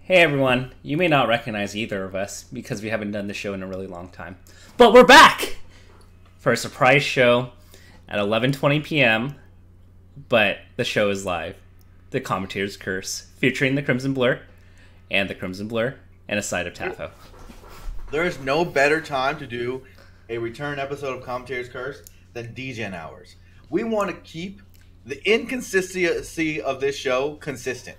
Hey everyone, you may not recognize either of us because we haven't done the show in a really long time. But we're back for a surprise show at 11:20 p.m. But the show is live. The Commentator's Curse, featuring the Crimson Blur and the Crimson Blur and a side of Tafo. There is no better time to do a return episode of Commentator's Curse than DGen hours. We want to keep the inconsistency of this show consistent.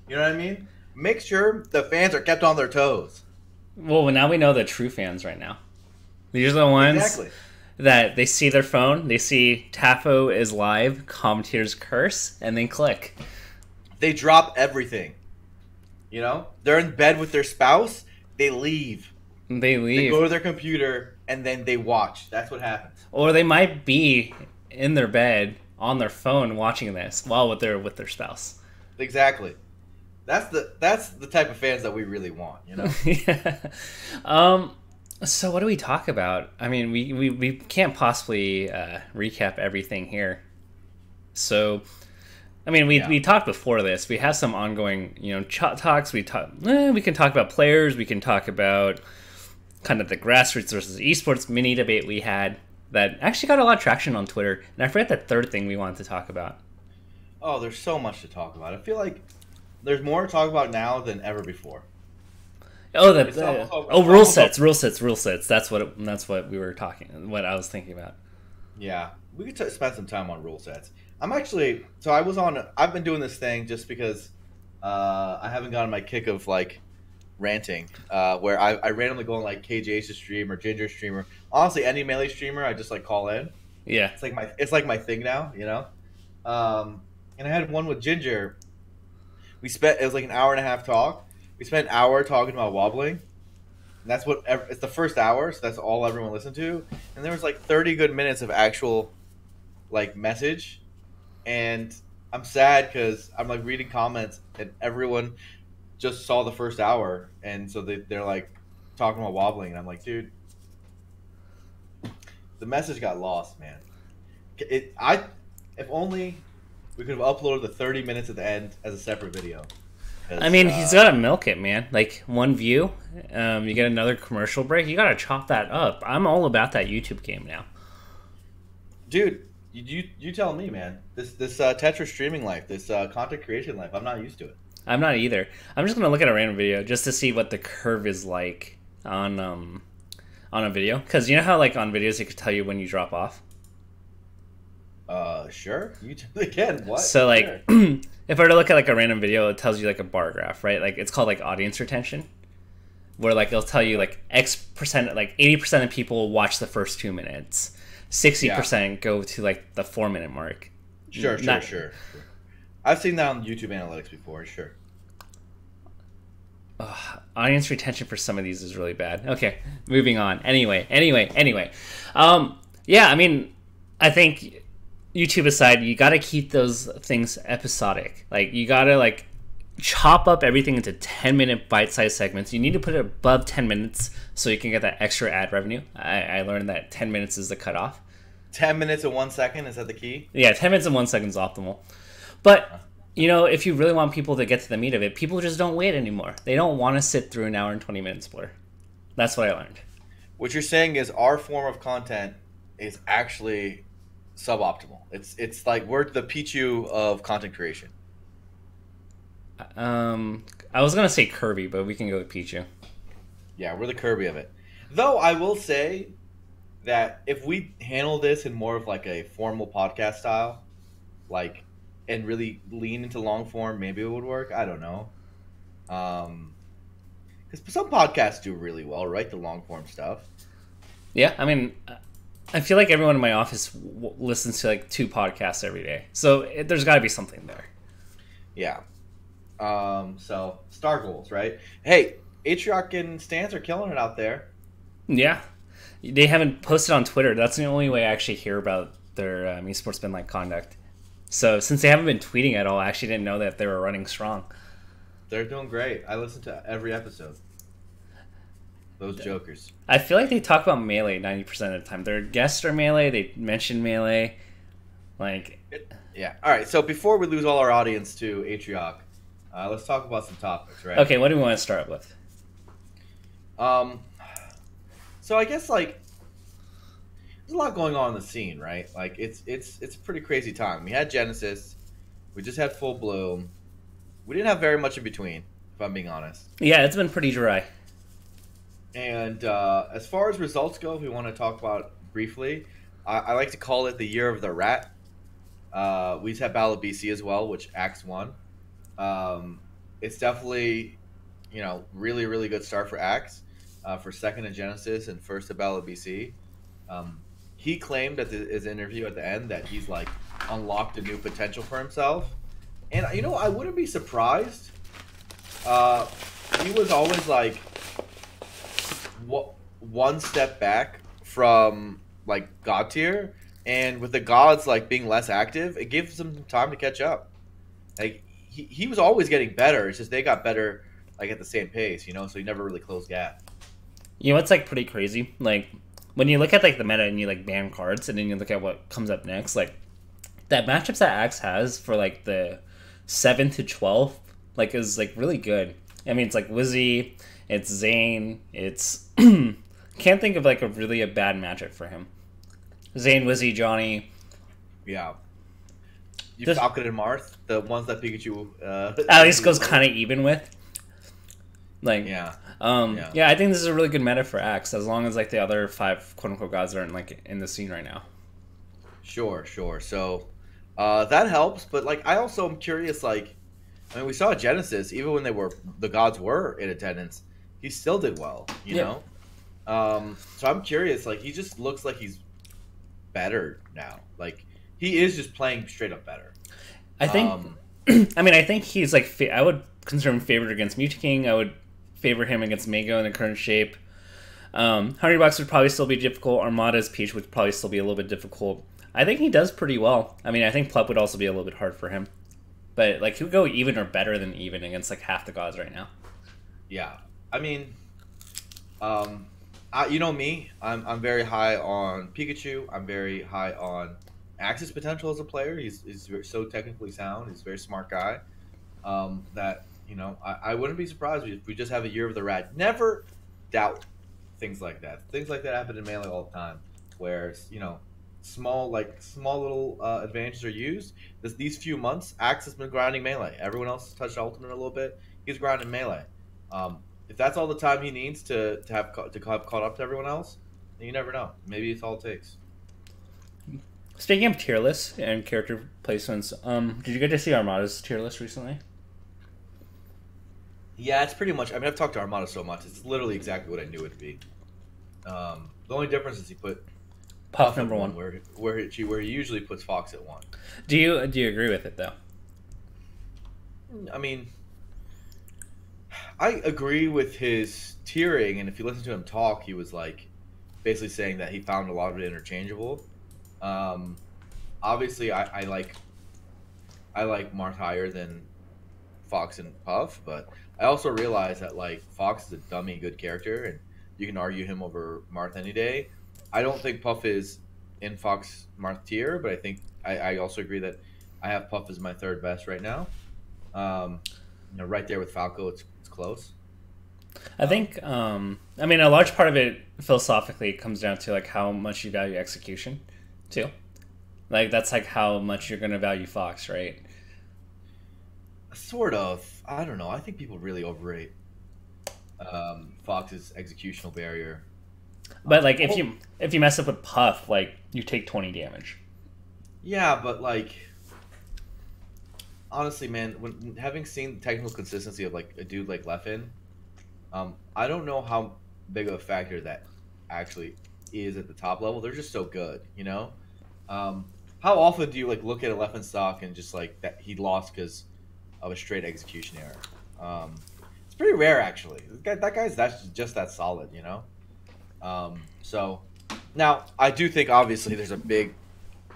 You know what I mean? Make sure the fans are kept on their toes. Well, now we know the true fans right now. These are the ones that they see their phone, they see Tafo is live, Commentator's Curse, and then click. They drop everything. You know? They're in bed with their spouse, they leave. They go to their computer, and then they watch. That's what happens. Or they might be in their bed on their phone watching this while they're with their spouse. Exactly. That's the type of fans that we really want, you know? Yeah. So what do we talk about? I mean, we can't possibly recap everything here. So, I mean, we talked before this. We have some ongoing, chat talks. We can talk about players. We can talk about kind of the grassroots versus esports mini debate we had that actually got a lot of traction on Twitter. And I forget the third thing we wanted to talk about. Oh, there's so much to talk about. I feel like there's more to talk about now than ever before. Oh, Rulesets. That's what we were talking. What I was thinking about. Yeah, we could spend some time on Rulesets. I've been doing this thing just because I haven't gotten my kick of like ranting, where I randomly go on like KJH's stream or Ginger's streamer. Honestly, any Melee streamer, I just like call in. Yeah, it's like my thing now, you know. And I had one with Ginger. It was like an hour and a half talk. We spent an hour talking about Wobbling. And it's the first hour, so that's all everyone listened to. And there was like 30 good minutes of actual like message. And I'm sad because I'm like reading comments and everyone just saw the first hour, and so they're like talking about Wobbling, and I'm like, dude, the message got lost, man. If only we could have uploaded the 30 minutes at the end as a separate video. I mean, he's got to milk it, man. Like, one view, you get another commercial break, you got to chop that up. I'm all about that YouTube game now. Dude, you tell me, man. This Tetris streaming life, this content creation life, I'm not used to it. I'm not either. I'm just going to look at a random video just to see what the curve is like on a video. Because you know how, like, on videos, it could tell you when you drop off? Sure. You can. What? So, like, sure. If I were to look at, like, a random video, it tells you, like, a bar graph, right? Like, it's called, like, audience retention. Where, like, it'll tell you, like, X%, like, 80% of people watch the first 2 minutes. 60% go to, like, the 4-minute mark. Sure. I've seen that on YouTube Analytics before, sure. Audience retention for some of these is really bad. Okay, moving on. Anyway. Yeah, I mean, I think YouTube aside, you got to keep those things episodic. Like, you got to, like, chop up everything into 10-minute bite-sized segments. You need to put it above 10 minutes so you can get that extra ad revenue. I learned that 10 minutes is the cutoff. 10 minutes and 1 second, is that the key? Yeah, 10 minutes and 1 second is optimal. But, if you really want people to get to the meat of it, people just don't wait anymore. They don't want to sit through an hour and 20 minutes Blur. That's what I learned. What you're saying is our form of content is actually suboptimal. It's like we're the Pichu of content creation. I was going to say Kirby, but we can go with Pichu. Yeah, we're the Kirby of it. Though I will say that if we handle this in more of like a formal podcast style, like, and really lean into long form, maybe it would work. I don't know. Because some podcasts do really well, right? The long form stuff. Yeah, I mean, I feel like everyone in my office listens to like 2 podcasts every day. So there's got to be something there. Yeah. So, star goals, right? Hey, Atrioc and Stans are killing it out there. Yeah. They haven't posted on Twitter. That's the only way I actually hear about their esports like conduct. So since they haven't been tweeting at all, I actually didn't know that they were running strong. They're doing great. I listen to every episode. Those jokers. I feel like they talk about Melee 90% of the time. Their guests are Melee. They mention Melee. Yeah. All right. So before we lose all our audience to Atrioc, Let's talk about some topics, right? Okay, what do we want to start with? Um, so I guess like there's a lot going on in the scene, right? Like it's a pretty crazy time. We had Genesis, we just had Full Bloom. We didn't have very much in between, if I'm being honest. Yeah, it's been pretty dry. And as far as results go, if we want to talk about briefly, I like to call it the year of the rat. We just had Battle of BC as well, which Axe won. It's definitely, really, really good start for Axe, for second in Genesis and first at Battle of BC. He claimed at his interview at the end that he's like unlocked a new potential for himself. And, I wouldn't be surprised. He was always like one step back from like God tier, and with the gods like being less active, it gives him time to catch up. Like he was always getting better. It's just they got better like at the same pace, so he never really closed gap. It's like pretty crazy. Like when you look at like the meta and you like ban cards, and then you look at what comes up next, like that matchups that Axe has for like the 7th to 12th, like is like really good. I mean, it's like Wizzy, it's Zane, it's can't think of like a bad matchup for him. Zane, Wizzy, Johnny. Yeah. Falcon and Marth, the ones that Pikachu at least goes kind of even with. Like yeah, I think this is a really good meta for Axe, as long as like the other 5 quote unquote gods aren't like in the scene right now. Sure. So that helps, but like I also am curious. Like, I mean, we saw Genesis even when the gods were in attendance, he still did well. You know. So I'm curious. Like, he just looks like he's better now. Like, he is just playing straight up better. I think. I think he's like. I would consider him favored against Mewtwo. I would favor him against Mego in the current shape. Hungrybox would probably still be difficult. Armada's Peach would probably still be a little bit difficult. I think he does pretty well. I mean, I think Plup would also be a little bit hard for him. But, like, he would go even or better than even against, like, half the gods right now. Yeah. I mean, you know me. I'm very high on Pikachu. I'm very high on Axe's potential as a player. He's so technically sound. He's a very smart guy. That, I wouldn't be surprised if we just have a year of the rat. Never doubt things like that. Things like that happen in Melee all the time. Where, small little advantages are used. These few months, Axe has been grinding Melee. Everyone else has touched Ultimate a little bit. He's grinding Melee. If that's all the time he needs to have caught up to everyone else, then you never know. Maybe it's all it takes. Speaking of tier lists and character placements, did you get to see Armada's tier list recently? Yeah, it's pretty much. I mean, I've talked to Armada so much; it's literally exactly what I knew it would be. The only difference is he put Puff number 1, where he usually puts Fox at 1. Do you agree with it though? I mean, I agree with his tiering, and if you listen to him talk, he was like basically saying that he found a lot of it interchangeable. Obviously, I like Marth higher than Fox and Puff, but I also realize that like Fox is a dummy good character, and you can argue him over Marth any day. I don't think Puff is in Fox Marth tier, but I think I also agree that I have Puff as my 3rd best right now. Right there with Falco, it's close. I think a large part of it philosophically comes down to like how much you value execution too. Like that's like how much you're gonna value Fox, right? Sort of. I don't know. I think people really overrate Fox's executional barrier. But like if you mess up with Puff, like you take 20 damage. Yeah, but like honestly, man, when having seen the technical consistency of like a dude like Leffen, I don't know how big of a factor that actually is at the top level. They're just so good, How often do you like look at a Leffen stock and just like that he lost because of a straight execution error? It's pretty rare, actually. That guy's just that solid, So now I do think obviously there's a big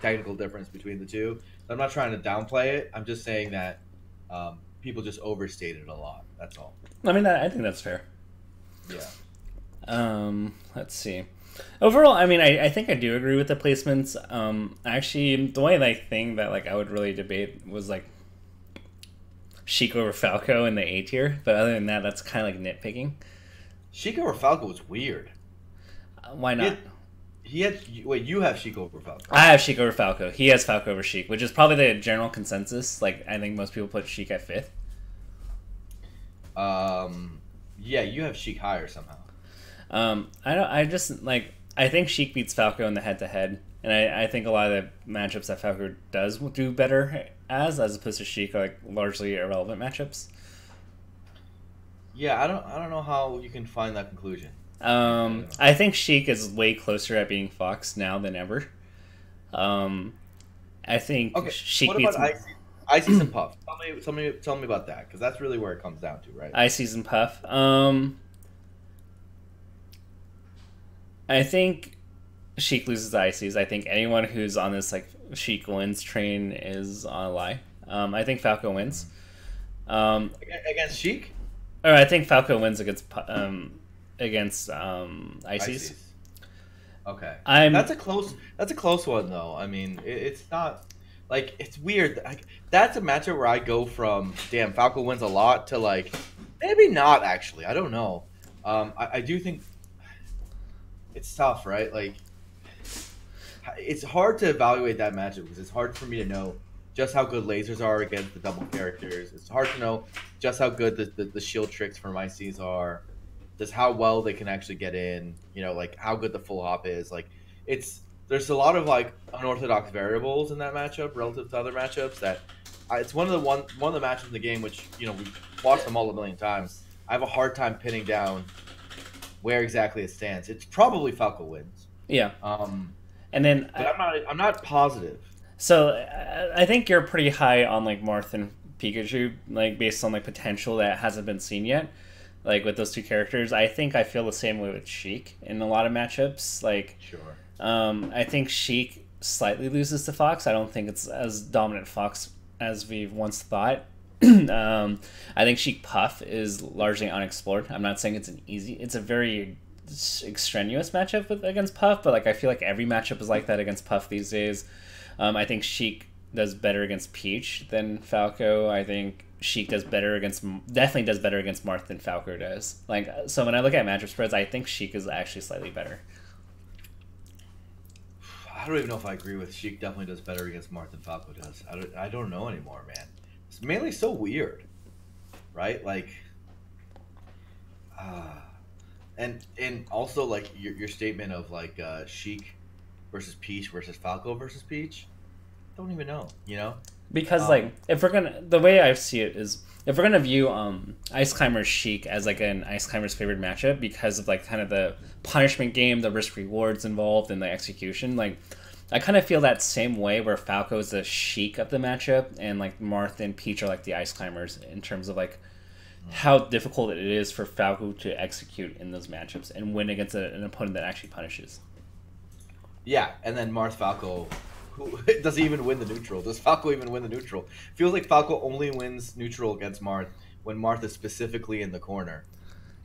technical difference between the two. I'm not trying to downplay it. I'm just saying that people just overstate it a lot. That's all. I mean, I think that's fair. Yeah. Let's see. Overall, I mean, I think I do agree with the placements. Actually, the only thing that like I would really debate was like Sheik over Falco in the A tier, but other than that, that's kind of like nitpicking. Sheik over Falco was weird. Why not? Wait, you have Sheik over Falco. I have Sheik over Falco. He has Falco over Sheik, which is probably the general consensus. Like, I think most people put Sheik at 5th. Yeah, you have Sheik higher somehow. I don't. I just like. I think Sheik beats Falco in the head-to-head, and I think a lot of the matchups that Falco does do better as opposed to Sheik are like largely irrelevant matchups. Yeah, I don't know how you can find that conclusion. I think Sheik is way closer at being Fox now than ever. I think Sheik what beats about Ices and Puff? Tell me about that, because that's really where it comes down to, right? Ices and Puff. I think Sheik loses to Ices. I think anyone who's on this like Sheik wins train is on a lie. I think Falco wins. Against Sheik? Or I think Falco wins against Ices. Okay, that's a close one though. I mean, it's not like it's weird. Like, that's a matchup where I go from damn Falco wins a lot to like maybe not actually. I don't know. I do think it's tough, right? Like, it's hard to evaluate that matchup because it's hard for me to know just how good lasers are against the double characters. It's hard to know just how good the shield tricks from ICs are. Just how well they can actually get in. You know, like how good the full hop is. Like, there's a lot of like unorthodox variables in that matchup relative to other matchups. That it's one of the matchups in the game which, you know, we've watched them all a million times. I have a hard time pinning down where exactly it stands. It's probably Falco wins. Yeah. And then, but I'm not positive. So I think you're pretty high on like Marth and Pikachu, like based on like potential that hasn't been seen yet. Like with those two characters, I think I feel the same way with Sheik in a lot of matchups. Like, sure. I think Sheik slightly loses to Fox. I don't think it's as dominant Fox as we've once thought. I think Sheik Puff is largely unexplored. I'm not saying it's a very extraneous matchup against Puff, but like I feel like every matchup is like that against Puff these days. I think Sheik does better against Peach than Falco. I think Sheik definitely does better against Marth than Falco does. Like, so when I look at matchup spreads, I think Sheik is actually slightly better. I don't even know if I agree with Sheik definitely does better against Marth than Falco does. I don't know anymore, man. It's mainly so weird, right? Like, and also like your statement of like Sheik versus Peach versus Falco versus Peach. Don't even know, you know? Because like the way I see it is if we're gonna view Ice Climber's Sheik as like an Ice Climber's favorite matchup because of like kind of the punishment game, the risk rewards involved, and the execution, like I kind of feel that same way where Falco is the Sheik of the matchup and like Marth and Peach are like the Ice Climbers in terms of like how difficult it is for Falco to execute in those matchups and win against an opponent that actually punishes. Yeah, and then Marth Falco, who does he even win the neutral? Does Falco even win the neutral? Feels like Falco only wins neutral against Marth when Marth is specifically in the corner.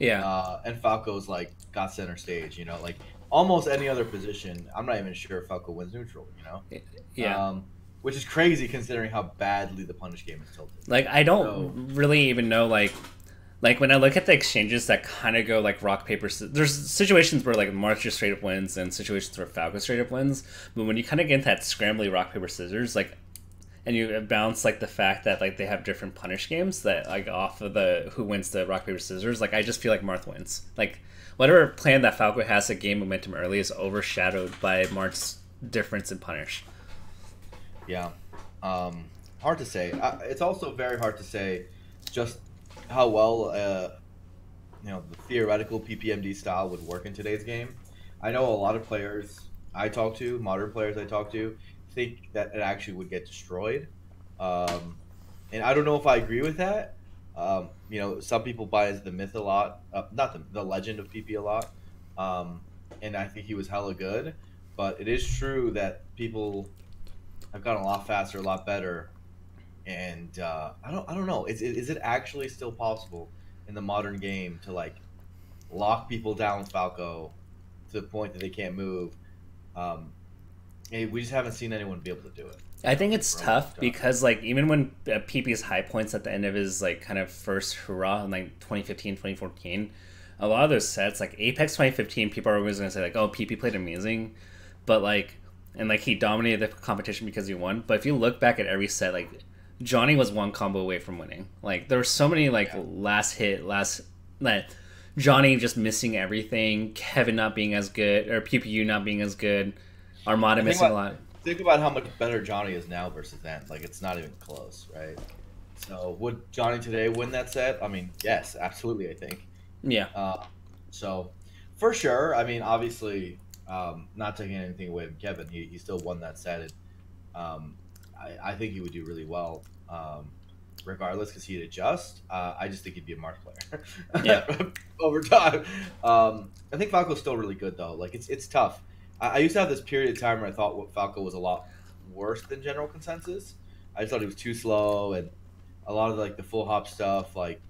Yeah. And Falco's like got center stage, you know, like almost any other position. I'm not even sure if Falco wins neutral, you know? Yeah. Which is crazy considering how badly the punish game is tilted. Like, I don't really even know, like when I look at the exchanges that kind of go like rock, paper, scissors, there's situations where like Marth just straight up wins and situations where Falco straight up wins. But when you kind of get into that scrambly rock, paper, scissors, like, and you bounce like the fact that like they have different punish games that like off of the who wins the rock, paper, scissors, like I just feel like Marth wins. Like whatever plan that Falco has to gain momentum early is overshadowed by Marth's difference in punish. Yeah. Hard to say. It's also very hard to say just how well you know, the theoretical PPMD style would work in today's game. I know a lot of players I talk to, modern players I talk to, think that it actually would get destroyed. And I don't know if I agree with that. You know, some people buy into the myth a lot, not the legend of PP a lot. And I think he was hella good. But it is true that people have gotten a lot faster, a lot better. And I don't know. Is it actually still possible in the modern game to like lock people down with Falco to the point that they can't move? We just haven't seen anyone be able to do it. I think it's tough because like even when PP's high points at the end of his like kind of first hurrah in like 2015, 2014, a lot of those sets like Apex 2015, people are always gonna say like, oh, PP played amazing, but like and like he dominated the competition because he won. But if you look back at every set, like Johnny was one combo away from winning. Like there were so many like like Johnny just missing everything, Kevin not being as good, or PPU not being as good, Armada missing a lot. Think about how much better Johnny is now versus then. Like, it's not even close, right? So, would Johnny today win that set? I mean, yes, absolutely, I think. Yeah. So, for sure. I mean, obviously, not taking anything away from Kevin, he still won that set. And, I think he would do really well, regardless, because he'd adjust. I just think he'd be a Mark player. Yeah. Over time. I think Falco's still really good, though. Like, it's tough. I used to have this period of time where I thought Falco was a lot worse than general consensus. I just thought he was too slow, and a lot of like the full hop stuff, like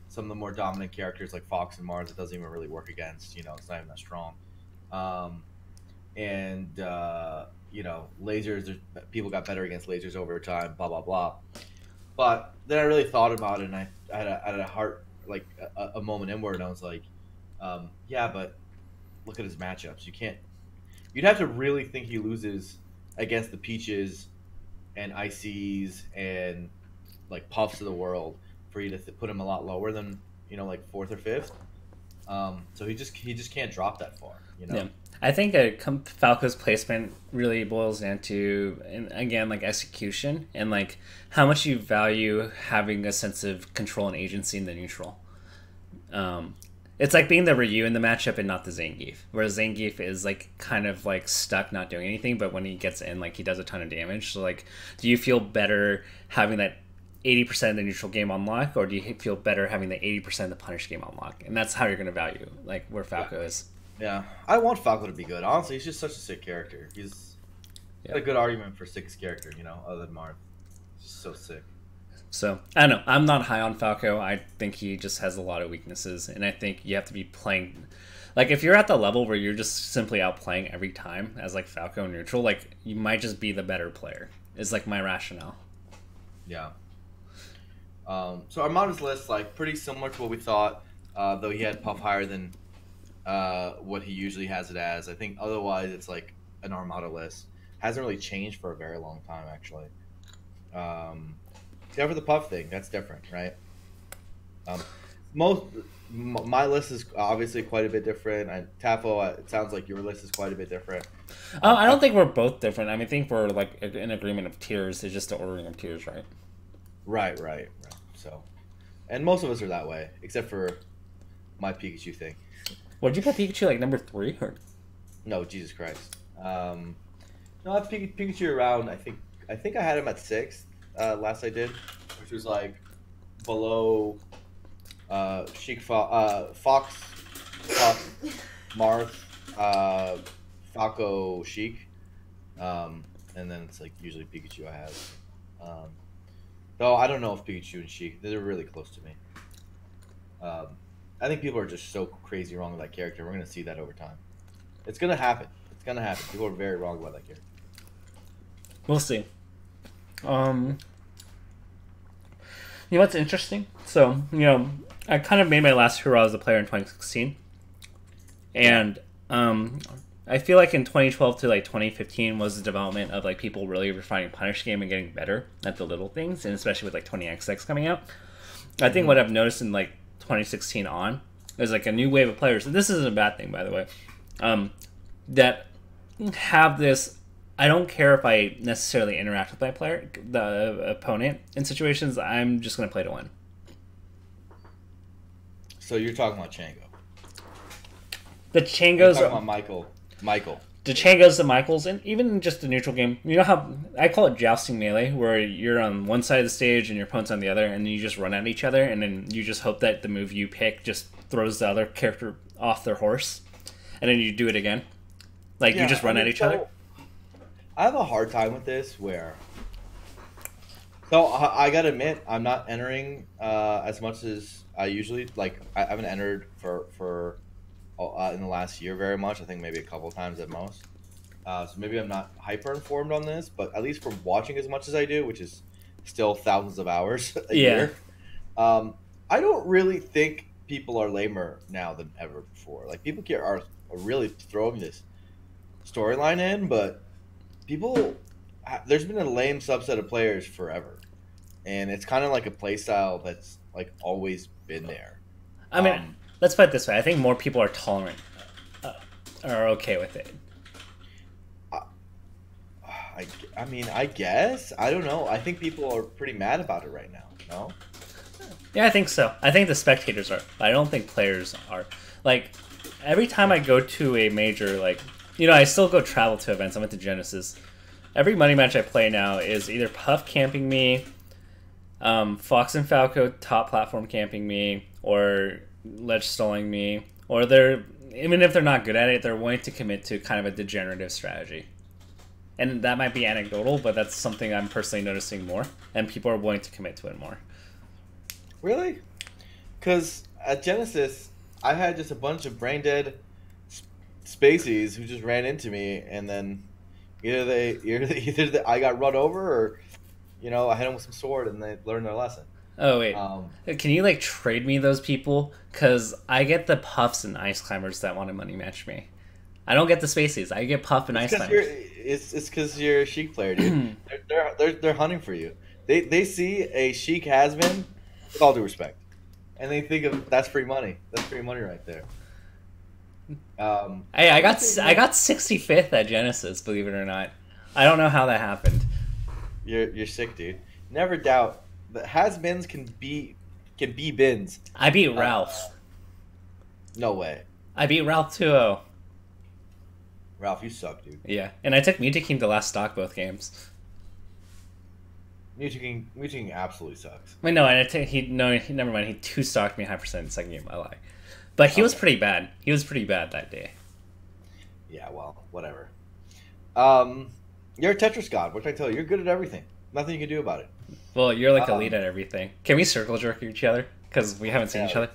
some of the more dominant characters like Fox and Mars, it doesn't even really work against. It's not even that strong. Lasers. People got better against lasers over time. Blah blah blah. But then I really thought about it, and I had a heart like a moment inward, and I was like, yeah, but look at his matchups. You'd have to really think he loses against the Peaches and ICs and like Puffs of the world for you to put him a lot lower than like fourth or fifth. So he just can't drop that far. Yeah. I think Falco's placement really boils down to, and again, like execution and like how much you value having a sense of control and agency in the neutral. It's like being the Ryu in the matchup and not the Zangief. Whereas Zangief is like kind of like stuck not doing anything, but when he gets in, like he does a ton of damage. So like, do you feel better having that 80% of the neutral game on lock, or do you feel better having the 80% of the punish game on lock? And that's how you're going to value like where Falco is. Yeah, I want Falco to be good. Honestly, he's just such a sick character. He's got a good argument for sickest character, other than Marth. He's just so sick. So, I don't know. I'm not high on Falco. I think he just has a lot of weaknesses. And I think you have to be playing... Like, if you're at the level where you're just simply outplaying every time as, like, Falco neutral, like, you might just be the better player. Is, like, my rationale. Yeah. So, Armada's list, like, pretty similar to what we thought, though he had Puff higher than what he usually has it as. I think otherwise it's, like, an Armada list. Hasn't really changed for a very long time, actually. Except for the Puff thing, that's different, right? My list is obviously quite a bit different. Tafo, it sounds like your list is quite a bit different. I don't think we're both different. I think we're like in agreement of tiers. It's just the ordering of tiers, right? Right. So, and most of us are that way, except for my Pikachu thing. What did you put Pikachu like number 3? Or? No, Jesus Christ. No, I have Pikachu around. I think I had him at 6th. Last I did, which was like below Fox, Marth, Falco, Sheik, and then it's like usually Pikachu I have. Though I don't know if Pikachu and Sheik, they're really close to me. I think people are just so crazy wrong with that character. We're gonna see that over time. It's gonna happen. People are very wrong about that character. We'll see. You know what's interesting? So, I kind of made my last hurrah as a player in 2016. And I feel like in 2012 to like 2015 was the development of like people really refining punish game and getting better at the little things, and especially with like 20XX coming out. I think what I've noticed in like 2016 on is like a new wave of players, and this isn't a bad thing, by the way, that have this. I don't care if I necessarily interact with the opponent in situations. I'm just going to play to win. So you're talking about Chango. The Changos. You're talking about Michael. The Changos, the Michaels, and even just the neutral game. You know how I call it jousting melee, where you're on one side of the stage and your opponent's on the other, and then you just run at each other, and then you just hope that the move you pick just throws the other character off their horse, and then you do it again. Like, you just run at each other. I have a hard time with this so I gotta admit, I'm not entering as much as I usually, like, I haven't entered for in the last year very much. I think maybe a couple times at most. So maybe I'm not hyper informed on this, but at least from watching as much as I do, which is still thousands of hours a Yeah. year, I don't really think people are lamer now than ever before. Like people are really throwing this storyline in, but people, there's been a lame subset of players forever, and it's kind of like a play style that's like always been there. I mean, let's put it this way. I think more people are tolerant, are okay with it. I mean, I guess. I don't know. I think people are pretty mad about it right now. No? Yeah, I think so. I think the spectators are. I don't think players are. Like, every time I go to a major, like, you know, I still go travel to events. I went to Genesis. Every money match I play now is either Puff camping me, Fox and Falco top platform camping me, or ledge stalling me, or they're, even if they're not good at it, they're willing to commit to kind of a degenerative strategy. And that might be anecdotal, but that's something I'm personally noticing more, and people are willing to commit to it more. Really? Because at Genesis, I had just a bunch of brain dead spaceys who just ran into me, and then either I got run over, or you know, I hit them with some sword, and they learned their lesson. Oh wait, can you like trade me those people? Because I get the Puffs and Ice Climbers that want to money match me. I don't get the spaceys. I get Puff and Ice Climbers. It's because you're a Sheik player, dude. they're hunting for you. They see a Sheik has-been, with all due respect, and they think of that's free money. That's free money right there. Hey, I got 65th at Genesis, believe it or not. I don't know how that happened. You're sick, dude. Never doubt that has-beens can be bins. I beat Ralph. No way. I beat Ralph 2-0. Ralph, you suck, dude. Yeah, and I took Mewtwo King to last stock both games. Mewtwo King absolutely sucks. Wait, no, never mind. He 2-stocked me high percent in the second game. I lie. But he was pretty bad. He was pretty bad that day. Yeah, well, whatever. You're a Tetris god. What can I tell you? You're good at everything. Nothing you can do about it. Well, you're like elite at everything. Can we circle jerk each other? Because we haven't seen each other.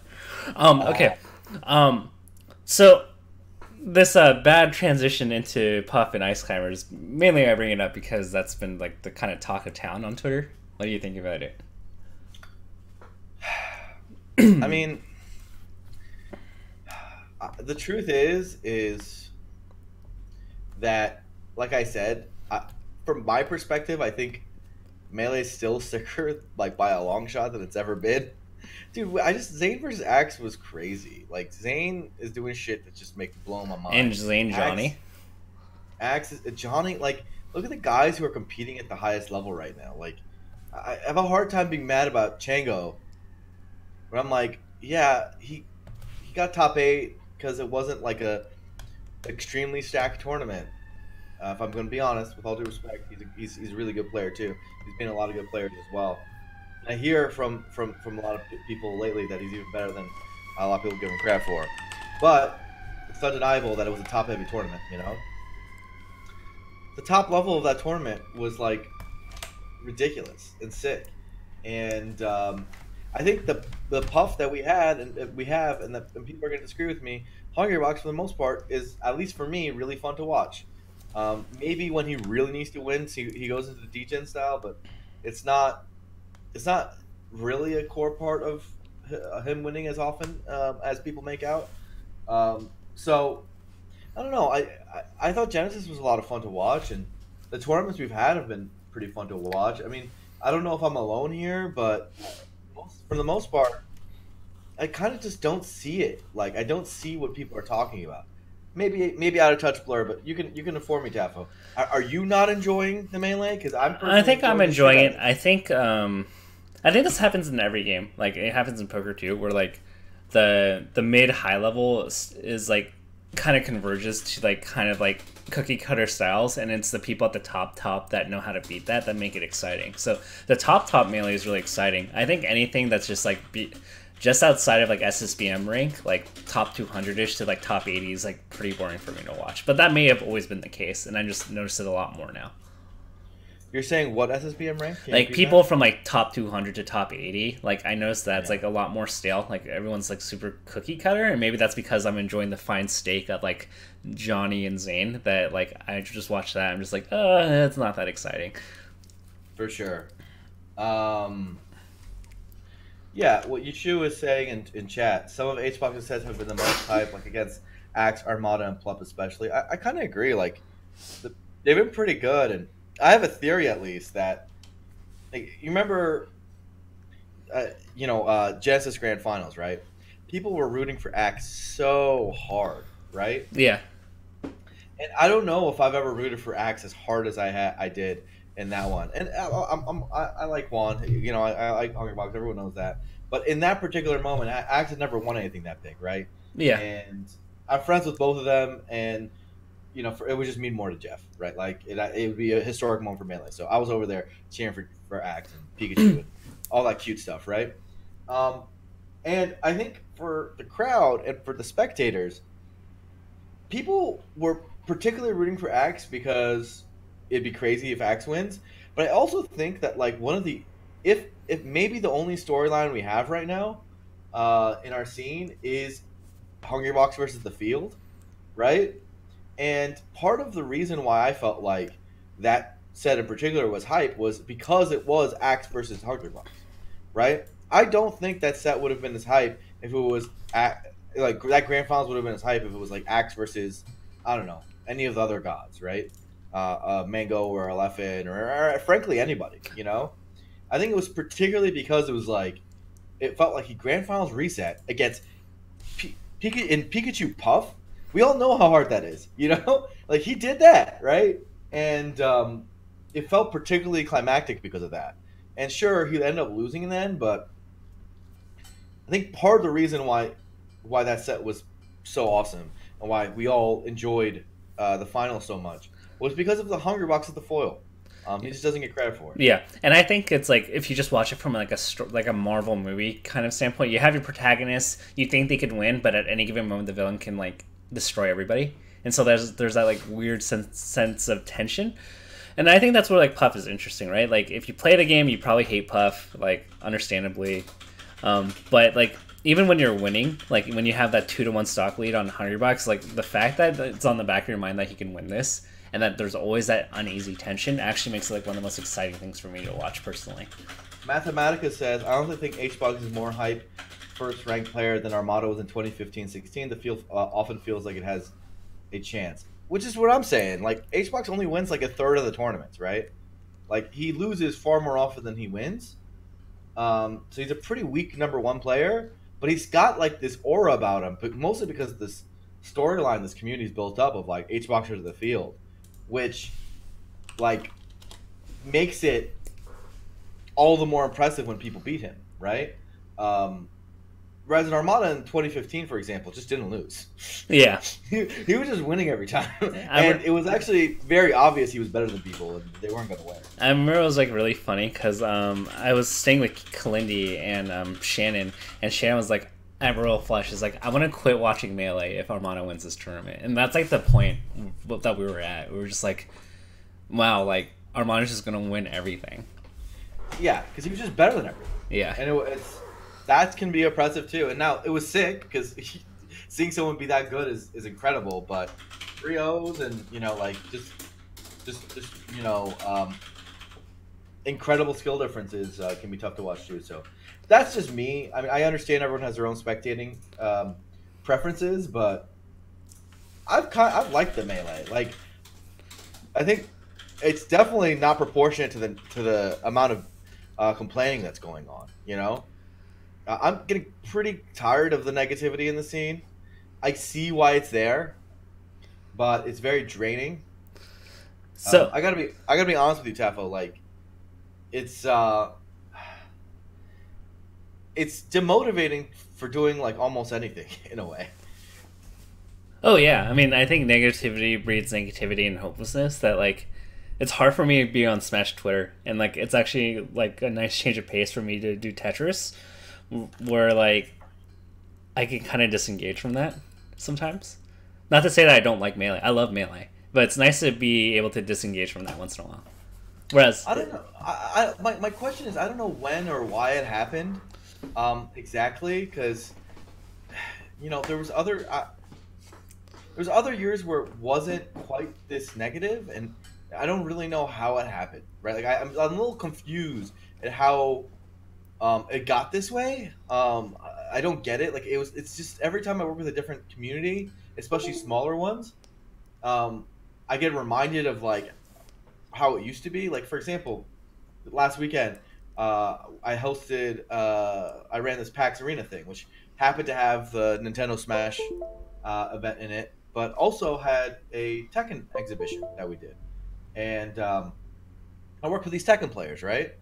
Okay. So this bad transition into Puff and Ice Climbers, mainly I bring it up because that's been like the kind of talk of town on Twitter. What do you think about it? I mean, the truth is that, like I said, from my perspective, I think Melee is still sicker, like by a long shot, than it's ever been. Dude, Zane versus Axe was crazy. Like, Zane is doing shit that just blow my mind. And Zane Johnny. Axe is Johnny. Like, look at the guys who are competing at the highest level right now. Like, I have a hard time being mad about Chango, but I'm like, yeah, he got top 8 because it wasn't like a extremely stacked tournament. If I'm going to be honest, with all due respect, he's a really good player too. He's been a lot of good players as well. I hear from a lot of people lately that he's even better than a lot of people give him credit for. But it's undeniable that it was a top-heavy tournament, you know? The top level of that tournament was, like, ridiculous and sick. And I think the Puff that we had and people are going to disagree with me, Hungrybox, for the most part, is, at least for me, really fun to watch. Maybe when he really needs to win, so he goes into the D-Gen style, but it's not really a core part of him winning as often as people make out. So I don't know. I thought Genesis was a lot of fun to watch, and the tournaments we've had have been pretty fun to watch. I mean, I don't know if I'm alone here, but for the most part, I kind of just don't see it. Like, I don't see what people are talking about. Maybe out of touch Blur, but you can inform me, Tafo. Are you not enjoying the Melee? Because I think I'm enjoying it. I think this happens in every game. Like, it happens in poker too, where like the mid high level is like kind of converges to like kind of like cookie cutter styles, and it's the people at the top that know how to beat that make it exciting. So the top Melee is really exciting. I think anything that's just like just outside of like SSBM rank, like top 200-ish to like top 80 is like pretty boring for me to watch. But that may have always been the case, and I just noticed it a lot more now. You're saying what SSBM rank? Can you Like repeat people that? from like top 200 to top 80, like I noticed that's Yeah, like a lot more stale. Like everyone's like super cookie cutter, and maybe that's because I'm enjoying the fine steak of like Johnny and Zayn. That like I just watch that, I'm just like, it's not that exciting. for sure. Um, yeah, what Yushu is saying in chat, some of HBox's sets have been the most hype, like against Axe, Armada, and Plup especially. I kind of agree. Like, the, they've been pretty good, and I have a theory at least that like, you remember, Genesis Grand Finals, right? People were rooting for Axe so hard, right? Yeah, And I don't know if I've ever rooted for Axe as hard as I did in that one. And I like Juan. I like Hungrybox. Everyone knows that. But in that particular moment, Axe had never won anything that big, right? yeah, And I'm friends with both of them, and it would just mean more to Jeff, right? Like it would be a historic moment for Melee. So I was over there cheering for Axe and Pikachu and all that cute stuff, right? Um, and I think for the crowd and for the spectators, people were particularly rooting for Axe because it'd be crazy if Axe wins. But I also think that like one of the if maybe the only storyline we have right now in our scene is Hungrybox versus the Field, right? And part of the reason why I felt like that set in particular was hype was because it was Axe versus Hungrybox, right? I don't think that set would have been as hype if it was like that grand finals would have been as hype if it was like Axe versus I don't know any of the other gods, right? Mango or Alephin or frankly anybody, I think it was particularly because it was like it felt like he grand finals reset against Pikachu Puff. We all know how hard that is, like he did that, right? And it felt particularly climactic because of that. And sure, he ended up losing in the end, but I think part of the reason why that set was so awesome and why we all enjoyed the final so much was because of the hunger box at the foil. He just doesn't get credit for it. yeah. And I think it's like if you just watch it from like a Marvel movie kind of standpoint, you have your protagonists, you think they could win, but at any given moment the villain can like destroy everybody, and so there's that like weird sense of tension. And I think that's where like Puff is interesting, right? Like if you play the game, you probably hate Puff, like understandably, but like even when you're winning, like when you have that 2-1 stock lead on Hungrybox, like the fact that it's on the back of your mind that he can win this, and that there's always that uneasy tension, actually makes it like one of the most exciting things for me to watch personally. Mathematica says, I don't think HBox is more hype first ranked player than Armada was in 2015-16. The field often feels like it has a chance, which is what I'm saying. Like HBox only wins like a third of the tournaments, right? Like he loses far more often than he wins. So he's a pretty weak number one player, but he's got like this aura about him, but mostly because of this storyline this community's built up of like HBoxer to the field, which like makes it all the more impressive when people beat him, right? Whereas in Armada in 2015, for example, just didn't lose. Yeah. He was just winning every time. And it was actually very obvious he was better than people, and they weren't going to win. I remember it was like really funny because I was staying with Kalindi and Shannon, and Shannon was like, at Royal Flush, is like, I want to quit watching Melee if Armada wins this tournament. And that's like the point that we were at. We were just like, wow, like Armada's just going to win everything. Yeah, because he was just better than everyone. Yeah. And that can be impressive too. And now it was sick because seeing someone be that good is incredible. But 3-0s and like just incredible skill differences can be tough to watch too. So that's just me. I mean, I understand everyone has their own spectating preferences, but I've liked the Melee. Like I think it's definitely not proportionate to the amount of complaining that's going on. I'm getting pretty tired of the negativity in the scene. I see why it's there, but it's very draining. So I gotta be honest with you, Tafo. Like, it's demotivating for doing like almost anything in a way. oh yeah, I mean, I think negativity breeds negativity and hopelessness. That like, it's hard for me to be on Smash Twitter, and like, it's actually like a nice change of pace for me to do Tetris, where like, I can kind of disengage from that sometimes. Not to say that I don't like Melee. I love Melee, but it's nice to be able to disengage from that once in a while. Whereas, I don't know. My question is, I don't know when or why it happened, exactly, because there was other years where it wasn't quite this negative, and I don't really know how it happened. Right? Like I'm a little confused at how it got this way. I don't get it. Like it's just every time I work with a different community, especially smaller ones, um, I get reminded of like how it used to be. Like for example, last weekend, I ran this PAX Arena thing, which happened to have the Nintendo Smash event in it, but also had a Tekken exhibition that we did. And I worked with these Tekken players, right?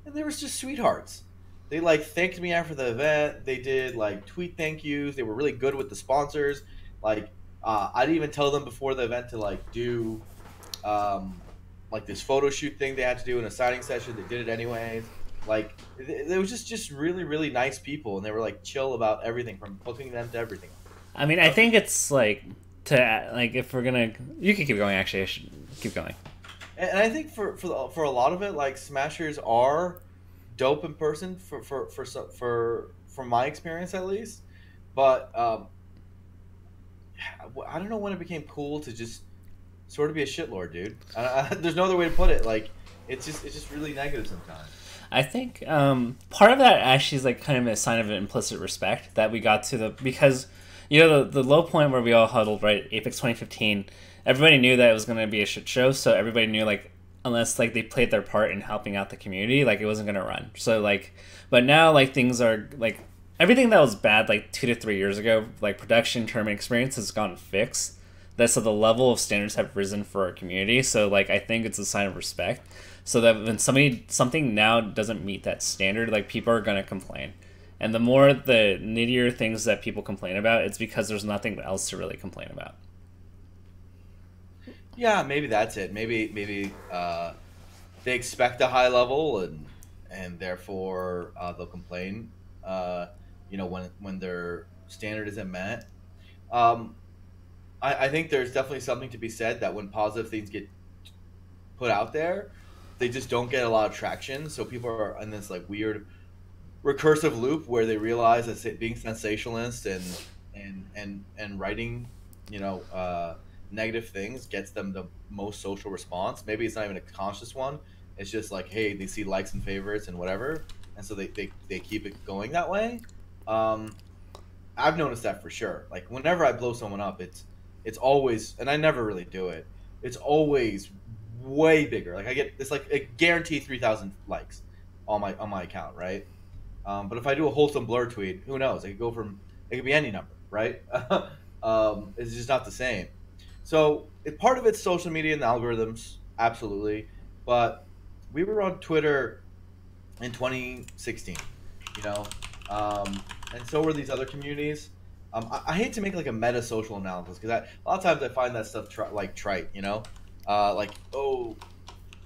And they were just sweethearts. They like thanked me after the event. They did like tweet thank yous. They were really good with the sponsors. Like I didn't even tell them before the event to like do um, like this photo shoot thing they had to do in a signing session. They did it anyways. Like it was just really really nice people, and they were like chill about everything from booking them to everything. I mean, I think it's like to like if we're gonna, you can keep going. Actually, I should keep going. And I think for a lot of it, like Smashers are dope in person from my experience at least. But I don't know when it became cool to just sort of be a shitlord, dude. There's no other way to put it. Like it's just really negative sometimes. I think part of that actually is like kind of a sign of an implicit respect that we got to because the low point where we all huddled, right, Apex 2015, everybody knew that it was going to be a shit show, so everybody knew like unless like they played their part in helping out the community, like it wasn't going to run. So like, but now like things are like everything that was bad like 2 to 3 years ago, like production, tournament experience has gotten fixed. That so the level of standards have risen for our community. So like I think it's a sign of respect. So that when something now doesn't meet that standard, like people are gonna complain. And the more the nittier things that people complain about, it's because there's nothing else to really complain about. Yeah, maybe that's it. Maybe they expect a high level, and therefore they'll complain. When their standard isn't met. Um, I think there's definitely something to be said that when positive things get put out there, they just don't get a lot of traction. So people are in this like weird recursive loop where they realize that being sensationalist and writing, negative things gets them the most social response. Maybe it's not even a conscious one. It's just like, hey, they see likes and favorites and whatever, and so they keep it going that way. I've noticed that for sure. Like whenever I blow someone up, it's always, and I never really do it. It's always way bigger. Like I get it's like a guaranteed 3,000 likes on my account, right? But if I do a wholesome Blur tweet, who knows? It could be any number, right? It's just not the same. So part of it's social media and the algorithms, absolutely. But we were on Twitter in 2016, you know, and so were these other communities. I hate to make like a meta social analysis because a lot of times I find that stuff trite, you know, like oh,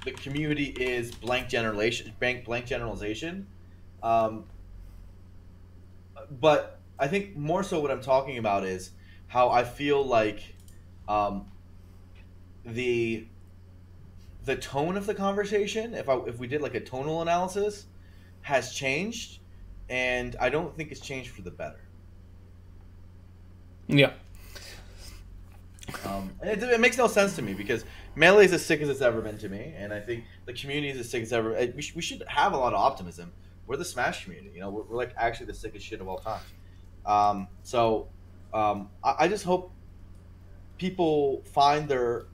the community is blank generalization. Um, but I think more so what I'm talking about is how I feel like um, the tone of the conversation, if we did like a tonal analysis, has changed, and I don't think it's changed for the better. Yeah. It makes no sense to me because Melee is as sick as it's ever been to me, and I think the community is as sick as ever. We should have a lot of optimism. We're the Smash community, you know. We're like actually the sickest shit of all time. I just hope people find their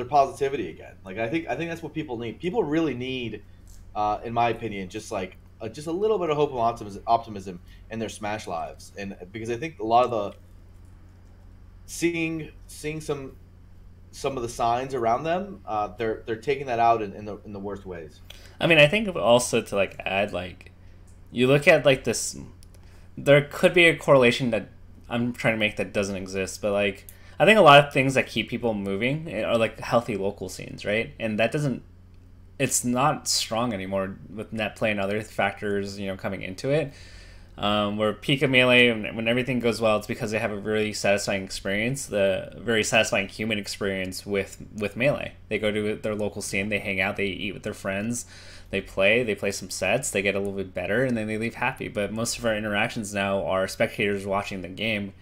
positivity again. Like I think that's what people need. People really need, in my opinion, just like just a little bit of hope and optimism in their Smash lives, and because I think a lot of the seeing some of the signs around them, they're taking that out in the worst ways. I mean, I think also to like add like, you look at like this, there could be a correlation that I'm trying to make that doesn't exist, but like I think a lot of things that keep people moving are like healthy local scenes, right? And that doesn't, it's not strong anymore with net play and other factors, you know, coming into it. Where Pika Melee, when everything goes well, it's because they have a really satisfying experience, the very satisfying human experience with Melee. They go to their local scene, they hang out, they eat with their friends, they play some sets, they get a little bit better, and then they leave happy. But most of our interactions now are spectators watching the game,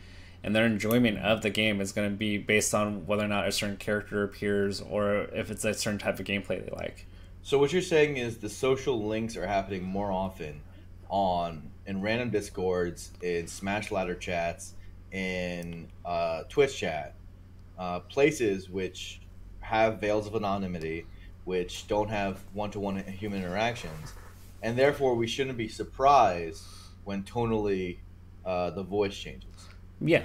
and their enjoyment of the game is going to be based on whether or not a certain character appears or if it's a certain type of gameplay they like. So what you're saying is the social links are happening more often in random discords, in Smash Ladder chats, in Twitch chat, places which have veils of anonymity, which don't have one-to-one human interactions, and therefore we shouldn't be surprised when tonally the voice changes. Yeah.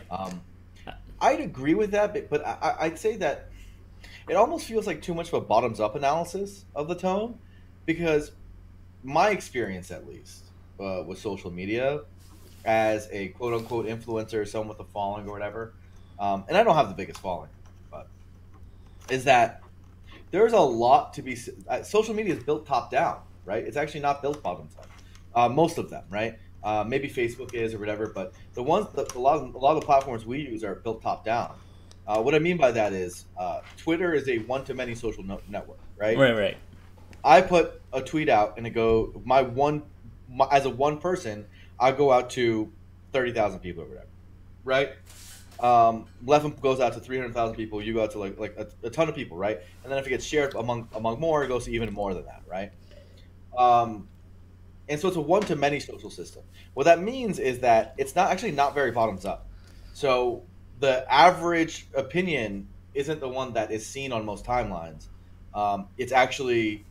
I'd agree with that, but I'd say that it almost feels like too much of a bottoms-up analysis of the tone, because my experience, at least, with social media as a quote-unquote influencer, someone with a following or whatever, and I don't have the biggest following, but is that there's a lot to be... social media is built top-down, right? It's actually not built bottoms-up. Most of them, right? Maybe Facebook is or whatever, but a lot of the platforms we use are built top-down. What I mean by that is Twitter is a one-to-many social network, right? Right. I put a tweet out and it go as a one person, I go out to 30,000 people or whatever, right? Left goes out to 300,000 people. You go out to like a ton of people, right? And then if it gets shared among more, it goes to even more than that, right? And so it's a one-to-many social system. What that means is that it's not very bottoms up. So the average opinion isn't the one that is seen on most timelines. It's actually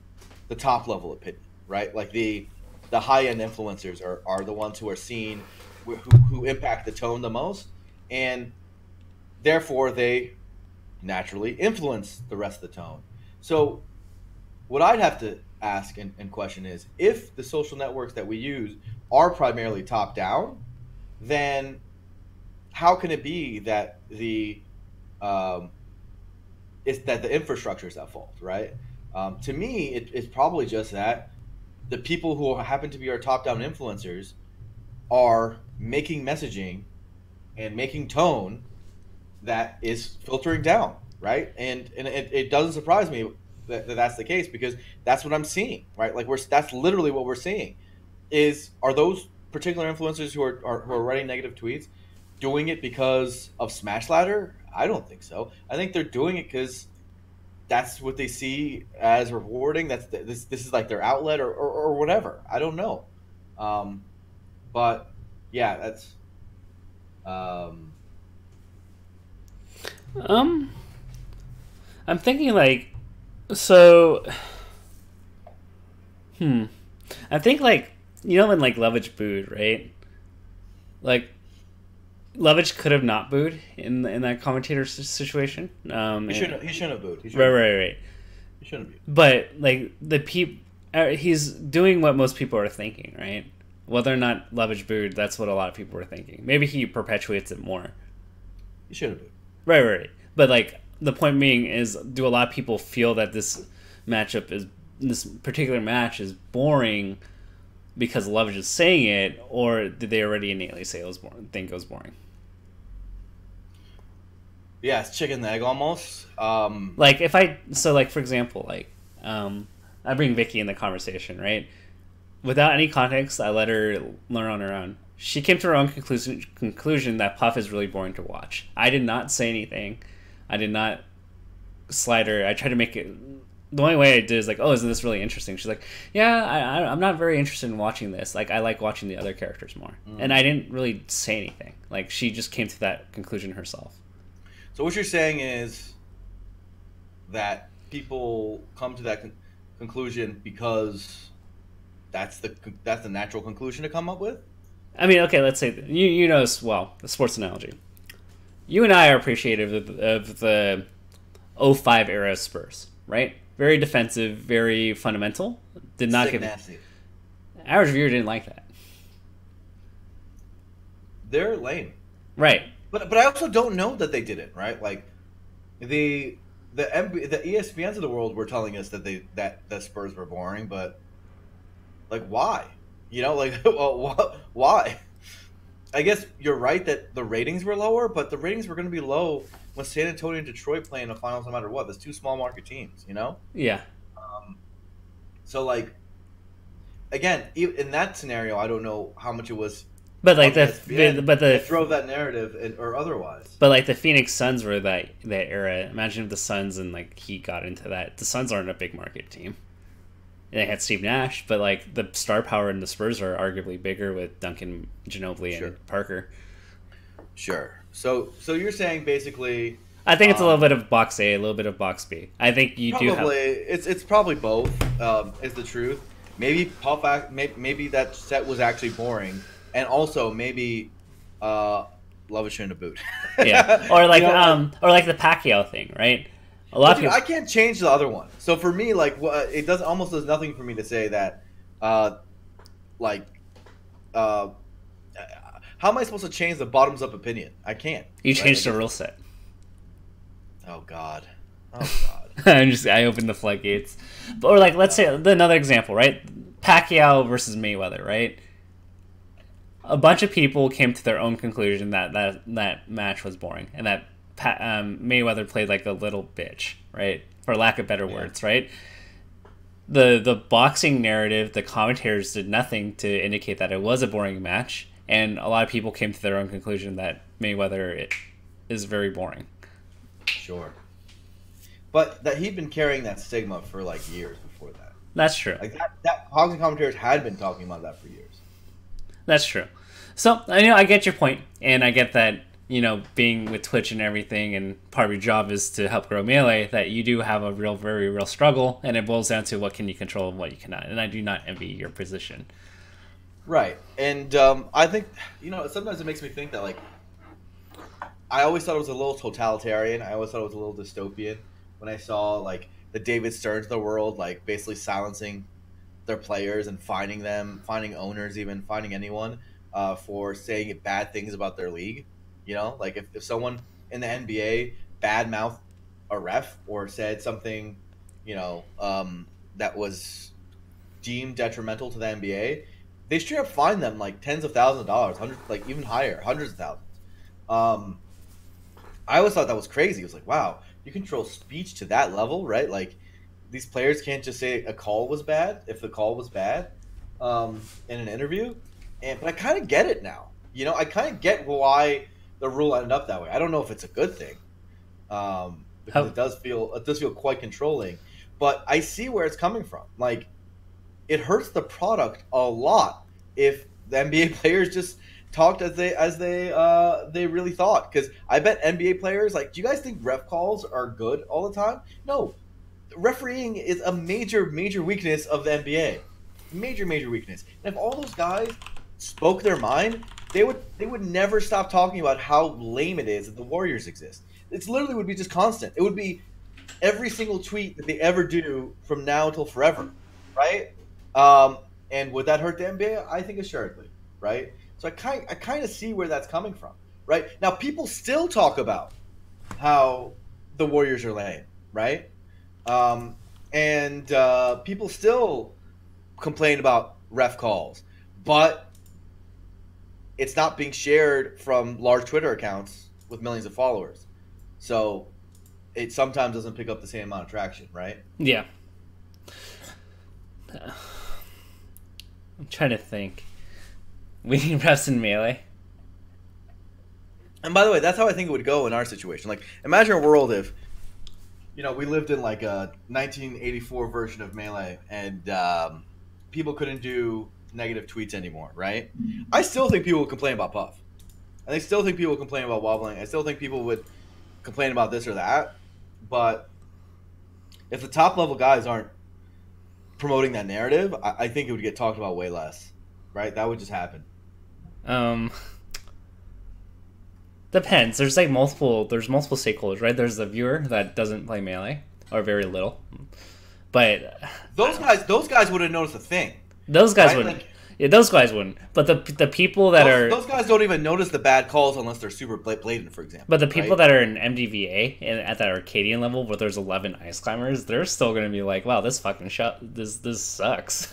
the top level opinion, right? Like the high-end influencers are the ones who are seen, who impact the tone the most, and therefore they naturally influence the rest of the tone. So what I'd have to ask and question is, if the social networks that we use are primarily top-down, then how can it be that the infrastructure is at fault, right? To me, it's probably just that the people who happen to be our top-down influencers are making messaging and making tone that is filtering down, right? And it doesn't surprise me that that's the case, because that's what I'm seeing, right? Like that's literally what we're seeing. Are those particular influencers who are writing negative tweets doing it because of Smash Ladder? I don't think so. I think they're doing it because that's what they see as rewarding. This is like their outlet or whatever. I don't know. But yeah, that's I'm thinking like, so I think like, you know when like Lovage booed, right? Like Lovage could have not booed in that commentator situation. He shouldn't have booed. Right. He shouldn't have booed. But like he's doing what most people are thinking, right? Whether or not Lovage booed, that's what a lot of people were thinking. Maybe he perpetuates it more. He should have booed. Right. But like the point being is, do a lot of people feel that this particular match is boring because Lovage is saying it, or did they already innately say it was boring? Think it was boring? Yeah, it's chicken and egg almost. Like for example, like I bring Vicky in the conversation, right? Without any context, I let her learn on her own. She came to her own conclusion that Puff is really boring to watch. I did not say anything. I did not slide her. I tried to make it... The only way I did is like, oh, isn't this really interesting? She's like, yeah, I'm not very interested in watching this. Like, I like watching the other characters more. And I didn't really say anything. Like, she just came to that conclusion herself. So what you're saying is that people come to that conclusion because that's the natural conclusion to come up with? I mean, okay, let's say you know as well, the sports analogy. You and I are appreciative of the 05 era Spurs, right? Very defensive, very fundamental. Did not give nasty. Average viewer didn't like that. They're lame, right? But I also don't know that they didn't, right? Like the ESPNs of the world were telling us that the Spurs were boring, but like why? You know, like well, why? I guess you're right that the ratings were lower, but the ratings were going to be low when San Antonio and Detroit play in the finals no matter what. There's two small market teams, you know? Yeah. So, like, again, in that scenario, I don't know how much it was But like on ESPN but the that drove that narrative or otherwise. but like the Phoenix Suns were that era. Imagine if the Suns and like Heat got into that. The Suns aren't a big market team. They had Steve Nash, but like the star power in the Spurs are arguably bigger with Duncan, Ginobili, Sure. and Parker. Sure. So you're saying basically, I think it's a little bit of box A, a little bit of box B. I think you do have. probably it's probably both. Is the truth. Maybe maybe that set was actually boring, and also maybe love is shouldn't have boot. Yeah, or like You know, or like the Pacquiao thing, right? A lot of dude, people. I can't change the other one. So for me, like, it does nothing for me to say that, like, uh, how am I supposed to change the bottoms up opinion? I can't. You right? changed the rule set. Oh God. Oh God. I opened the floodgates. Or like, let's say another example, right? Pacquiao versus Mayweather, right? A bunch of people came to their own conclusion that match was boring and that Mayweather played like a little bitch, right? For lack of better words, right? The boxing narrative, the commentators did nothing to indicate that it was a boring match, and a lot of people came to their own conclusion that Mayweather is very boring. Sure. But that he'd been carrying that stigma for like years before that. That's true. Like that boxing commentators had been talking about that for years. That's true. So I get your point, and I get that being with Twitch and everything, and part of your job is to help grow Melee. That you do have a very real struggle, and it boils down to what can you control and what you cannot. And I do not envy your position. Right, and I think sometimes it makes me think that like I always thought it was a little totalitarian. I always thought it was a little dystopian when I saw like the David Stearns of the world like basically silencing their players and finding them, finding owners, even finding anyone for saying bad things about their league. Like if someone in the NBA badmouthed a ref or said something, that was deemed detrimental to the NBA, they straight up fine them like tens of thousands of dollars, hundreds, like even higher, hundreds of thousands. I always thought that was crazy. It was like, wow, you control speech to that level, right? Like these players can't just say a call was bad if the call was bad in an interview. But I kind of get it now. I kind of get why the rule ended up that way. I don't know if it's a good thing because it does feel quite controlling. But I see where it's coming from. Like it hurts the product a lot if the NBA players just talked as they really thought. Because I bet NBA players like, do you guys think ref calls are good all the time? No, refereeing is a major weakness of the NBA. Major weakness. And if all those guys spoke their mind, they would never stop talking about how lame it is that the Warriors exist. It's literally would be just constant. It would be every single tweet that they ever do from now until forever, right? And would that hurt the NBA? I think assuredly, right? So I kind of see where that's coming from, right? Now people still talk about how the Warriors are lame, right? And people still complain about ref calls, but it's not being shared from large Twitter accounts with millions of followers. So it sometimes doesn't pick up the same amount of traction, right? Yeah. I'm trying to think. We need refs in Melee. And by the way, that's how I think it would go in our situation. Like, imagine a world if, we lived in like a 1984 version of Melee and people couldn't do negative tweets anymore, right? I still think people would complain about Puff. And I still think people would complain about Wobbling. I still think people would complain about this or that. But if the top level guys aren't promoting that narrative, I think it would get talked about way less, right? That would just happen. Depends. There's multiple stakeholders, right? There's the viewer that doesn't play Melee or very little, but those guys wouldn't notice a thing. Those guys right? wouldn't. Yeah, those guys wouldn't. But the people that those guys don't even notice the bad calls unless they're super blatant, for example. But the people that are in MDVA and at that Arcadian level where there's 11 ice climbers, they're still going to be like, "Wow, this fucking this sucks."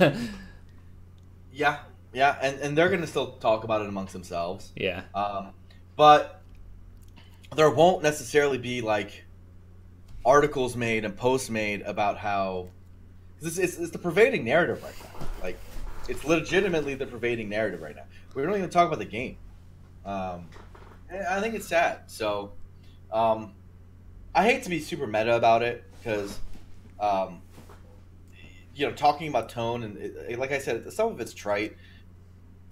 Yeah, Yeah, and they're gonna still talk about it amongst themselves. Yeah. But there won't necessarily be like articles made and posts made about how, because it's the pervading narrative right now. Like, it's legitimately the pervading narrative right now. We don't even talk about the game. Um, and I think it's sad. So, um, I hate to be super meta about it because, um, talking about tone and like I said, some of it's trite.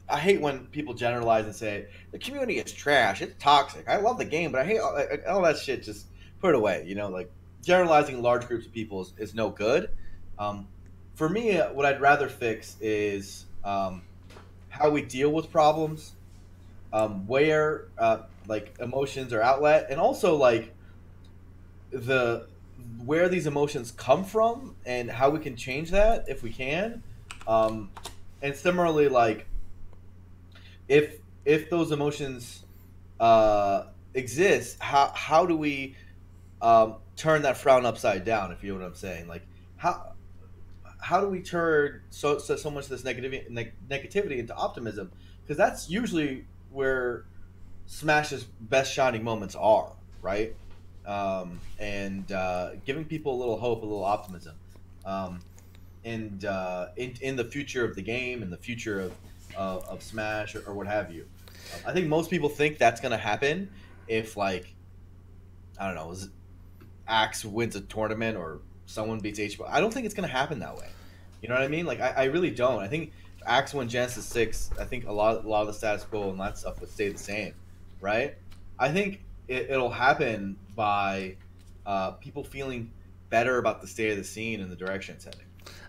I hate when people generalize and say the community is trash. It's toxic. I love the game, but I hate all that shit. Just put it away. Like generalizing large groups of people is no good. Um, for me, what I'd rather fix is how we deal with problems, where like emotions are outlet, and also like the where these emotions come from and how we can change that if we can. Um, and similarly, like if those emotions exist, how do we turn that frown upside down? If you know what I'm saying, like how do we turn so much of this negativity into optimism? Because that's usually where Smash's best shining moments are, right? And giving people a little hope, a little optimism, and in the future of the game and the future of Smash or what have you. I think most people think that's going to happen if, like, I don't know, Axe wins a tournament or someone beats H. I don't think it's going to happen that way. You know what I mean? Like, I really don't. I think if Axe won Genesis 6, I think a lot of the status quo and that stuff would stay the same, right? I think it'll happen by people feeling better about the state of the scene and the direction it's heading.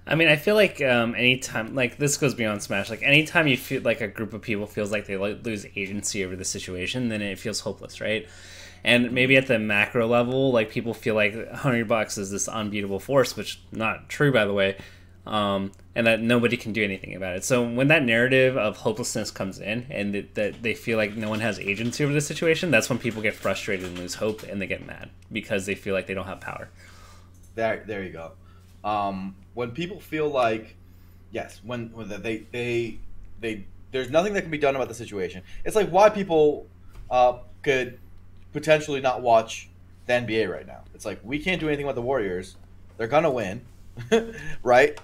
I mean, I feel like anytime, like this goes beyond Smash, like anytime you feel like a group of people feels like they lose agency over the situation, then it feels hopeless, right? And maybe at the macro level, like people feel like Hungrybox is this unbeatable force, which not true, by the way, and that nobody can do anything about it. So when that narrative of hopelessness comes in and that they feel like no one has agency over the situation, that's when people get frustrated and lose hope and they get mad because they feel like they don't have power. There you go. When people feel like, yes, when they there's nothing that can be done about the situation. It's like why people could potentially not watch the NBA right now. It's like we can't do anything about the Warriors. They're gonna win, right?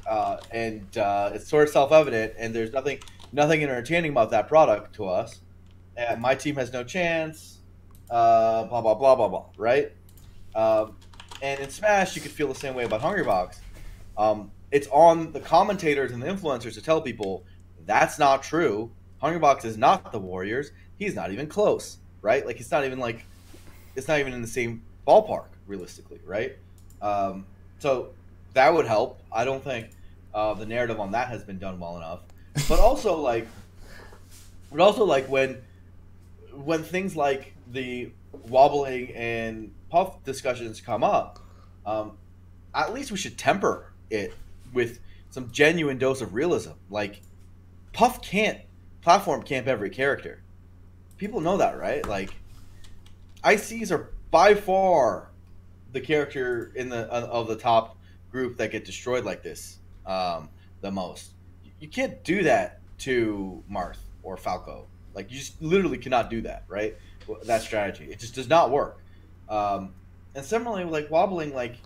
And it's sort of self-evident. And there's nothing entertaining about that product to us. And my team has no chance. Blah blah blah blah blah. Right? And in Smash, you could feel the same way about Hungrybox. It's on the commentators and the influencers to tell people that's not true. Hungrybox is not the Warriors. He's not even close, right? Like it's not even in the same ballpark, realistically, right? So that would help. I don't think the narrative on that has been done well enough. But also like when things like the Wobbling and Puff discussions come up, at least we should temper it with some genuine dose of realism. Like Puff can't platform camp every character. People know that, right? Like ICs are by far the character in the of the top group that get destroyed like this the most. You can't do that to Marth or Falco. Like you just literally cannot do that, right? That strategy. It just does not work. And similarly, like Wobbling, like,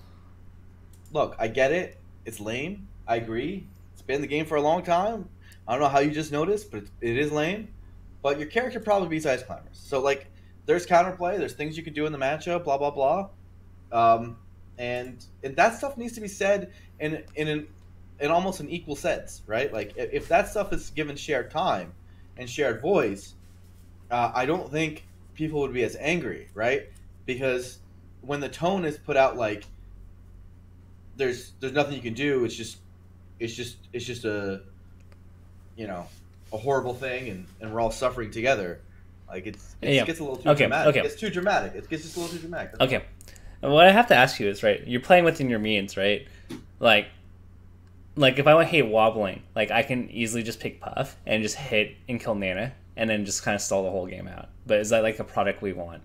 look, I get it. It's lame. I agree. It's been in the game for a long time. I don't know how you just noticed, but it is lame. But your character probably beats Ice Climbers. So, like, there's counterplay. There's things you can do in the matchup, blah, blah, blah. And that stuff needs to be said in almost an equal sense, right? Like, if that stuff is given shared time and shared voice, I don't think people would be as angry, right? Because when the tone is put out like there's nothing you can do, it's just a a horrible thing and we're all suffering together. Like it gets a little too dramatic. Okay. It's too dramatic. It gets just a little too dramatic. Okay. What I have to ask you is, right, you're playing within your means, right? Like if I want to hate Wobbling, like I can easily just pick Puff and just hit and kill Nana and then just kind of stall the whole game out. But is that like a product we want?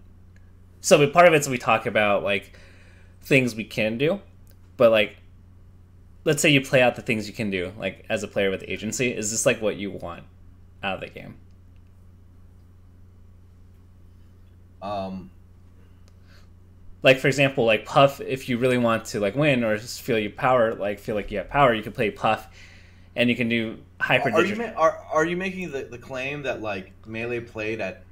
So part of it's we talk about like things we can do, but like let's say you play out the things you can do, like as a player with agency. Is this like what you want? out of the game. Like for example, like Puff, if you really want to like win or just feel you power, like feel like you have power, you can play Puff, and you can do hyper. Are you making the claim that like Melee played at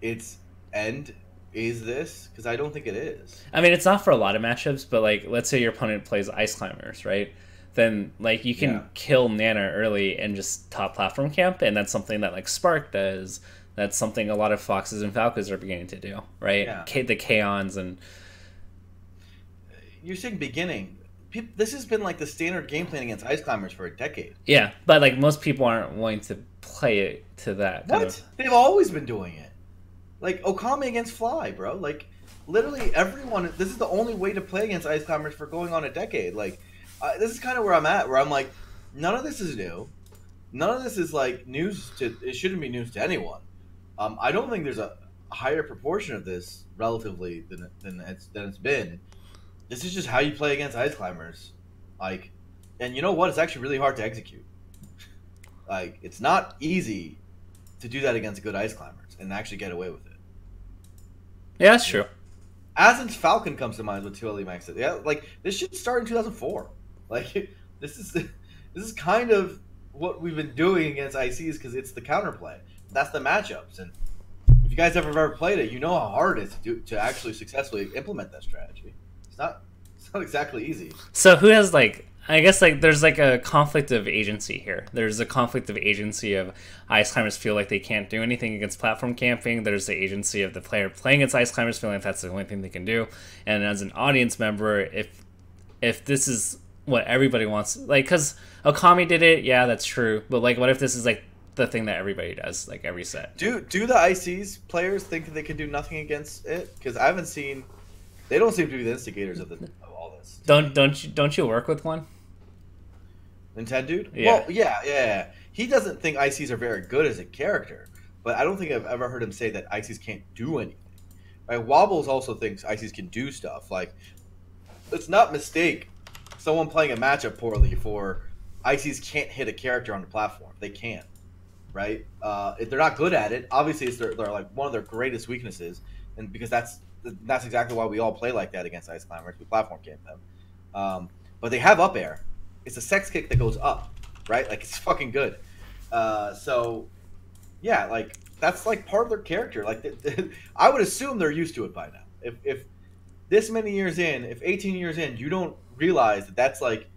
its end is this? Because I don't think it is. I mean, it's not for a lot of matchups, but like let's say your opponent plays Ice Climbers, right? Then like you can kill Nana early and just top platform camp, and that's something that like Spark does. That's something a lot of Foxes and Falcons are beginning to do, right? Yeah. The Kaons and... You're saying beginning. This has been like the standard game plan against Ice Climbers for a decade. Yeah, but like most people aren't willing to play it to that. What? They've always been doing it. Like Okami against Fly, bro. Like literally everyone. This is the only way to play against Ice Climbers for going on a decade. Like this is kind of where I'm at. Where I'm like, none of this is new. None of this is like news to. It shouldn't be news to anyone. I don't think there's a higher proportion of this relatively than it's been. This is just how you play against Ice Climbers, like, and you know what? It's actually really hard to execute. Like, it's not easy to do that against good Ice Climbers and actually get away with it. Yeah, that's true. Asin's Falcon comes to mind with 2LE Max. Yeah, like this should start in 2004. Like, this is kind of what we've been doing against ICs because it's the counterplay. That's the matchups, and if you guys ever played it, you know how hard it is to actually successfully implement that strategy. It's not exactly easy. So who has like? I guess like there's like a conflict of agency here. There's a conflict of agency of Ice Climbers feel like they can't do anything against platform camping. There's the agency of the player playing against Ice Climbers feeling like that's the only thing they can do. And as an audience member, if this is what everybody wants, like because Okami did it, yeah, that's true. But like, what if this is like the thing that everybody does, like every set? Do the ICs players think that they can do nothing against it? Because I haven't seen. They don't seem to be the instigators of all this. Don't you work with one? Nintendo dude? Yeah. Well, yeah. He doesn't think ICs are very good as a character, but I don't think I've ever heard him say that ICs can't do anything. Right? Wobbles also thinks ICs can do stuff. Like, let's not mistake someone playing a matchup poorly for ICs can't hit a character on the platform. They can't. Right? If they're not good at it, obviously they're like one of their greatest weaknesses, and because that's exactly why we all play like that against Ice Climbers. We platform camp them. But they have up air. It's a sex kick that goes up, right? Like, it's fucking good. So, yeah, like, that's, like, part of their character. Like, I would assume they're used to it by now. If this many years in, if 18 years in, you don't realize that that's, like,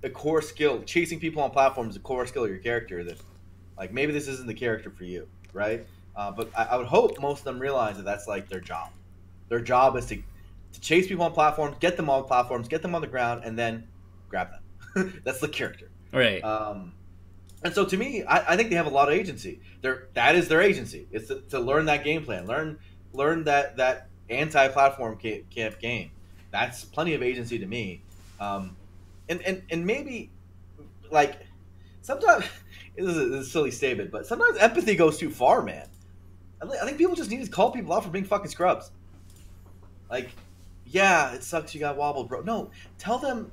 a core skill. Chasing people on platforms is a core skill of your character. That, like, maybe this isn't the character for you, right? But I would hope most of them realize that that's, like, their job. Their job is to chase people on platforms, get them on platforms, get them on the ground, and then grab them. That's the character, right? And so to me, I think they have a lot of agency. That is their agency. It's to learn that game plan, learn that anti-platform camp game. That's plenty of agency to me. And maybe like sometimes this is a silly statement, but sometimes empathy goes too far, man. I think people just need to call people out for being fucking scrubs. Like, yeah, it sucks you got wobbled, bro. No, tell them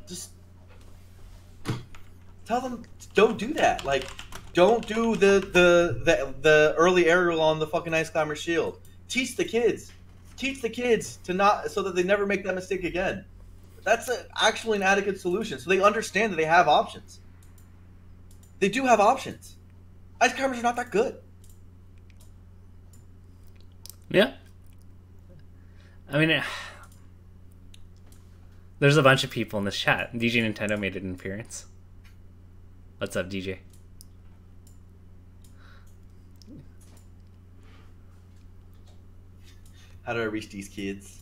don't do that. Like, don't do the early aerial on the fucking Ice Climber shield. Teach the kids to not, so that they never make that mistake again. That's actually an adequate solution, so they understand that they have options. They do have options. Ice Climbers are not that good. Yeah. I mean, there's a bunch of people in this chat. DJ Nintendo made an appearance. What's up, DJ? How do I reach these kids?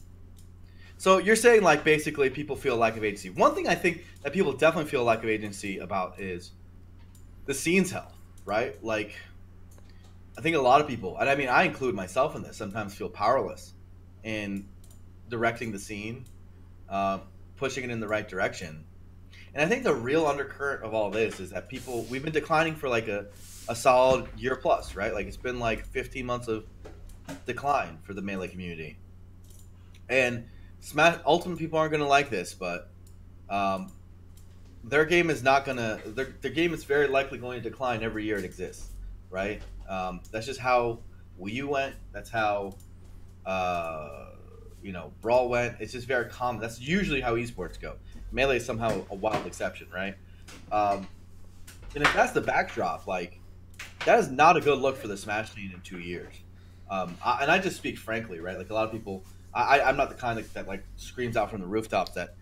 So you're saying, like, basically people feel a lack of agency. One thing I think that people definitely feel a lack of agency about is the scene's health, right? Like, I think a lot of people, and I mean, I include myself in this, sometimes feel powerless in directing the scene, pushing it in the right direction. And I think the real undercurrent of all this is that we've been declining for like a solid year plus, right? Like, it's been like 15 months of decline for the Melee community. And Ultimate people aren't going to like this, but their game is not going to, their game is very likely going to decline every year it exists. right? That's just how Wii U went. That's how uh, Brawl went. It's just very common. That's usually how esports go. Melee is somehow a wild exception, right? Um, and if that's the backdrop, like that is not a good look for the Smash scene in 2 years. And I just speak frankly, right? Like a lot of people, I'm not the kind that like screams out from the rooftops that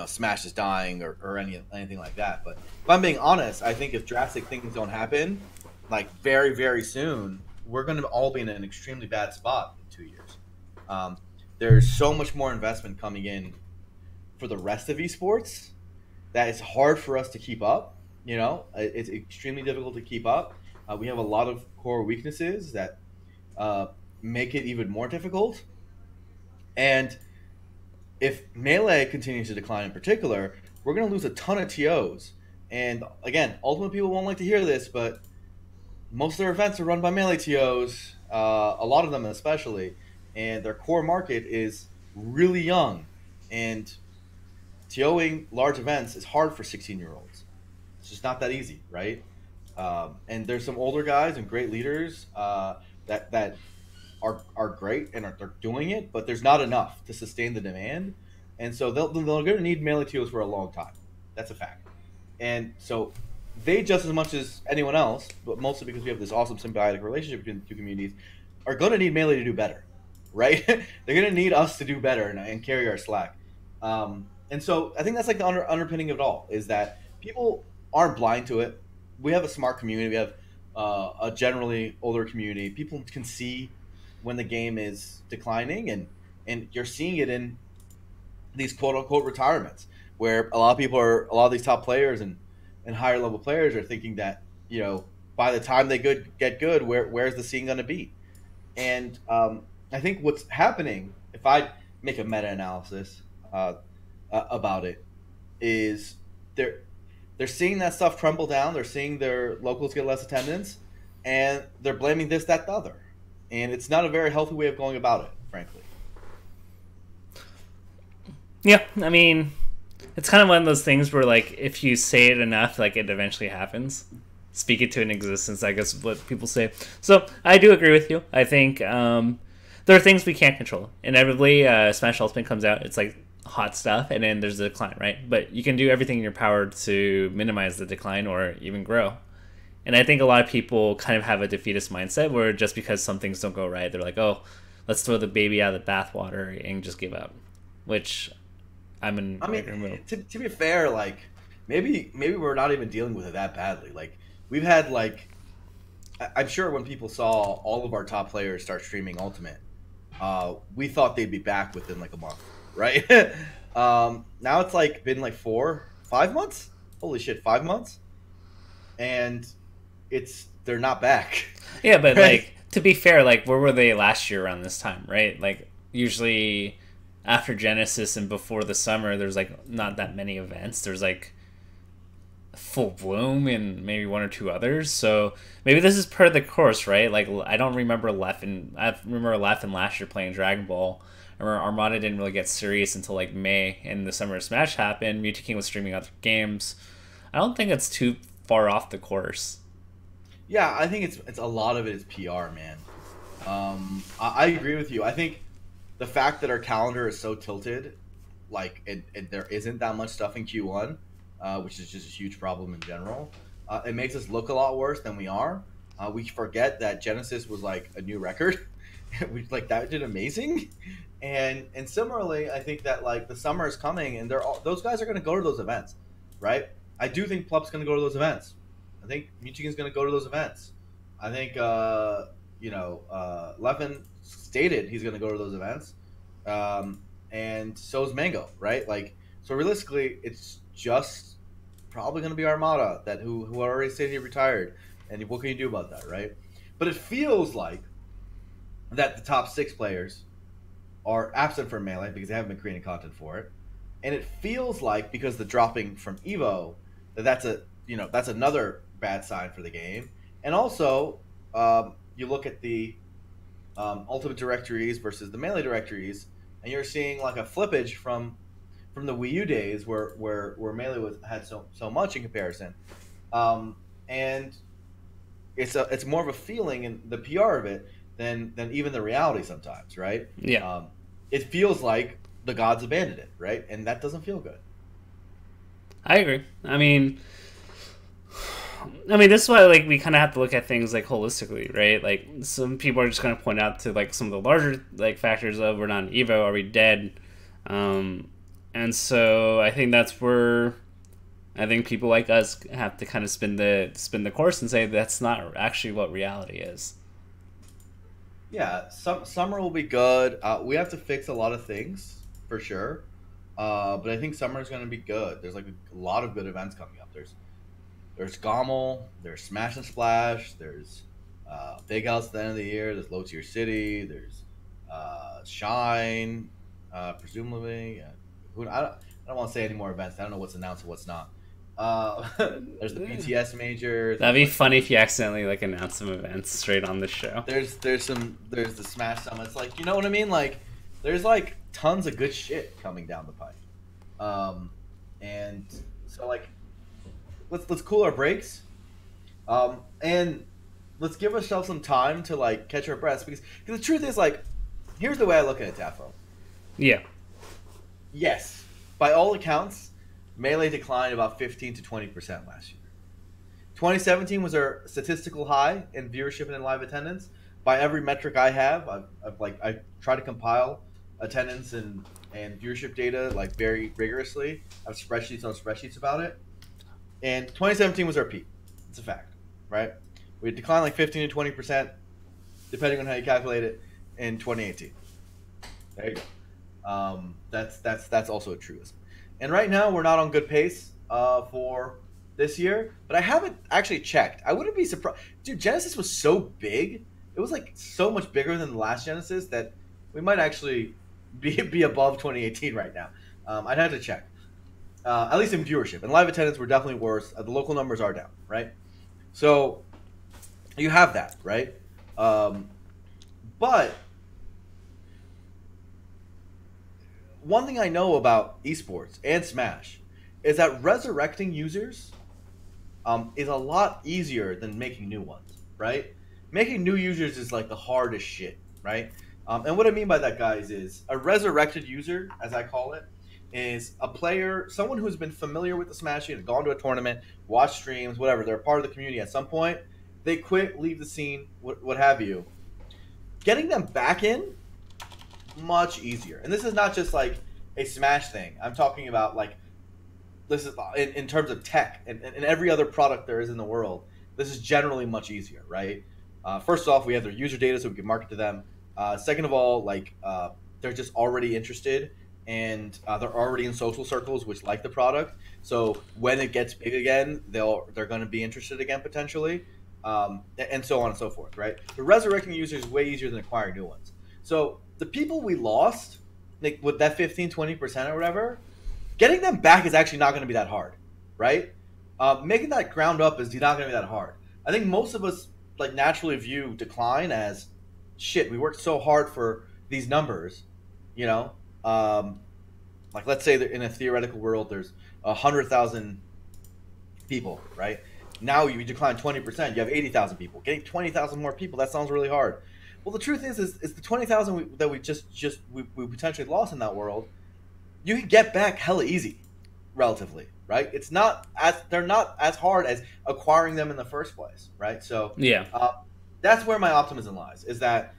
Smash is dying or anything like that. But if I'm being honest, I think if drastic things don't happen, like very very soon, we're going to all be in an extremely bad spot in 2 years. Um, there's so much more investment coming in for the rest of esports that it's hard for us to keep up. It's extremely difficult to keep up. We have a lot of core weaknesses that uh, make it even more difficult. And if Melee continues to decline in particular, we're going to lose a ton of TOs. And again, ultimate people won't like to hear this, but most of their events are run by Melee TOs, a lot of them especially, and their core market is really young. And TOing large events is hard for 16-year-olds. It's just not that easy, right? And there's some older guys and great leaders that are great and they're doing it, but there's not enough to sustain the demand, and so they're going to need melee TOs for a long time. That's a fact. And so they, just as much as anyone else, but mostly because we have this awesome symbiotic relationship between the two communities, are going to need melee to do better, right? They're going to need us to do better and carry our slack. And so I think that's like the underpinning of it all, is that people aren't blind to it. We have a smart community. We have a generally older community. People can see when the game is declining, and you're seeing it in these quote unquote retirements, where a lot of these top players and higher level players are thinking that by the time they get good, where's the scene going to be? And I think what's happening, if I make a meta analysis about it, is they're seeing that stuff crumble down. They're seeing their locals get less attendance, and they're blaming this, that, the other. And it's not a very healthy way of going about it, frankly. Yeah, I mean, it's kind of one of those things where, like, if you say it enough, like, it eventually happens. Speak it to an existence, I guess is what people say. So, I do agree with you. I think there are things we can't control. Inevitably, Smash Ultimate comes out, it's like hot stuff, and then there's a decline, right? But you can do everything in your power to minimize the decline or even grow. And I think a lot of people kind of have a defeatist mindset where just because some things don't go right, they're like, oh, let's throw the baby out of the bathwater and just give up. Which I mean, to be fair, like maybe we're not even dealing with it that badly. Like we've had I'm sure when people saw all of our top players start streaming Ultimate, we thought they'd be back within like a month, right? Now it's like been like 5 months. Holy shit, 5 months, and they're not back. Yeah, but right? Like to be fair, like where were they last year around this time, right? Like usually after Genesis and before the summer, there's like not that many events. There's like Full Bloom and maybe one or two others. So maybe this is per the course, right? Like I don't remember Leffen. I remember Leffen last year playing Dragon Ball. I remember Armada didn't really get serious until like May, and the Summer of Smash happened. Mewtwo King was streaming other games. I don't think it's too far off the course. Yeah, I think it's a lot of it is PR, man. I agree with you. I think the fact that our calendar is so tilted, like there isn't that much stuff in Q1, which is just a huge problem in general. It makes us look a lot worse than we are. We forget that Genesis was like a new record. That did amazing. And similarly, I think that like the summer is coming, and those guys are going to go to those events, right? I do think Plup's going to go to those events. I think Michigan's going to go to those events. I think Leffen stated he's going to go to those events, and so is Mango, right? Like, so realistically, it's just probably going to be Armada who already stated he retired, and what can you do about that, right? But it feels like that the top 6 players are absent from Melee because they haven't been creating content for it, and it feels like because the dropping from Evo, that's another bad sign for the game. And also, you look at the Ultimate directories versus the Melee directories, and you're seeing like a flippage from the Wii U days where Melee had so much in comparison. And it's more of a feeling and the PR of it than even the reality sometimes, right? Yeah. It feels like the gods abandoned it, right? And that doesn't feel good. I agree. This is why like we kind of have to look at things like holistically, right? Like some people are just going to point out to like some of the larger like factors of we're not an Evo, are we dead? And so I think that's where I think people like us have to kind of spin the course and say that's not actually what reality is. Yeah, summer will be good. We have to fix a lot of things for sure, but I think summer is going to be good. There's like a lot of good events coming up. There's Gommel, there's Smash and Splash, there's Big House at the end of the year, there's Low Tier City, there's Shine, presumably. I don't want to say any more events. I don't know what's announced and what's not. There's the BTS major. That'd be funny if you accidentally like announce some events straight on the show. There's the Smash Summits. Like, you know what I mean? Like, there's like tons of good shit coming down the pipe. And so like, let's cool our brakes, and let's give ourselves some time to like catch our breaths because the truth is like, here's the way I look at it, Tafo. Yeah. Yes, by all accounts, Melee declined about 15 to 20% last year. 2017 was our statistical high in viewership and in live attendance. By every metric I have, I try to compile attendance and viewership data like very rigorously. I have spreadsheets on spreadsheets about it. And 2017 was our peak. It's a fact, right? We declined like 15 to 20%, depending on how you calculate it, in 2018. There you go. That's also a truism. And right now, we're not on good pace for this year. But I haven't actually checked. I wouldn't be surprised. Dude, Genesis was so big. It was like so much bigger than the last Genesis that we might actually be above 2018 right now. I'd have to check. At least in viewership. And live attendance were definitely worse. The local numbers are down, right? So you have that, right? But one thing I know about esports and Smash is that resurrecting users is a lot easier than making new ones, right? Making new users is like the hardest shit, right? And what I mean by that, guys, is a resurrected user, as I call it, is a player, someone who's been familiar with the Smash scene, gone to a tournament, watched streams, whatever. They're a part of the community at some point. They quit, leave the scene, what have you. Getting them back in, much easier. And this is not just like a Smash thing. I'm talking about like, this is in terms of tech and every other product there is in the world. This is generally much easier, right? First off, we have their user data so we can market to them. Second of all, like they're just already interested and they're already in social circles which like the product. So when it gets big again, they're going to be interested again potentially, and so on and so forth, right? The resurrecting users is way easier than acquiring new ones. So the people we lost, like with that 15-20% or whatever, getting them back is actually not going to be that hard, right? Making that ground up is not going to be that hard. I think most of us like naturally view decline as shit. We worked so hard for these numbers, you know. Like let's say that in a theoretical world, there's 100,000 people, right? Now you decline 20%, you have 80,000 people. Getting 20,000 more people, that sounds really hard. Well, the truth is the 20,000 that we we potentially lost in that world, you can get back hella easy, relatively, right? They're not as hard as acquiring them in the first place, right? So yeah, that's where my optimism lies. Is that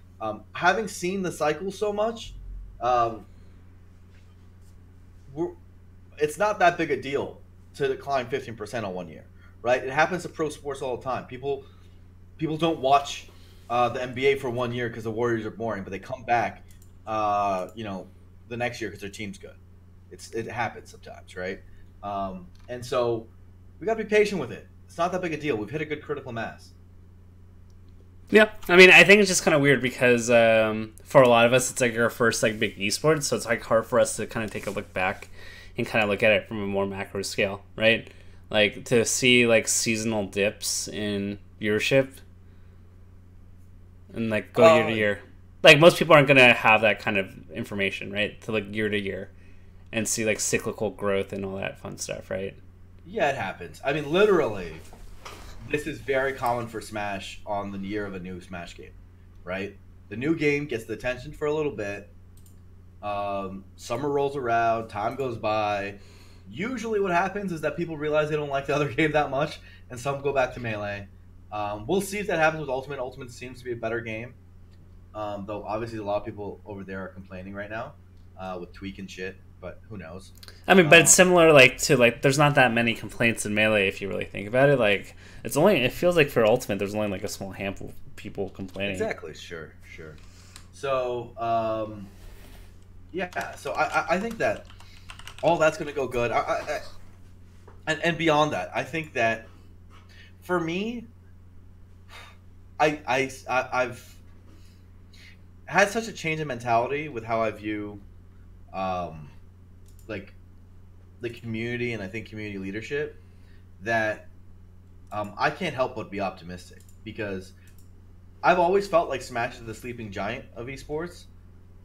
having seen the cycle so much, it's not that big a deal to decline 15% on 1 year, right? It happens to pro sports all the time. People don't watch the NBA for 1 year because the Warriors are boring, but they come back, the next year because their team's good. It happens sometimes, right? And so we got to be patient with it. It's not that big a deal. We've hit a good critical mass. Yeah, I mean, I think it's just kind of weird because for a lot of us, it's like our first like big esports, so it's like hard for us to kind of take a look back and kind of look at it from a more macro scale, right? Like to see like seasonal dips in viewership and like go year to year. Like most people aren't gonna have that kind of information, right? To like year to year and see like cyclical growth and all that fun stuff, right? Yeah, it happens. I mean, literally, this is very common for Smash on the year of a new Smash game, right? The new game gets the attention for a little bit. Summer rolls around, time goes by. Usually, what happens is that people realize they don't like the other game that much, and some go back to Melee. We'll see if that happens with Ultimate. Ultimate seems to be a better game, though obviously a lot of people over there are complaining right now with tweak and shit. But who knows? I mean, but it's similar, like to like. There's not that many complaints in Melee if you really think about it. Like, it's only. It feels like for Ultimate, there's only like a small handful of people complaining. Exactly. Sure. So, yeah. So I think that all that's going to go good. And beyond that, I think that for me, I've had such a change in mentality with how I view, like the community and I think community leadership that I can't help but be optimistic because I've always felt like Smash is the sleeping giant of esports.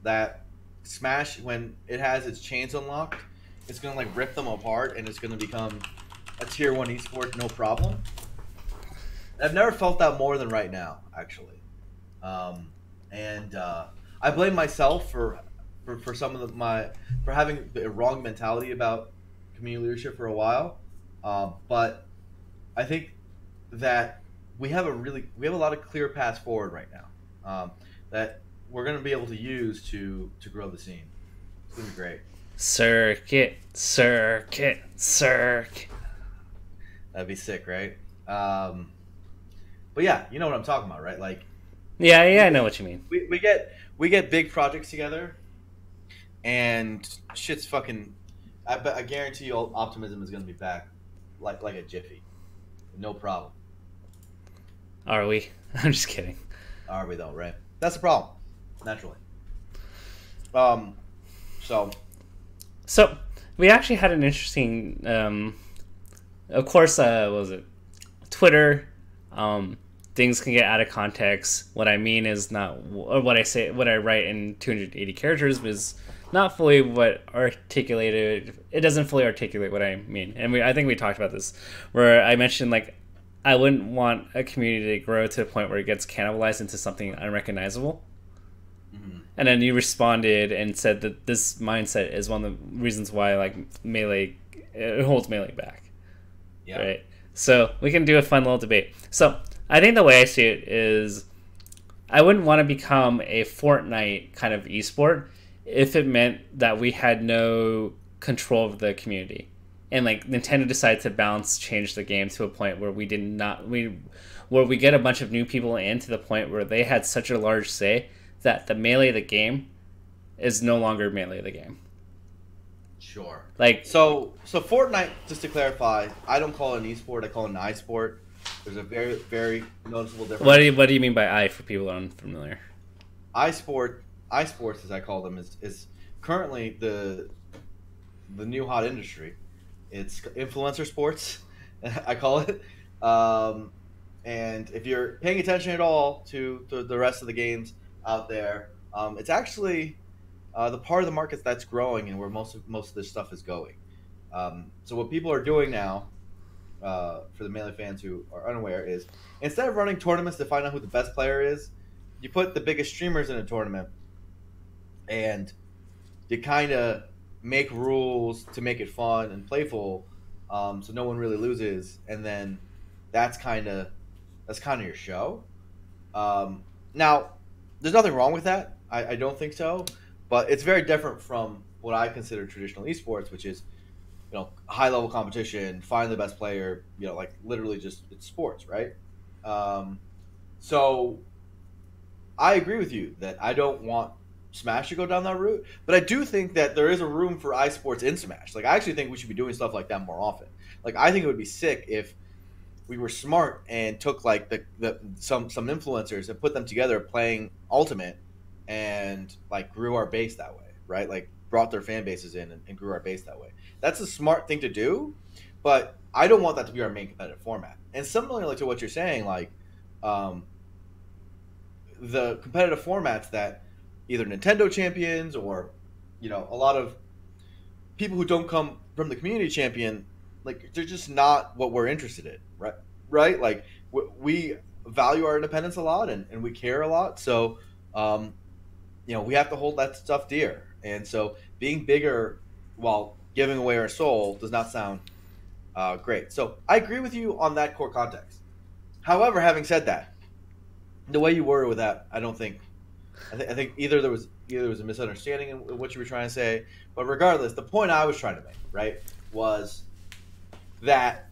That Smash, when it has its chains unlocked, it's gonna like rip them apart and it's gonna become a tier 1 esport, no problem. I've never felt that more than right now, actually, and I blame myself for some of for having the wrong mentality about community leadership for a while, but I think that we have a lot of clear paths forward right now that we're going to be able to use to grow the scene. It's going to be great. Circuit. That'd be sick, right? But yeah, you know what I'm talking about, right? Like, yeah, I know what you mean. We get big projects together, and shit's fucking. I guarantee you, optimism is going to be back, like a jiffy, no problem. Are we? I'm just kidding. Are we though? Right? That's the problem, naturally. So we actually had an interesting. Of course, what was it? Twitter. Things can get out of context. What I mean is not, or what I write in 280 characters is not fully what articulated. It doesn't fully articulate what I mean. And I think we talked about this, where I mentioned like, I wouldn't want a community to grow to the point where it gets cannibalized into something unrecognizable. Mm-hmm. And then you responded and said that this mindset is one of the reasons why like Melee, it holds Melee back. Yeah. Right. So we can do a fun little debate. So I think the way I see it is I wouldn't want to become a Fortnite kind of esport if it meant that we had no control of the community. And like Nintendo decided to change the game to a point where we get a bunch of new people in to the point where they had such a large say that the Melee of the game is no longer Melee of the game. Sure. Like so Fortnite, just to clarify, I don't call it an esport, I call it an iSport. There's a very, very noticeable difference. What do you mean by I for people unfamiliar? iSports, as I call them, is currently the new hot industry. It's influencer sports, I call it. And if you're paying attention at all to the rest of the games out there, it's actually the part of the market that's growing and where most of this stuff is going. So what people are doing now, for the Melee fans who are unaware, is instead of running tournaments to find out who the best player is, you put the biggest streamers in a tournament, and you kind of make rules to make it fun and playful, so no one really loses, and then that's kind of your show. Now, there's nothing wrong with that. I don't think so, but it's very different from what I consider traditional esports, which is, high level competition, find the best player, like literally just it's sports, right? So I agree with you that I don't want Smash to go down that route, but I do think that there is a room for iSports in Smash. Like, I actually think we should be doing stuff like that more often. Like, I think it would be sick if we were smart and took like some influencers and put them together playing Ultimate and like grew our base that way, right? Like brought their fan bases in and grew our base that way. That's a smart thing to do, but I don't want that to be our main competitive format. And similarly to what you're saying, like the competitive formats that either Nintendo champions or a lot of people who don't come from the community champion, like they're just not what we're interested in, right? Like we value our independence a lot, and we care a lot. So, um, we have to hold that stuff dear. And so, being bigger while giving away our soul does not sound great. So, I agree with you on that core context. However, having said that, the way you worded with that, I don't think. I think either there was a misunderstanding in what you were trying to say, but regardless, the point I was trying to make, right, was that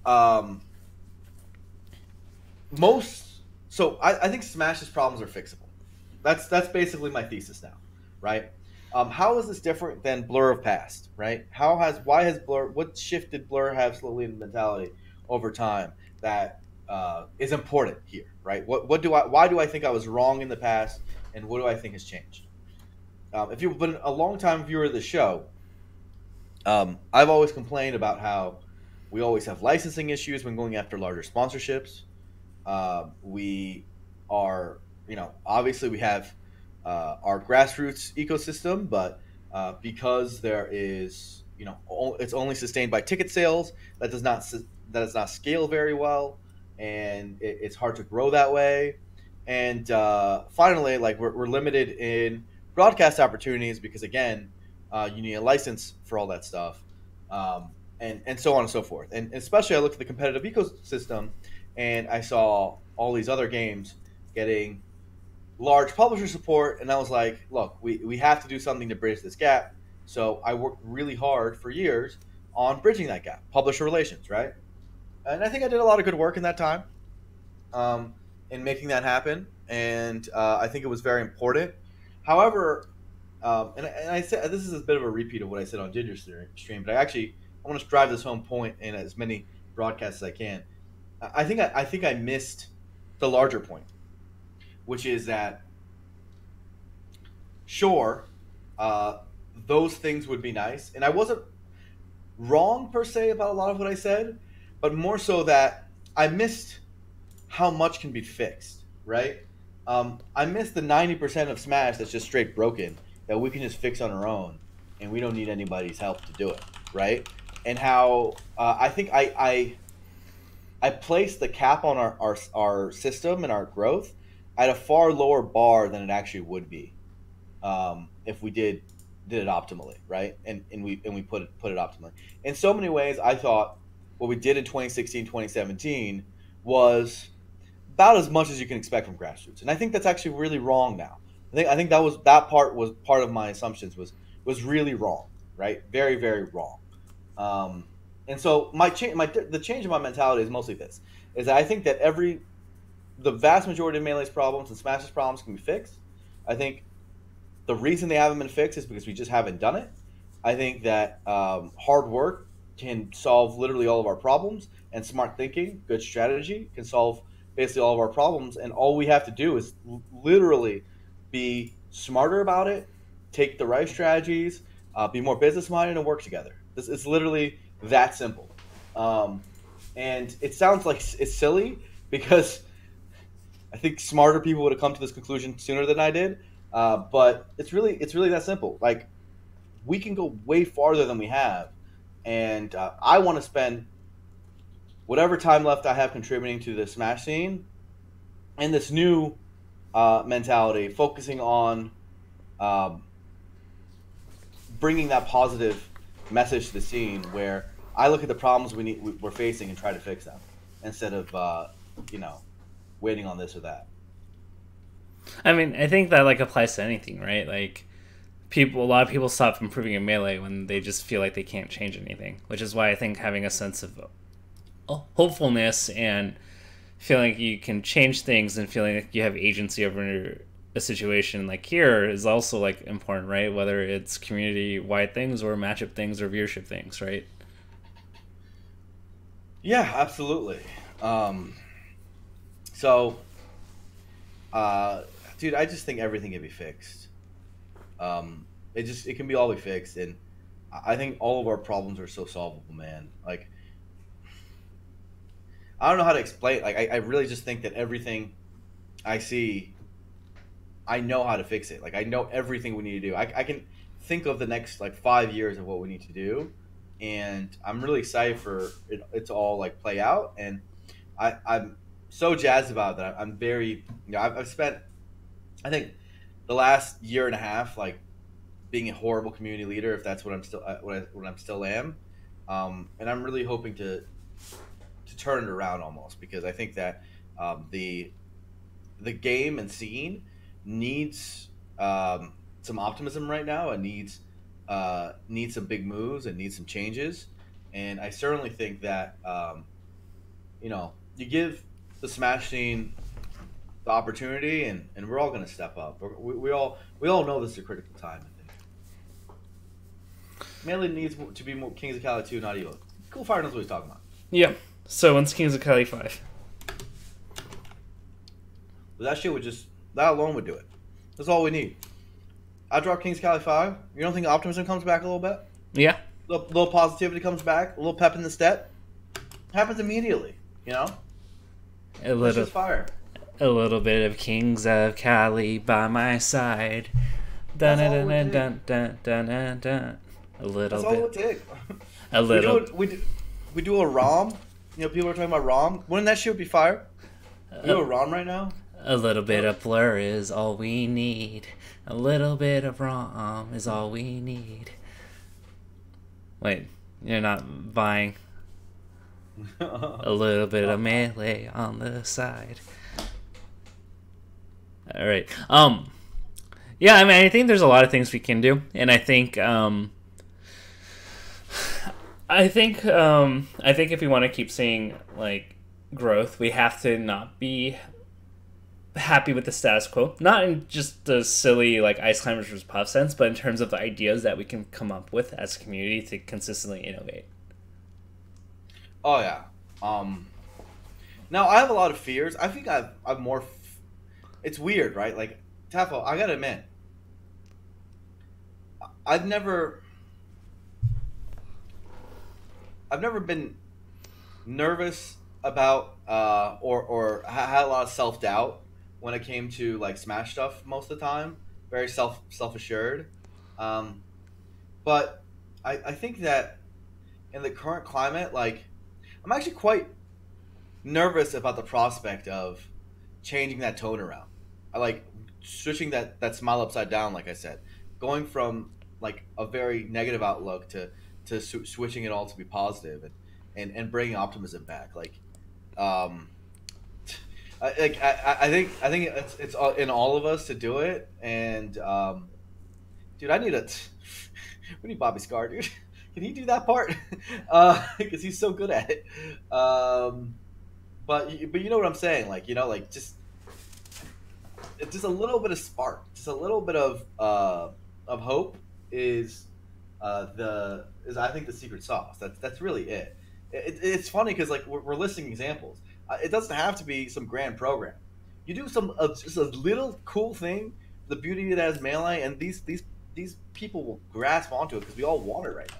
most. So I think Smash's problems are fixable. That's basically my thesis now, right? How is this different than Blur of past, right? Why has Blur, what shift did Blur have slowly in mentality over time that is important here, right? Why do I think I was wrong in the past, and what do I think has changed? If you've been a long time viewer of the show, I've always complained about how we always have licensing issues when going after larger sponsorships. We are, obviously we have our grassroots ecosystem, but because there is, it's only sustained by ticket sales. That does not scale very well, and it's hard to grow that way. And finally, like we're limited in broadcast opportunities because again, you need a license for all that stuff, and so on and so forth. And especially, I looked at the competitive ecosystem, and I saw all these other games getting large publisher support, and I was like, look, we have to do something to bridge this gap. So I worked really hard for years on bridging that gap, publisher relations, right? And I think I did a lot of good work in that time, in making that happen, and I think it was very important. However, and I said this is a bit of a repeat of what I said on Ginger stream, but I want to drive this home point in as many broadcasts as I can. I think I missed the larger point, which is that sure, those things would be nice, and I wasn't wrong per se about a lot of what I said, but more so that I missed how much can be fixed, right? I missed the 90% of Smash that's just straight broken that we can just fix on our own, and we don't need anybody's help to do it, right? And how I think I placed the cap on our system and our growth at a far lower bar than it actually would be, if we did it optimally, right? And we put it optimally. In so many ways, I thought what we did in 2016, 2017 was about as much as you can expect from grassroots, and I think that's actually really wrong now. I think that part was part of my assumptions was really wrong, right? Very, very wrong. And so the change in my mentality is mostly this: is that I think that the vast majority of Melee's problems and Smash's problems can be fixed. I think the reason they haven't been fixed is because we just haven't done it. I think that hard work can solve literally all of our problems, and smart thinking, good strategy, can solve basically all of our problems. And all we have to do is literally be smarter about it, take the right strategies, be more business minded, and work together. It's literally that simple. And it sounds like it's silly because I think smarter people would have come to this conclusion sooner than I did. But it's really that simple. Like, we can go way farther than we have, and I want to spend whatever time left I have contributing to the Smash scene and this new mentality, focusing on bringing that positive message to the scene, where I look at the problems we're facing and try to fix them instead of waiting on this or that. I mean, I think that like applies to anything, right? Like a lot of people stop improving in Melee when they just feel like they can't change anything, which is why I think having a sense of hopefulness and feeling like you can change things and feeling like you have agency over a situation like here is also like important, right? Whether it's community wide things or matchup things or viewership things, right? Yeah, absolutely. So, dude, I just think everything can be fixed. It can be all be fixed, and I think all of our problems are so solvable, man. Like, I don't know how to explain. Like, I really just think that everything I see, I know how to fix it. Like, I know everything we need to do. I can think of the next like 5 years of what we need to do, and I'm really excited for it to all like play out. And I'm so jazzed about that. I'm very, I've spent, I think, the last year and a half like being a horrible community leader, if that's what I'm still what I'm still am, and I'm really hoping to turn it around almost, because I think that the game and scene needs some optimism right now. It needs some big moves and needs some changes, and I certainly think that you give the Smash scene the opportunity, and we're all going to step up. We all know this is a critical time. I think Melee needs to be more Kings of Cali 2, not Elo. Cool Fire knows what he's talking about. Yeah. So when's Kings of Cali 5? But that alone would do it. That's all we need. I drop Kings of Cali 5. You don't think optimism comes back a little bit? Yeah. Little positivity comes back. A little pep in the step. Happens immediately. It's just fire. A little bit of Kings of Cali by my side. Dun dun dun dun dun dun dun. A little bit. That's all it would take. A little. We do a ROM. People are talking about ROM. Wouldn't that shit be fire? We do a ROM right now. A little bit of Blur is all we need. A little bit of ROM is all we need. Wait, you're not buying. A little bit of Melee on the side. All right. Yeah, I mean, I think there's a lot of things we can do, and I think if we want to keep seeing like growth, we have to not be happy with the status quo. Not in just the silly like Ice Climbers vs. Puff sense, but in terms of the ideas that we can come up with as a community to consistently innovate. Oh yeah. Now I have a lot of fears. I think I've more. It's weird, right? Like Tafo, I gotta admit, I've never been nervous about or had a lot of self-doubt when it came to like Smash stuff most of the time. Very self-assured. But I think that in the current climate, like I'm actually quite nervous about the prospect of changing that tone around. I like switching that smile upside down, like I said, going from like a very negative outlook to switching it all to be positive and bringing optimism back. I think it's in all of us to do it. And dude, we need Bobby Scar, dude. Can he do that part? Because he's so good at it. But you know what I'm saying? Just a little bit of spark, just a little bit of hope is I think the secret sauce. That's really it. It's funny because like we're listing examples. It doesn't have to be some grand program. You do just a little cool thing. The beauty of that is Melee, and these people will grasp onto it because we all want it right now.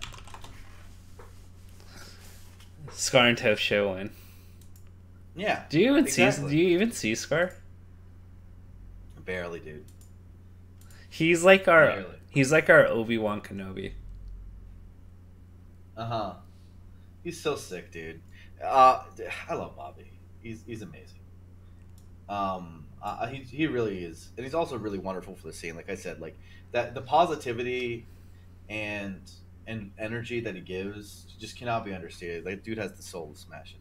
Scar and Toph show in. Yeah. Do you even see Scar? Barely, dude. He's like our Obi-Wan Kenobi. He's so sick, dude. I love Bobby. He's amazing. He really is, and he's also really wonderful for the scene. Like I said, like that the positivity and energy that he gives just cannot be understated. Like dude has the soul of smashing.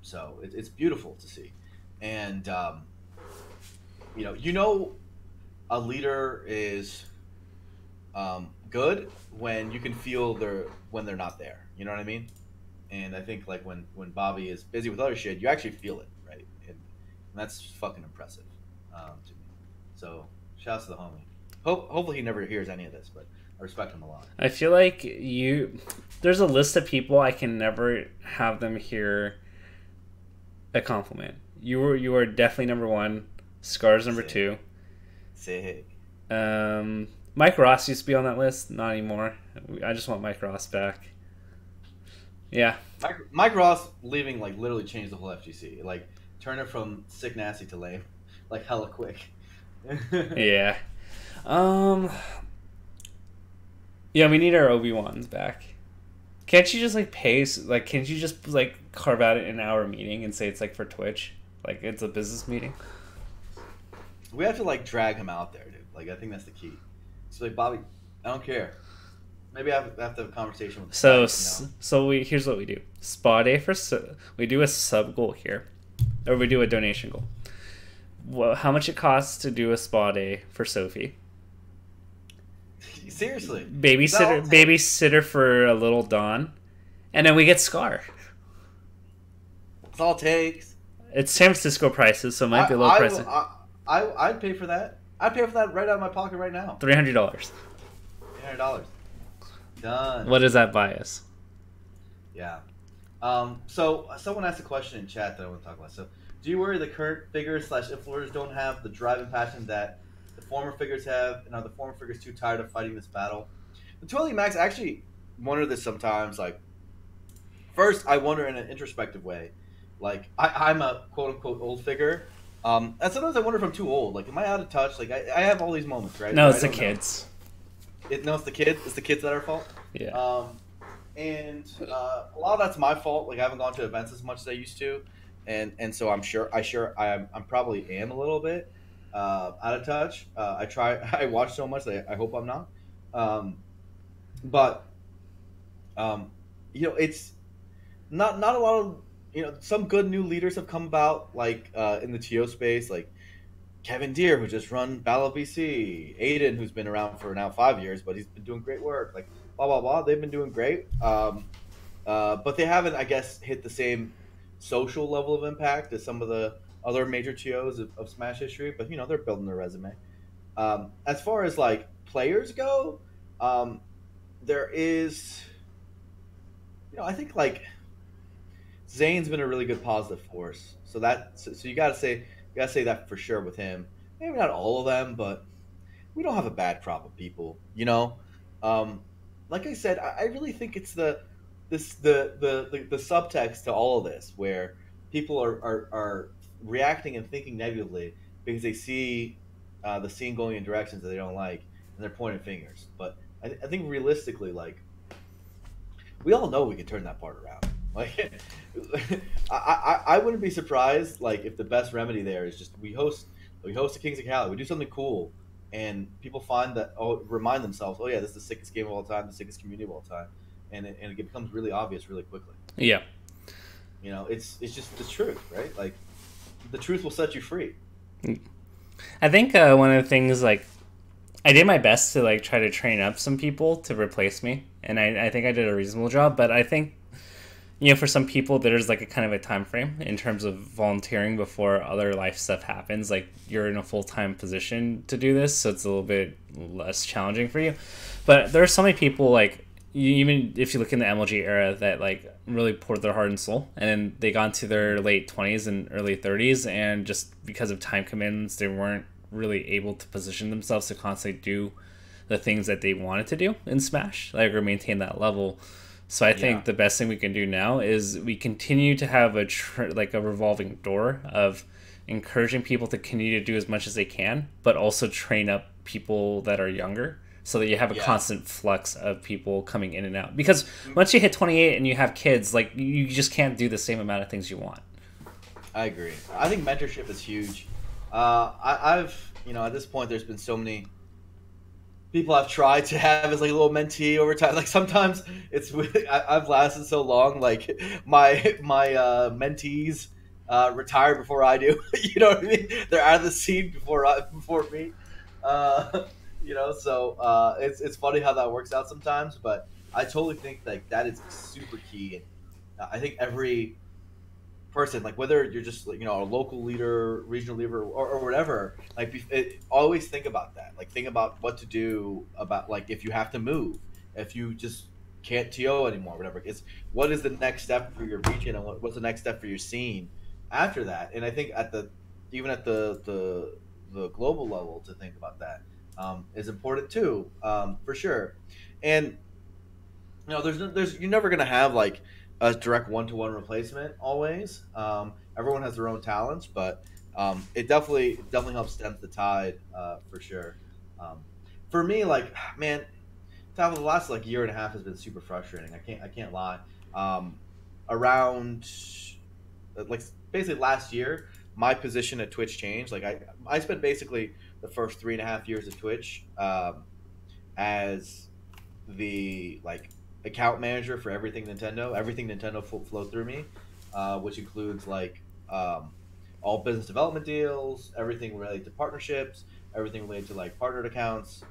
So it's beautiful to see, and a leader is good when you can feel when they're not there. You know what I mean? And I think like when Bobby is busy with other shit, you actually feel it, right? And that's fucking impressive to me. So shouts to the homie. Hopefully he never hears any of this, but I respect him a lot. I feel like there's a list of people I can never have them hear a compliment. You are definitely number one. Scar's number two. Sick. Mike Ross used to be on that list. Not anymore. I just want Mike Ross back. Yeah. Mike Ross leaving like literally changed the whole FGC. Like turned it from sick nasty to lame, like hella quick. Yeah. Yeah, we need our Obi-Wans back. Can't you just like pay? Like, can't you just like carve out an hour meeting and say it's like for Twitch? Like it's a business meeting. We have to like drag him out there, dude. Like I think that's the key. So like Bobby, I don't care. Maybe I have to have a conversation with. So here's what we do: spa day we do a sub goal here, or we do a donation goal. Well, how much it costs to do a spa day for Sophie? Seriously, babysitter for a little Dawn, and then we get Scar. That's all it takes. It's San Francisco prices, so it might be a little pricey. I'd pay for that. I'd pay for that right out of my pocket right now. $300. $300. Done. What does that buy us? Yeah. So someone asked a question in chat that I want to talk about. So, do you worry the current figures / influencers don't have the drive and passion that the former figures have, and are the former figures too tired of fighting this battle? The Totally Max, I actually wonder this sometimes. Like, first, I wonder in an introspective way. Like, I'm a quote-unquote old figure. And sometimes I wonder if I'm too old. Like, am I out of touch? Like, I have all these moments, right? No, it's the kids. No, it's the kids. It's the kids that are at fault. Yeah. And a lot of that's my fault. Like, I haven't gone to events as much as I used to. And so I'm probably am a little bit out of touch. I watch so much that I hope I'm not. But it's not a lot of, some good new leaders have come about, like in the TO space, like Kevin Deere, who just run Battle BC, Aiden, who's been around for now 5 years, but he's been doing great work, like blah blah blah. They've been doing great, but they haven't, I guess, hit the same social level of impact as some of the other major TOs of Smash history. But they're building their resume. As far as like players go, there is, I think like Zane's been a really good positive force. So you gotta say that for sure with him. Maybe not all of them, but we don't have a bad crop of people. Like I said, I really think it's the subtext to all of this, where people are reacting and thinking negatively because they see the scene going in directions that they don't like, and they're pointing fingers. But I think realistically, like, we all know we can turn that part around. Like, I wouldn't be surprised, like, if the best remedy there is just we host the Kings of Cali, we do something cool, and people remind themselves, oh yeah, this is the sickest game of all time, the sickest community of all time, and it becomes really obvious really quickly. Yeah. It's just the truth, right? Like, the truth will set you free. I think one of the things, like, I did my best to like try to train up some people to replace me, and I think I did a reasonable job. But I think, for some people, there's like a kind of a time frame in terms of volunteering before other life stuff happens. Like, you're in a full-time position to do this, so it's a little bit less challenging for you. But there are so many people, like, even if you look in the MLG era, that like really poured their heart and soul, and then they got into their late 20s and early 30s, and just because of time commitments, they weren't really able to position themselves to constantly do the things that they wanted to do in Smash, like, or maintain that level. So I think the best thing we can do now is we continue to have a revolving door of encouraging people to continue to do as much as they can, but also train up people that are younger, so that you have a constant flux of people coming in and out. Because once you hit 28 and you have kids, like, you just can't do the same amount of things you want. I agree. I think mentorship is huge. I've at this point, there's been so many people I've tried to have as like a little mentee over time. Like, sometimes I've lasted so long. Like, my mentees retire before I do. You know what I mean? They're out of the scene before me. So it's funny how that works out sometimes. But I totally think like that is super key. And I think every person, like, whether you're just, a local leader, regional leader, or whatever, like, always think about that. Like, think about what to do about, like, if you have to move, if you just can't TO anymore, whatever. What is the next step for your region, and what's the next step for your scene after that? And I think even at the global level, to think about that is important too, for sure. And you're never gonna have like a direct one-to-one replacement always. Everyone has their own talents, but it definitely helps stem the tide, for sure. For me, like, man, the last like year and a half has been super frustrating. I can't lie. Around like basically last year, my position at Twitch changed. Like I spent basically the first 3.5 years of Twitch as the like account manager for everything Nintendo. Everything Nintendo flowed through me, which includes like all business development deals, everything related to partnerships, everything related to like partnered accounts,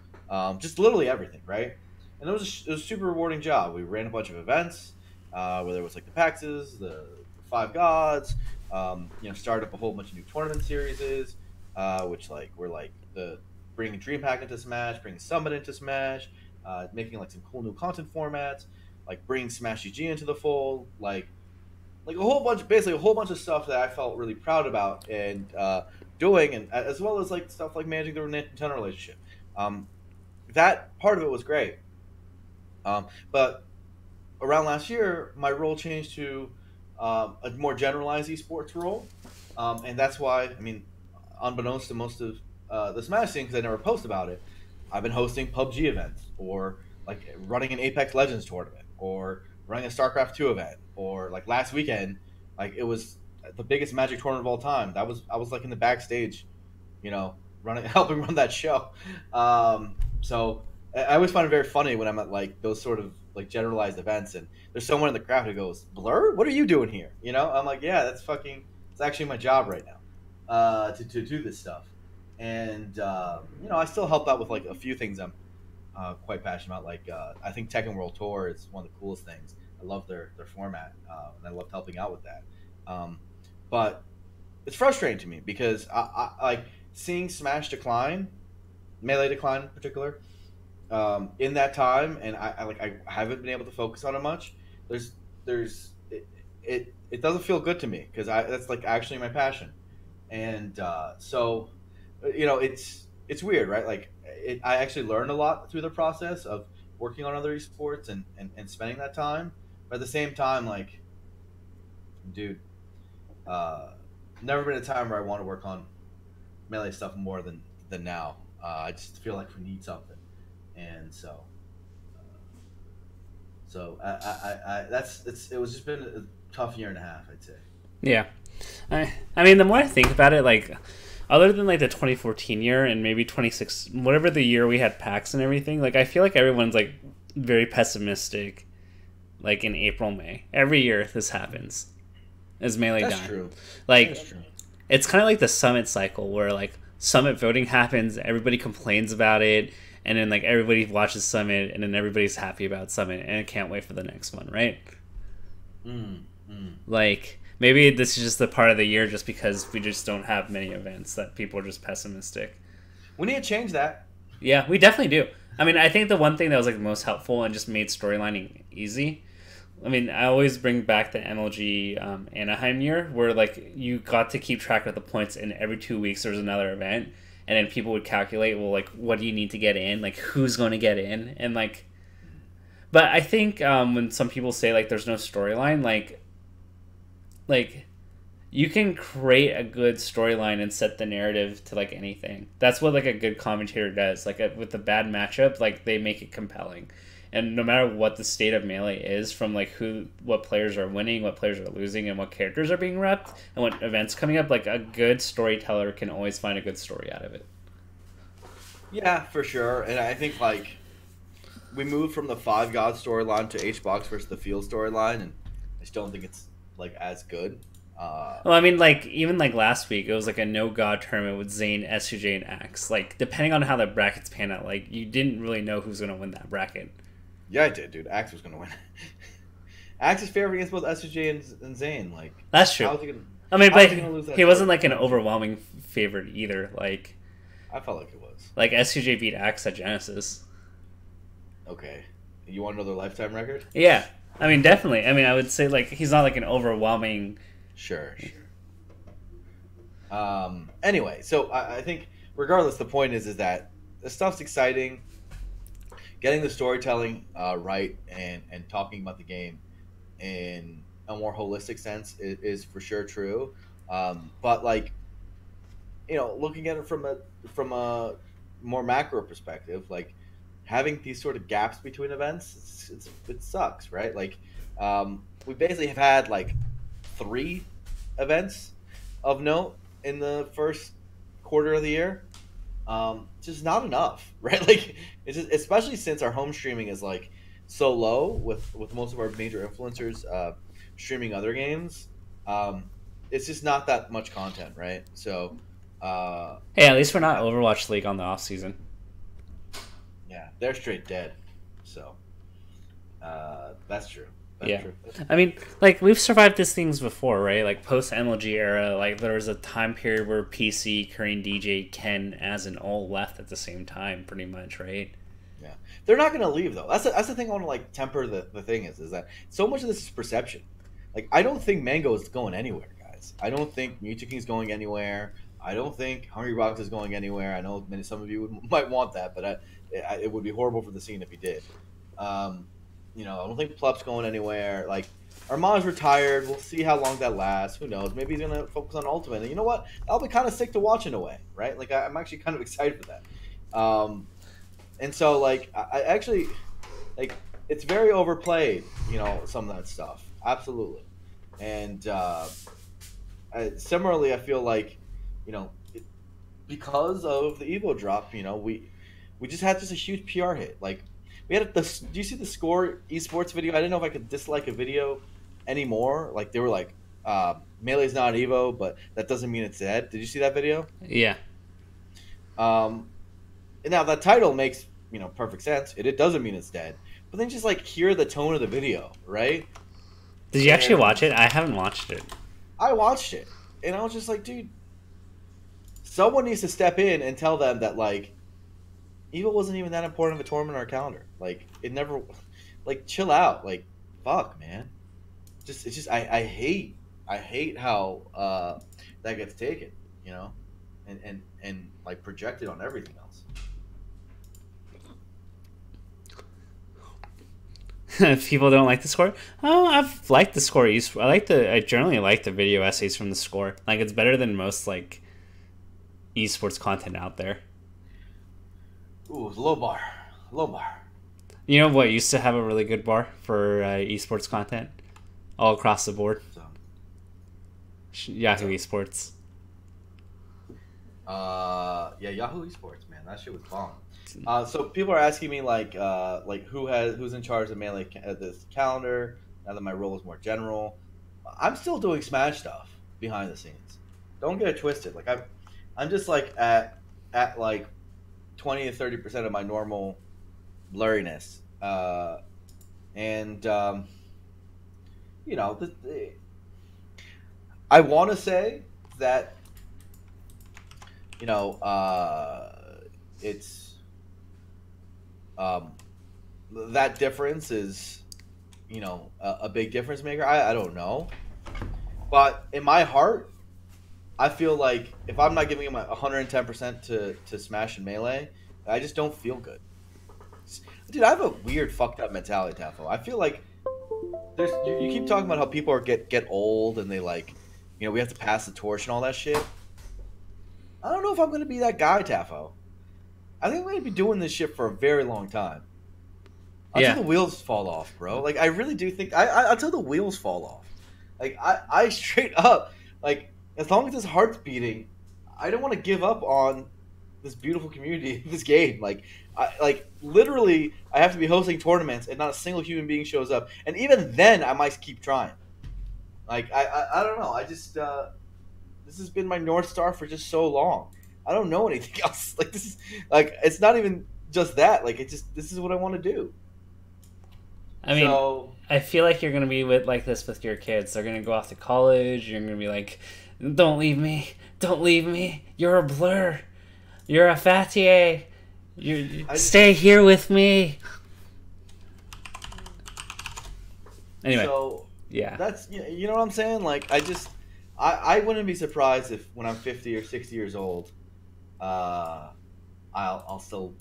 just literally everything, right? And it was a super rewarding job. We ran a bunch of events, whether it was like the PAXs, the Five Gods, started up a whole bunch of new tournament series, which like were like the bringing DreamHack into Smash, bringing Summit into Smash, making like some cool new content formats, like bringing Smash GG into the fold, like a whole bunch, basically a whole bunch of stuff that I felt really proud about and doing, and as well as like stuff like managing the Nintendo relationship. That part of it was great, but around last year, my role changed to a more generalized esports role, and that's why I mean, unbeknownst to most of the Smash scene, because I never post about it, I've been hosting PUBG events, or like running an Apex Legends tournament, or running a StarCraft 2 event, or like last weekend, like it was the biggest Magic tournament of all time. I was like in the backstage, running, helping run that show. So I always find it very funny when I'm at like those sort of like generalized events, and there's someone in the crowd who goes, "Blur, what are you doing here?" I'm like, "Yeah, it's actually my job right now, to do this stuff." And I still help out with like a few things I'm quite passionate about. Like I think Tekken World Tour is one of the coolest things. I love their format, and I loved helping out with that. But it's frustrating to me because I like seeing Smash decline, Melee decline in particular, in that time, and I haven't been able to focus on it much. There's it doesn't feel good to me because that's like actually my passion, and so it's weird, right? Like I actually learned a lot through the process of working on other esports and spending that time, but at the same time, like, dude, never been a time where I want to work on Melee stuff more than now. I just feel like we need something, and so it was just been a tough year and a half, I'd say. Yeah, I mean, the more I think about it, like, other than like the 2014 year and maybe 26, whatever the year we had PAX and everything, like I feel like everyone's like very pessimistic, like in April, May. Every year this happens, as Melee That's dying. true. Like, That's true. it's kind of like the Summit cycle where like Summit voting happens, everybody complains about it, and then like everybody watches Summit, and then everybody's happy about Summit, and can't wait for the next one, right? Like, maybe this is just the part of the year just because we just don't have many events that people are just pessimistic. We need to change that. Yeah, we definitely do. I mean, I think the one thing that was like the most helpful and just made storylining easy. I mean, I always bring back the MLG Anaheim year where like you got to keep track of the points, and every 2 weeks there was another event, and then people would calculate, well, like, what do you need to get in, like who's going to get in, and like. But I think when some people say like there's no storyline, like you can create a good storyline and set the narrative to like anything. That's what like a good commentator does. Like with the bad matchup, like they make it compelling. And no matter what the state of Melee is, from like what players are winning, what players are losing, and what characters are being repped, and what events coming up, like a good storyteller can always find a good story out of it. Yeah, for sure. And I think like we moved from the Five God storyline to HBox versus the Field storyline, and I just don't think it's like as good. Well, I mean, like even like last week, it was like a no god tournament with Zane, SUJ, and Axe. Like depending on how the brackets pan out, like you didn't really know who's gonna win that bracket. Yeah, I did, dude. Axe was gonna win. Axe is favored against both SUJ and Zane. Like that's true. I mean, but he wasn't like an overwhelming favorite either. Like I felt like it was. Like SUJ beat Axe at Genesis. Okay, you want to know their lifetime record? Yeah, I mean definitely. I mean, I would say like he's not like an overwhelming. Sure. Anyway, so I think regardless, the point is that the stuff's exciting. Getting the storytelling right and talking about the game in a more holistic sense is for sure true. But like, looking at it from a more macro perspective, like having these sort of gaps between events, it sucks, right? Like, we basically have had like 3 events of note in the first quarter of the year. Just not enough, right? Like, it's just, especially since our home streaming is like so low with most of our major influencers streaming other games. It's just not that much content, right? So, Hey, at least we're not Overwatch League on the off season. yeah, they're straight dead. So, that's true. That's true. I mean, like, we've survived these things before, right? Like, post MLG era, like, there was a time period where PC, Korean DJ, Ken, as an all left at the same time, pretty much, right? Yeah, they're not gonna leave though. That's the thing I want to like temper the thing is that so much of this is perception. Like, I don't think Mango is going anywhere, guys. I don't think Mewtwo King's going anywhere. I don't think Hungry Box is going anywhere. I know some of you might want that, but it would be horrible for the scene if he did. I don't think Plup's going anywhere. Like, Armand's retired. We'll see how long that lasts. Who knows? Maybe he's gonna focus on Ultimate. And you know what? That'll be kind of sick to watch in a way, right? Like, I'm actually kind of excited for that. And so, like, I actually, like, it's very overplayed, some of that stuff. Absolutely. And similarly, I feel like, because of the Evo drop, we just had a huge PR hit. Like, we had do you see the Score esports video? I didn't know if I could dislike a video anymore. Like, they were like, Melee's not an Evo, but that doesn't mean it's dead. Did you see that video? Yeah. And now that title makes perfect sense. It doesn't mean it's dead, but then just like hear the tone of the video, right? Did you actually watch it? I haven't watched it. I watched it, and I was just like, dude, someone needs to step in and tell them that like Evo wasn't even that important of a tournament on our calendar. Like, it never, like, chill out. Like, fuck, man. It's just I hate how that gets taken, and like projected on everything else. If people don't like the score, oh, I've liked the score. I generally like the video essays from the score. Like, it's better than most like esports content out there. Ooh, low bar. You know what used to have a really good bar for esports content all across the board? Yahoo Esports. Yeah, Yahoo Esports, man, that shit was bomb. So people are asking me like who's in charge of Melee this calendar now that my role is more general. I'm still doing Smash stuff behind the scenes. Don't get it twisted. Like, I'm just like at like 20 to 30% of my normal blurriness, and I want to say that it's that difference is a big difference maker. I don't know, but in my heart, I feel like if I'm not giving him 110% to Smash and Melee, I just don't feel good. Dude, I have a weird fucked up mentality, Tafo. I feel like you keep talking about how people get old and they like, we have to pass the torch and all that shit. I don't know if I'm going to be that guy, Tafo. I think I'm going to be doing this shit for a very long time. Until the wheels fall off, bro. Like, I really do think... until the wheels fall off. Like, I straight up... Like, as long as this heart's beating, I don't want to give up on this beautiful community, this game. Like, literally, I have to be hosting tournaments and not a single human being shows up. And even then, I might keep trying. Like, I don't know. I just... this has been my North Star for just so long. I don't know anything else. Like, this is... Like, it's not even just that. Like, it's just... This is what I want to do. I mean, I feel like you're going to be like this with your kids. They're going to go off to college. You're going to be like, don't leave me. Don't leave me. You're a Blur. You're a Fatier. Stay here with me. Anyway. So, yeah. That's, you know what I'm saying? Like, I wouldn't be surprised if when I'm 50 or 60 years old, I'll still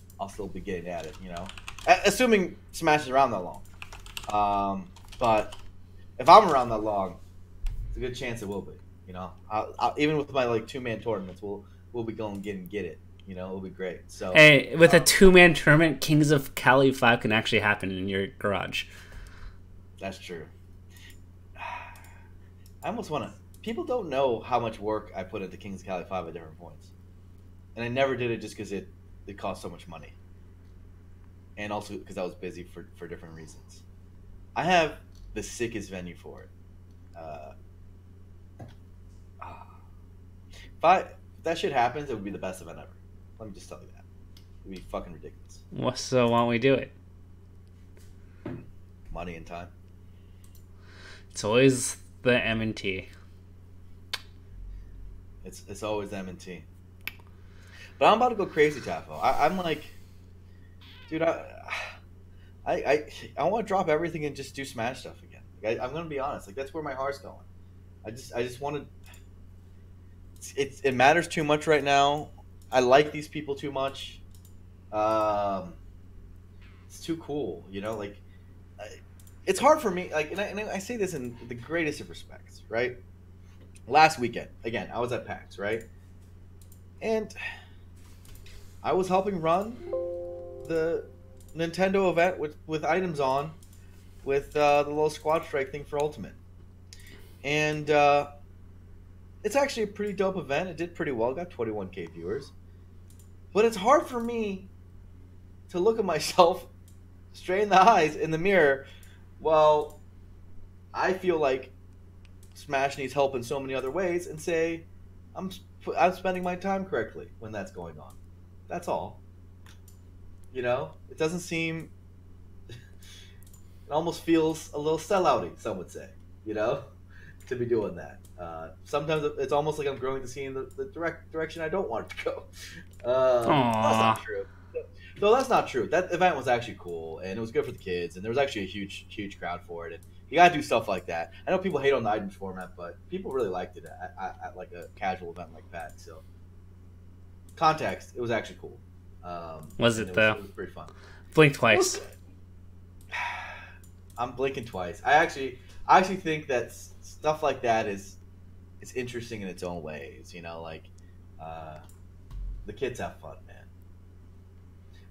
be getting at it, Assuming Smash is around that long. But if I'm around that long, it's a good chance it will be. I'll, even with my like 2-man tournaments, we'll be going get it. You know, it'll be great. So hey, with a 2-man tournament, Kings of Cali 5 can actually happen in your garage. That's true. I almost want to. People don't know how much work I put into Kings of Cali 5 at different points, and I never did it just because it cost so much money, and also because I was busy for different reasons. I have the sickest venue for it. If that shit happens, it would be the best event ever. Let me just tell you that. It would be fucking ridiculous. Well, so why don't we do it? Money and time. It's always the M&T. It's always M&T. But I'm about to go crazy, Tafo. I'm like, dude, I want to drop everything and just do Smash stuff again. Like, I'm gonna be honest. Like, that's where my heart's going. I just want to. It matters too much right now. I like these people too much. It's too cool, you know. Like, it's hard for me. Like, and I say this in the greatest of respects, right? Last weekend, again, I was at PAX, right? And I was helping run the Nintendo event with items on, with the little Squad Strike thing for Ultimate. And it's actually a pretty dope event. It did pretty well. Got 21K viewers. But it's hard for me to look at myself straight in the eyes in the mirror while I feel like Smash needs help in so many other ways and say I'm spending my time correctly when that's going on. That's all. You know? It doesn't seem... It almost feels a little sellouty, some would say. You know? To be doing that. Sometimes it's almost like I'm growing to see in the direction I don't want it to go. That's not true. No, that's not true. That event was actually cool, and it was good for the kids, and there was actually a huge crowd for it. And you gotta do stuff like that. I know people hate on the items format, but people really liked it at like a casual event like that. So, context, it was actually cool. Was it though? It was pretty fun. Blink twice. I'm blinking twice. I actually think that stuff like that is interesting in its own ways. You know, like the kids have fun, man.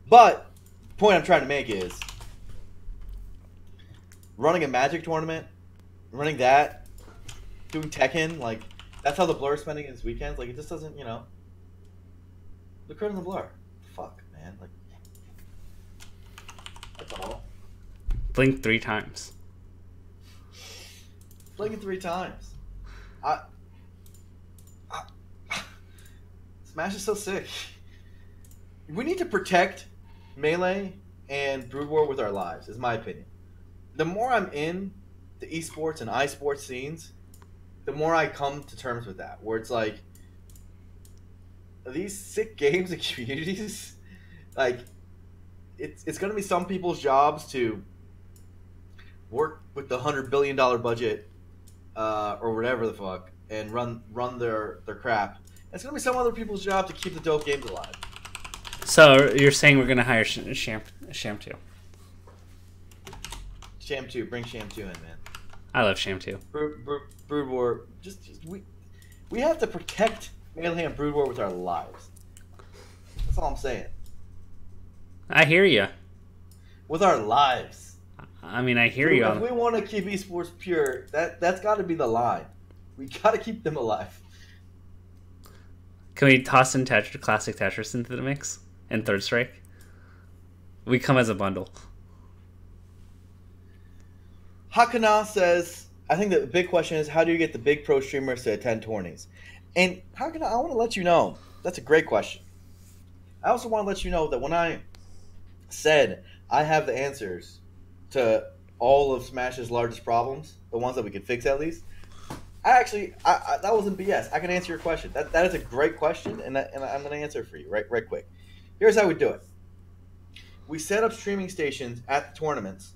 But the point I'm trying to make is running a Magic tournament, running that, doing Tekken, like that's how the Blur is spending his weekends. Like it just doesn't, you know. Look at the Blur. Fuck, man. Like that's all. Blink 3 times. Blinking 3 times. Smash is so sick. We need to protect Melee and Brood War with our lives, is my opinion. The more I'm in the esports and iSports scenes, the more I come to terms with that. Where it's like, these sick games and communities, like, it's going to be some people's jobs to work with the $100 billion budget or whatever the fuck and run their crap. It's going to be some other people's job to keep the dope games alive. So you're saying we're gonna hire Sham 2? Sham 2, bring Sham 2 in, man. I love Sham 2. Brood War, we have to protect Melee and Brood War with our lives. That's all I'm saying. I hear you. With our lives. I mean, I hear you. If we want to keep esports pure, that's got to be the line. We got to keep them alive. Can we toss in classic Tetris into the mix? And Third Strike? We come as a bundle. Hakana says, I think the big question is, how do you get the big pro streamers to attend tourneys? And Hakana, I want to let you know, that's a great question. I also want to let you know that when I said I have the answers to all of Smash's largest problems, the ones that we can fix at least, I that wasn't BS. I can answer your question. That is a great question, and I'm going to answer it for you right quick. Here's how we do it. We set up streaming stations at the tournaments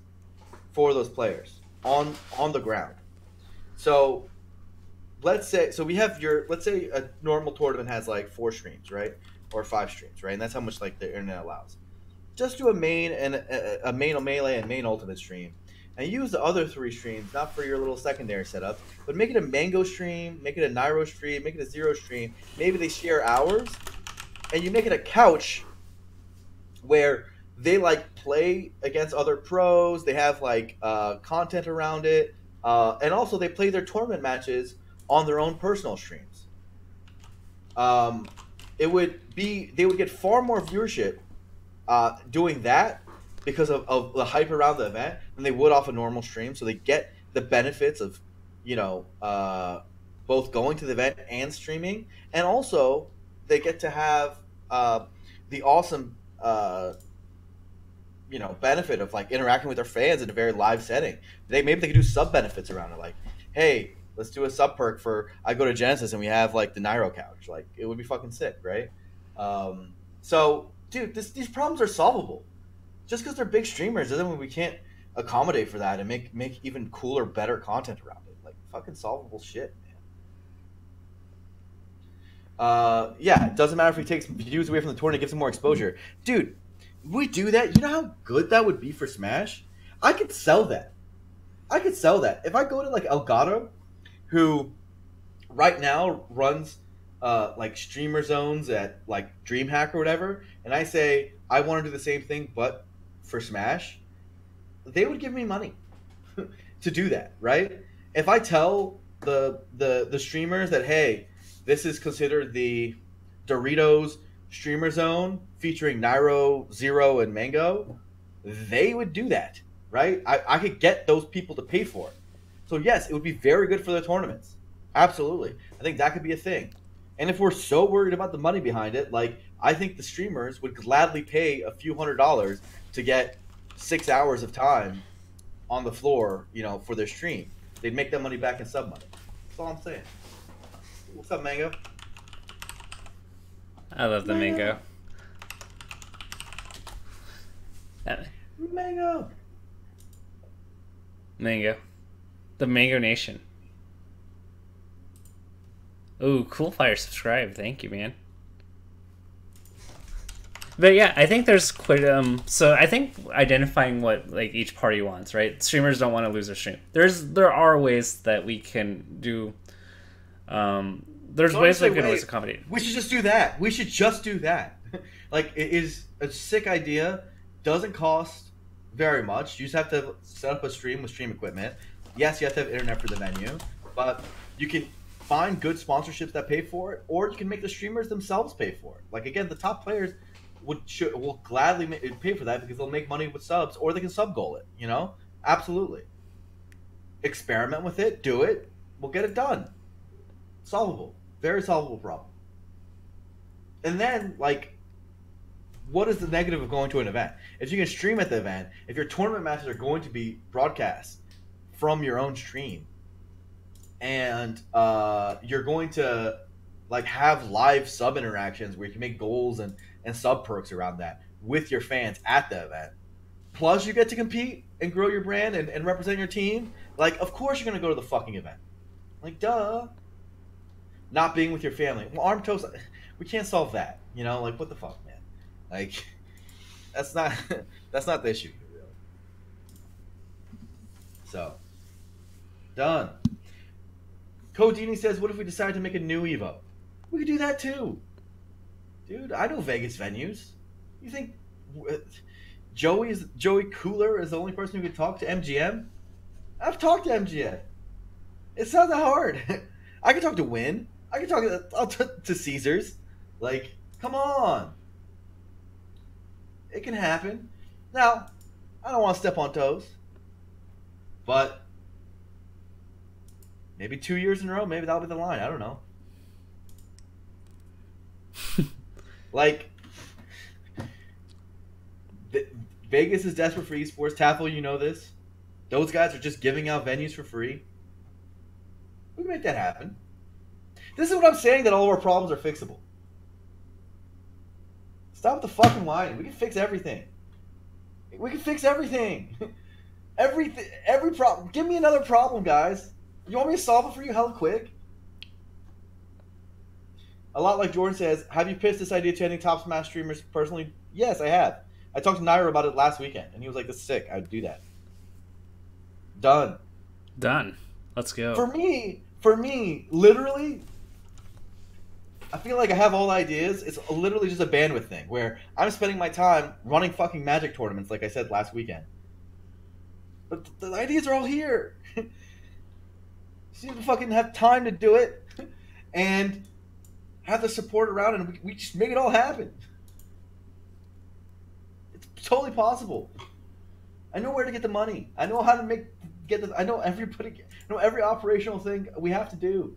for those players on the ground. So let's say a normal tournament has like 4 streams, right? Or 5 streams, right? And that's how much like the internet allows. Just do a main and a main Melee and main Ultimate stream. And use the other 3 streams, not for your little secondary setup, but make it a Mango stream, make it a Nairo stream, make it a Zero stream. Maybe they share hours, and you make it a couch where they like play against other pros. They have like content around it, and also they play their tournament matches on their own personal streams. It would be they would get far more viewership doing that because of the hype around the event than they would off a normal stream. So they get the benefits of, both going to the event and streaming, and also they get to have the awesome, benefit of like interacting with their fans in a very live setting. Maybe they could do sub benefits around it, like, hey, let's do a sub perk for I go to Genesis and we have like the Nairo couch. Like it would be fucking sick, right? So, dude, these problems are solvable. Just because they're big streamers doesn't mean we can't accommodate for that and make even cooler, better content around it. Like fucking solvable shit, man. Yeah, it doesn't matter if he takes views away from the tournament, gives him more exposure. Dude, we do that. You know how good that would be for Smash? I could sell that. If I go to like Elgato, who right now runs like streamer zones at like DreamHack or whatever, and I say I want to do the same thing but for Smash, they would give me money to do that, right? If I tell the streamers that, hey, this is considered the Doritos streamer zone featuring Nairo, Zero, and Mango, they would do that, right? I could get those people to pay for it. So yes, it would be very good for the tournaments. Absolutely. I think that could be a thing. And if we're so worried about the money behind it, like, I think the streamers would gladly pay a few $100s to get 6 hours of time on the floor, for their stream. They'd make that money back in sub money. That's all I'm saying. What's up, Mango? I love the mango. Mango. Mango. The Mango Nation. Ooh, Cool Fire subscribe. Thank you, man. But yeah, I think there's quite so I think identifying what like each party wants, right? Streamers don't want to lose their stream. There are ways that we can do there's ways that we can always accommodate. We should just do that. Like, it is a sick idea. Doesn't cost very much. You just have to set up a stream with stream equipment. Yes, you have to have internet for the venue, but you can find good sponsorships that pay for it, or you can make the streamers themselves pay for it. Like, again, the top players will gladly pay for that because they'll make money with subs, or they can sub goal it. Absolutely. Experiment with it. Do it. We'll get it done. Solvable. Very solvable problem. And then, like, what is the negative of going to an event? If you can stream at the event, if your tournament matches are going to be broadcast from your own stream, and you're going to like have live sub interactions where you can make goals and sub perks around that with your fans at the event, plus you get to compete and grow your brand and represent your team, like, of course you're going to go to the fucking event. Like, duh. Not being with your family. Well, Arm Toast, we can't solve that. Like, what the fuck, man? Like, that's not the issue, really. So, done. Codini says, what if we decide to make a new Evo? We could do that too. Dude, I know Vegas venues. You think Joey Cooler is the only person who could talk to MGM? I've talked to MGM. It's not that hard. I can talk to Win. I can talk to Caesars. Like, come on. It can happen. Now, I don't want to step on toes. But maybe 2 years in a row, maybe that'll be the line. I don't know. Like, Vegas is desperate for esports. Taffel, you know this. Those guys are just giving out venues for free. We can make that happen. This is what I'm saying, that all of our problems are fixable. Stop the fucking whining. We can fix everything. Every problem. Give me another problem, guys. You want me to solve it for you hella quick? A lot like Jordan says, have you pitched this idea to any top Smash streamers personally? Yes, I have. I talked to Nairo about it last weekend, and he was like, this is sick. I would do that. Done. Let's go. For me, literally, I feel like I have all the ideas. It's literally just a bandwidth thing where I'm spending my time running fucking Magic tournaments, like I said last weekend. But the ideas are all here. Just need to fucking have time to do it and have the support around, and we just make it all happen. It's totally possible. I know where to get the money. I know how to I know every operational thing we have to do.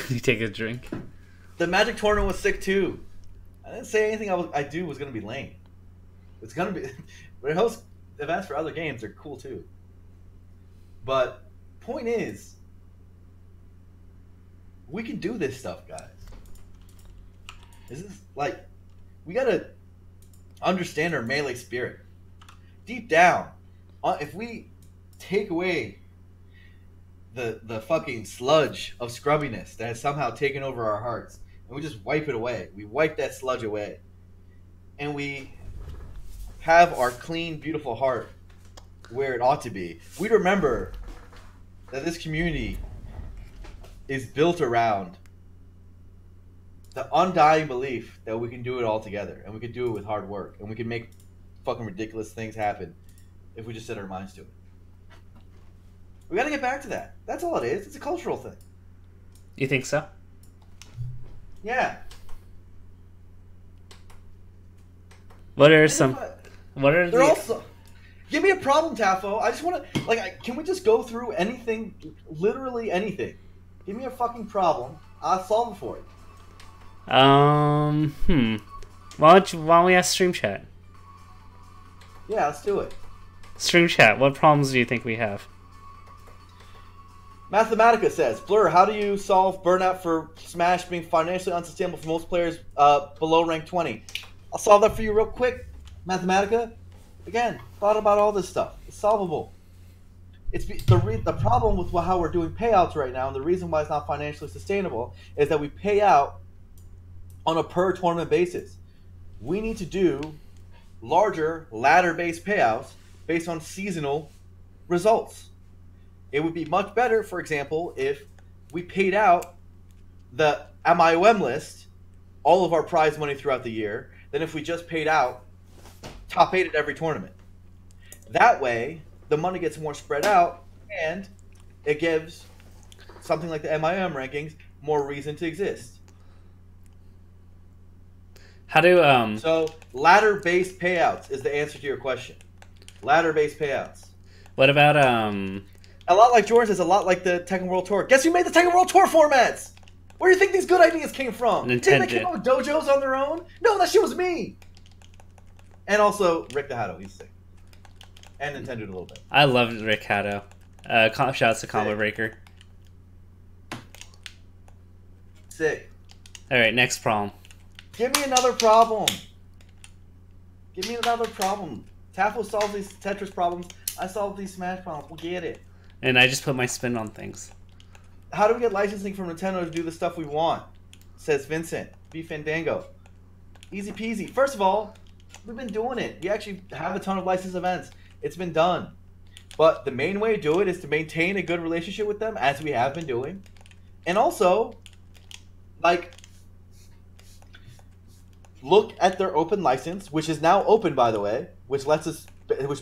You take a drink. The Magic tournament was sick too. I didn't say anything I do was going to be lame. It's going to be... When I host events for other games, they're cool too. But point is, we can do this stuff, guys. This is like... We got to understand our Melee spirit. Deep down, if we take away the fucking sludge of scrubbiness that has somehow taken over our hearts, and we just wipe it away. We wipe that sludge away. And we have our clean, beautiful heart where it ought to be. We'd remember that this community is built around the undying belief that we can do it all together, and we can do it with hard work, and we can make fucking ridiculous things happen if we just set our minds to it. We gotta get back to that. That's all it is. It's a cultural thing. You think so? Yeah. What are some... What are They're the... also... Give me a problem, Tafo. I just want to... Like, can we just go through anything? Literally anything. Give me a fucking problem. I'll solve it for you. Why don't we ask Stream Chat? Yeah, let's do it. Stream Chat, what problems do you think we have? Mathematica says, Blur, how do you solve burnout for Smash being financially unsustainable for most players below rank 20? I'll solve that for you real quick. Mathematica, again, thought about all this stuff. It's solvable. It's the problem with how we're doing payouts right now, and the reason why it's not financially sustainable, is that we pay out on a per tournament basis. We need to do larger ladder-based payouts based on seasonal results. It would be much better, for example, if we paid out the MIOM list, all of our prize money throughout the year, than if we just paid out top 8 at every tournament. That way, the money gets more spread out, and it gives something like the MIOM rankings more reason to exist. How do So ladder-based payouts is the answer to your question. Ladder-based payouts. What about A lot like Jordan says, a lot like the Tekken World Tour. Guess who made the Tekken World Tour formats? Where do you think these good ideas came from? Nintendo. Didn't they come up with dojos on their own? No, that shit was me. And also Rick Dehato, he's sick. And Nintendo a little bit. I loved Rick Hatto. Shouts to Combo Breaker. Sick. Alright, next problem. Give me another problem. Give me another problem. Tafo solves these Tetris problems. I solve these Smash problems. We'll get it. And I just put my spin on things. How do we get licensing from Nintendo to do the stuff we want? Says Vincent. B Fandango. Easy peasy. First of all, we've been doing it. We actually have a ton of licensed events. It's been done. But the main way to do it is to maintain a good relationship with them, as we have been doing. And also, like, look at their open license, which is now open, by the way, which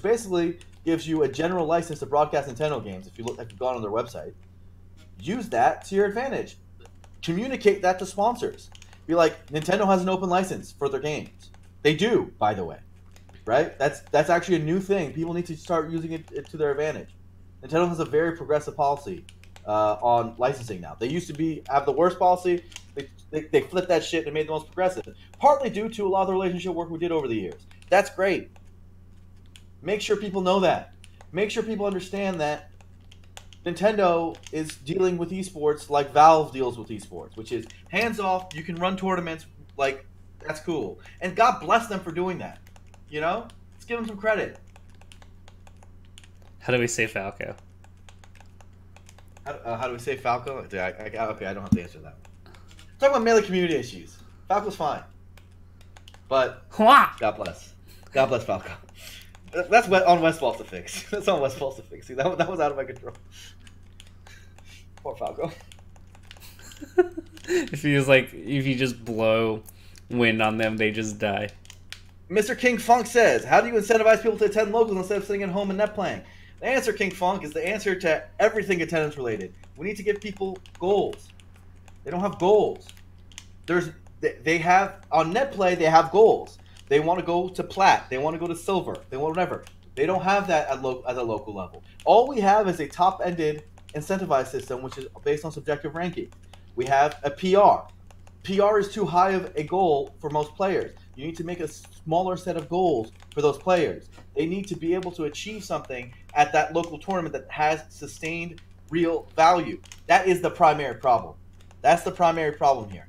basically gives you a general license to broadcast Nintendo games. If you've gone on their website, use that to your advantage. Communicate that to sponsors. Be like, Nintendo has an open license for their games. They do, by the way, right? That's actually a new thing. People need to start using it to their advantage. Nintendo has a very progressive policy on licensing now. They used to have the worst policy. They flipped that shit and made it the most progressive. Partly due to a lot of the relationship work we did over the years. That's great. Make sure people know that. Make sure people understand that Nintendo is dealing with esports like Valve deals with esports, which is hands off, you can run tournaments, like, that's cool. And God bless them for doing that. You know? Let's give them some credit. How do we say Falco? How do we say Falco? Okay, I don't have to answer that. Talking about Melee community issues. Falco's fine. But, God bless. God bless Falco. That's on Westfall's to fix. That's on Westfall's to fix. See, that was out of my control. Poor Falco. If you just blow wind on them, they just die. Mr. King Funk says, how do you incentivize people to attend locals instead of sitting at home and net playing? The answer, King Funk, is the answer to everything attendance related. We need to give people goals. They don't have goals. They have on net play. They have goals. They want to go to plat. They want to go to silver. They want whatever. They don't have that at a local level. All we have is a top-ended incentivized system, which is based on subjective ranking. We have a PR. PR is too high of a goal for most players. You need to make a smaller set of goals for those players. They need to be able to achieve something at that local tournament that has sustained real value. That is the primary problem. That's the primary problem here.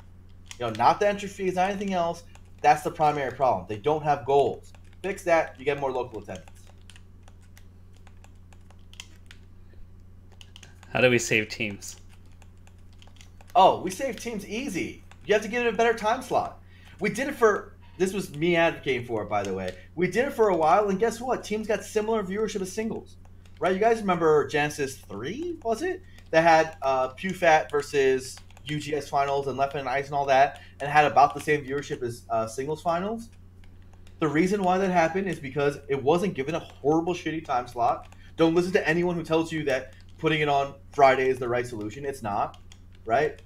Not the entry fees, not anything else. That's the primary problem. They don't have goals. Fix that, you get more local attendance. How do we save teams? Oh, we save teams easy. You have to give it a better time slot. We did it for... This was me advocating for it, by the way. We did it for a while, and guess what? Teams got similar viewership as singles. Right? You guys remember Genesis 3, was it? That had PewFat versus UGS finals and Left and Ice and all that, and had about the same viewership as singles finals. The reason why that happened is because it wasn't given a horrible, shitty time slot. Don't listen to anyone who tells you that putting it on Friday is the right solution. It's not. Right?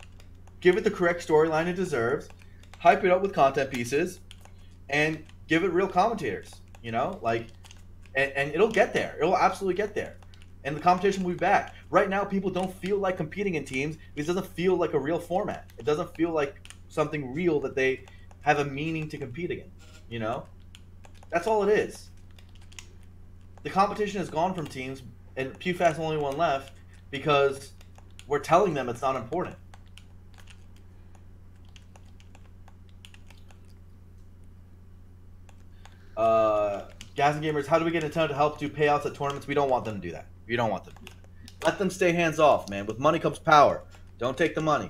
Give it the correct storyline it deserves. Hype it up with content pieces. And give it real commentators, and it'll get there. It'll absolutely get there. And the competition will be back. Right now, people don't feel like competing in teams because it doesn't feel like a real format. It doesn't feel like something real that they have a meaning to compete against, That's all it is. The competition has gone from teams, and PewFat's the only one left because we're telling them it's not important. Gas and Gamers, how do we get Nintendo to help do payouts at tournaments? We don't want them to do that. We don't want them to do that. Let them stay hands off, man. With money comes power. Don't take the money.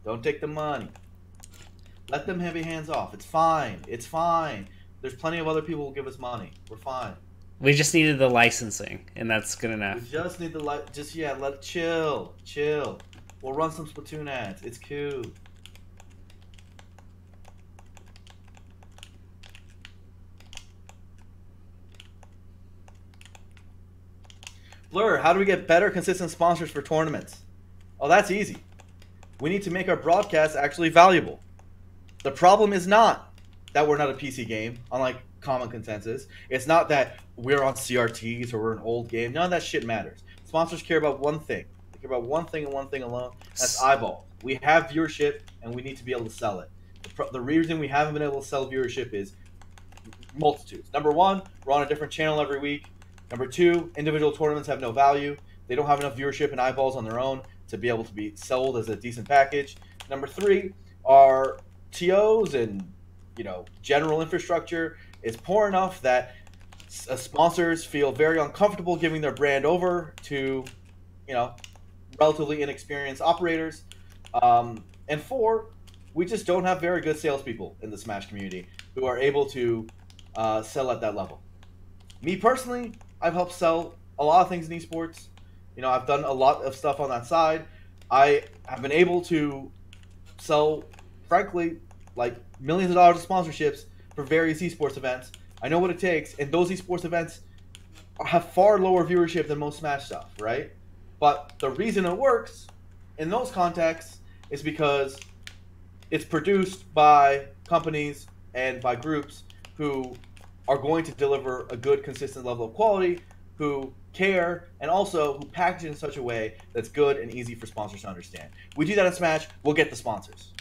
Don't take the money. Let them have your hands off. It's fine. It's fine. There's plenty of other people who will give us money. We're fine. We just needed the licensing, and that's good enough. We just need the let it chill. We'll run some Splatoon ads. It's cute. Blur, how do we get better, consistent sponsors for tournaments? Oh, that's easy. We need to make our broadcasts actually valuable. The problem is not that we're not a PC game, unlike common consensus. It's not that we're on CRTs or we're an old game. None of that shit matters. Sponsors care about one thing. They care about one thing and one thing alone. That's eyeballs. We have viewership, and we need to be able to sell it. The reason we haven't been able to sell viewership is multitudes. Number one, we're on a different channel every week. Number two, individual tournaments have no value. They don't have enough viewership and eyeballs on their own to be able to be sold as a decent package. Number three, our TOs and general infrastructure is poor enough that sponsors feel very uncomfortable giving their brand over to relatively inexperienced operators. And four, we just don't have very good salespeople in the Smash community who are able to sell at that level. Me personally, I've helped sell a lot of things in esports. I've done a lot of stuff on that side. I have been able to sell, frankly, like millions of dollars of sponsorships for various esports events. I know what it takes, and those esports events have far lower viewership than most Smash stuff, right? But the reason it works in those contexts is because it's produced by companies and by groups who are going to deliver a good, consistent level of quality, who care, and also who package it in such a way that's good and easy for sponsors to understand. We do that in Smash, we'll get the sponsors.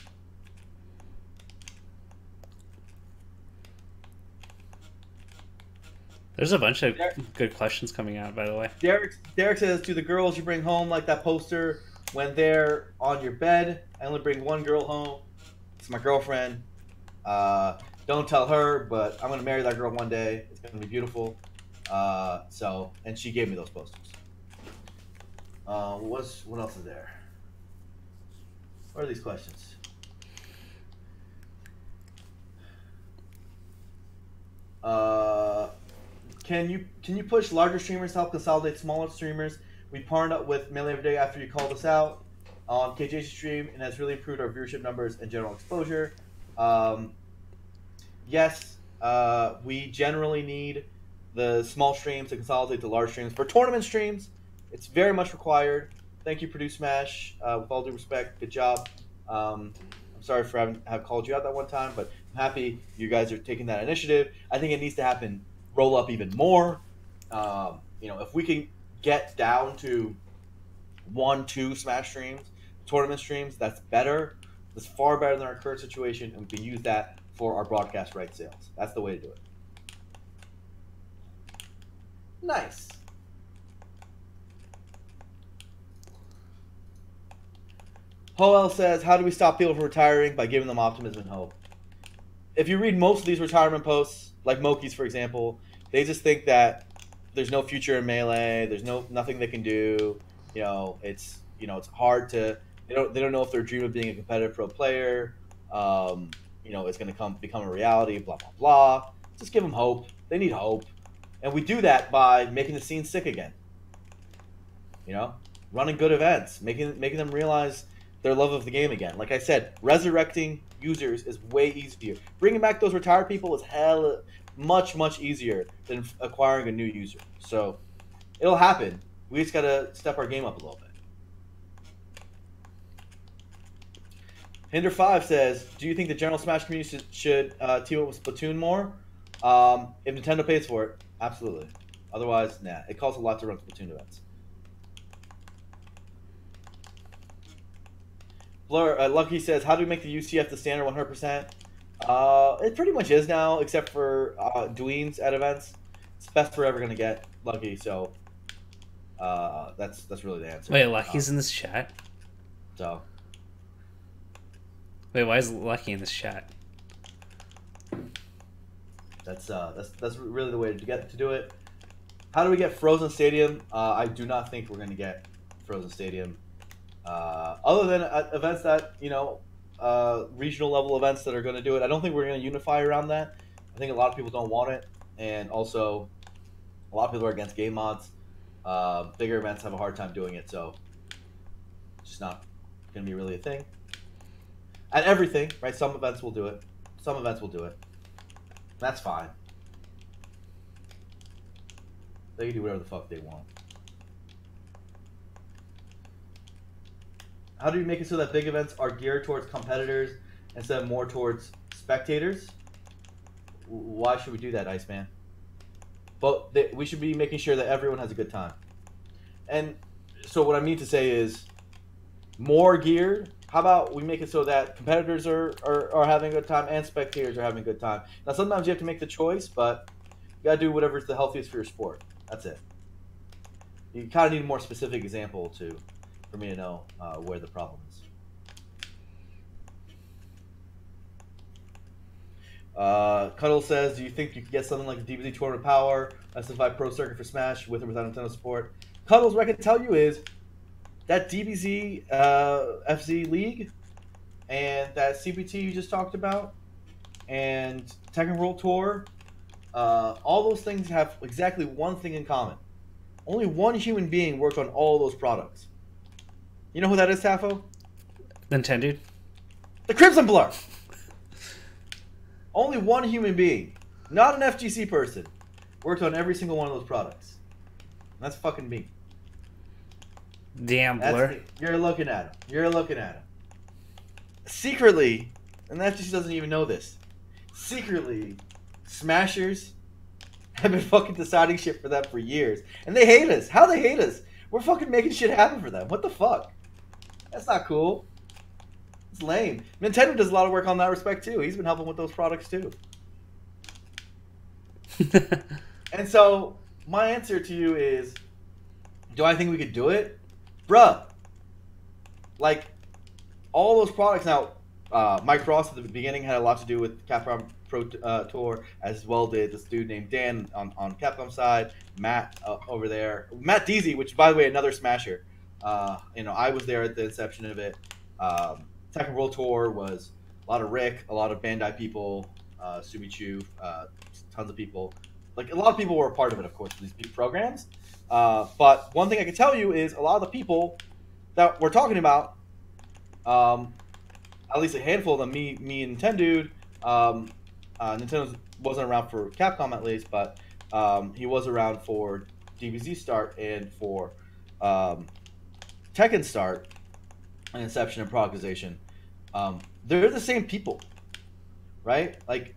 There's a bunch of good questions coming out, by the way. Derek says, do the girls you bring home like that poster when they're on your bed? I only bring one girl home. It's my girlfriend. Don't tell her, but I'm going to marry that girl one day. It's going to be beautiful. And she gave me those posters. What else is there? What are these questions? Can you push larger streamers to help consolidate smaller streamers We partnered up with Melee Every Day after you called us out on KJ's stream, and has really improved our viewership numbers and general exposure. Yes, we generally need the small streams to consolidate to large streams. For tournament streams, it's very much required. Thank you, Produce Smash. With all due respect, good job. I'm sorry for have called you out that one time, but I'm happy you guys are taking that initiative. I think it needs to happen, roll up even more. If we can get down to 1-2 Smash streams, tournament streams, that's better. That's far better than our current situation, and we can use that for our broadcast rights sales. That's the way to do it. Nice. Hoel says, how do we stop people from retiring? By giving them optimism and hope. If you read most of these retirement posts, like Moki's, for example, they just think that there's no future in Melee. There's nothing they can do. It's hard to. They don't know if their dream of being a competitive pro player, is going to become a reality. Blah blah blah. Just give them hope. They need hope, and we do that by making the scene sick again. Running good events, making them realize their love of the game again. Like I said, resurrecting users is way easier. Bringing back those retired people is much easier than acquiring a new user. So it'll happen. We just gotta step our game up a little bit. Hinder5 says, do you think the general Smash community should team up with Splatoon more? If Nintendo pays for it, absolutely. Otherwise, nah. It costs a lot to run Splatoon events. Blur, Lucky says, how do we make the UCF the standard 100%? It pretty much is now, except for Dweens at events. It's the best we're ever going to get, Lucky, so that's really the answer. Wait, Lucky's in this chat? So. Wait, why is Lucky in this chat? That's really the way to do it. How do we get Frozen Stadium? I do not think we're going to get Frozen Stadium. Other than events that, regional level events that are going to do it. I don't think we're going to unify around that. I think a lot of people don't want it. And also, a lot of people are against game mods. Bigger events have a hard time doing it, so it's just not going to be really a thing. And everything, right? Some events will do it. Some events will do it. That's fine. They can do whatever the fuck they want. How do you make it so that big events are geared towards competitors instead of more towards spectators? Why should we do that, Iceman? But we should be making sure that everyone has a good time. And so what I mean to say is more geared. How about we make it so that competitors are having a good time and spectators are having a good time? Now, sometimes you have to make the choice, but you got to do whatever's the healthiest for your sport. That's it. You kind of need a more specific example for me to know where the problem is. Cuddle says, do you think you could get something like the DBZ Tournament Power, SFI Pro Circuit for Smash with or without Nintendo support? Cuddles, what I can tell you is that DBZ FZ League and that CPT you just talked about and Tekken World Tour, all those things have exactly one thing in common. Only one human being worked on all those products. You know who that is, Tafo? Nintendo? The Crimson Blur! Only one human being, not an FGC person, worked on every single one of those products. And that's fucking me. Damn, Blur. You're looking at him. You're looking at him. Secretly, and the FGC doesn't even know this, secretly, Smashers have been fucking deciding shit for them for years. And they hate us. How they hate us? We're fucking making shit happen for them. What the fuck? That's not cool. It's lame. Nintendo does a lot of work on that respect too. He's been helping with those products too. And so, my answer to you is, do I think we could do it? Bruh. Like, all those products now, Mike Frost at the beginning had a lot to do with Capcom Pro Tour, as well did this dude named Dan on Capcom side, Matt over there. Matt Deasy, which, by the way, another smasher. I was there at the inception of it. Tekken World Tour was a lot of Rick, a lot of Bandai people, Sumichu, tons of people. Like, a lot of people were a part of it, of course, these big programs. But one thing I can tell you is a lot of the people that we're talking about, at least a handful of them, me and Nintendude, Nintendo wasn't around for Capcom at least, but he was around for DBZ Start and for Tekken Start and Inception and Progization. They're the same people, right? Like,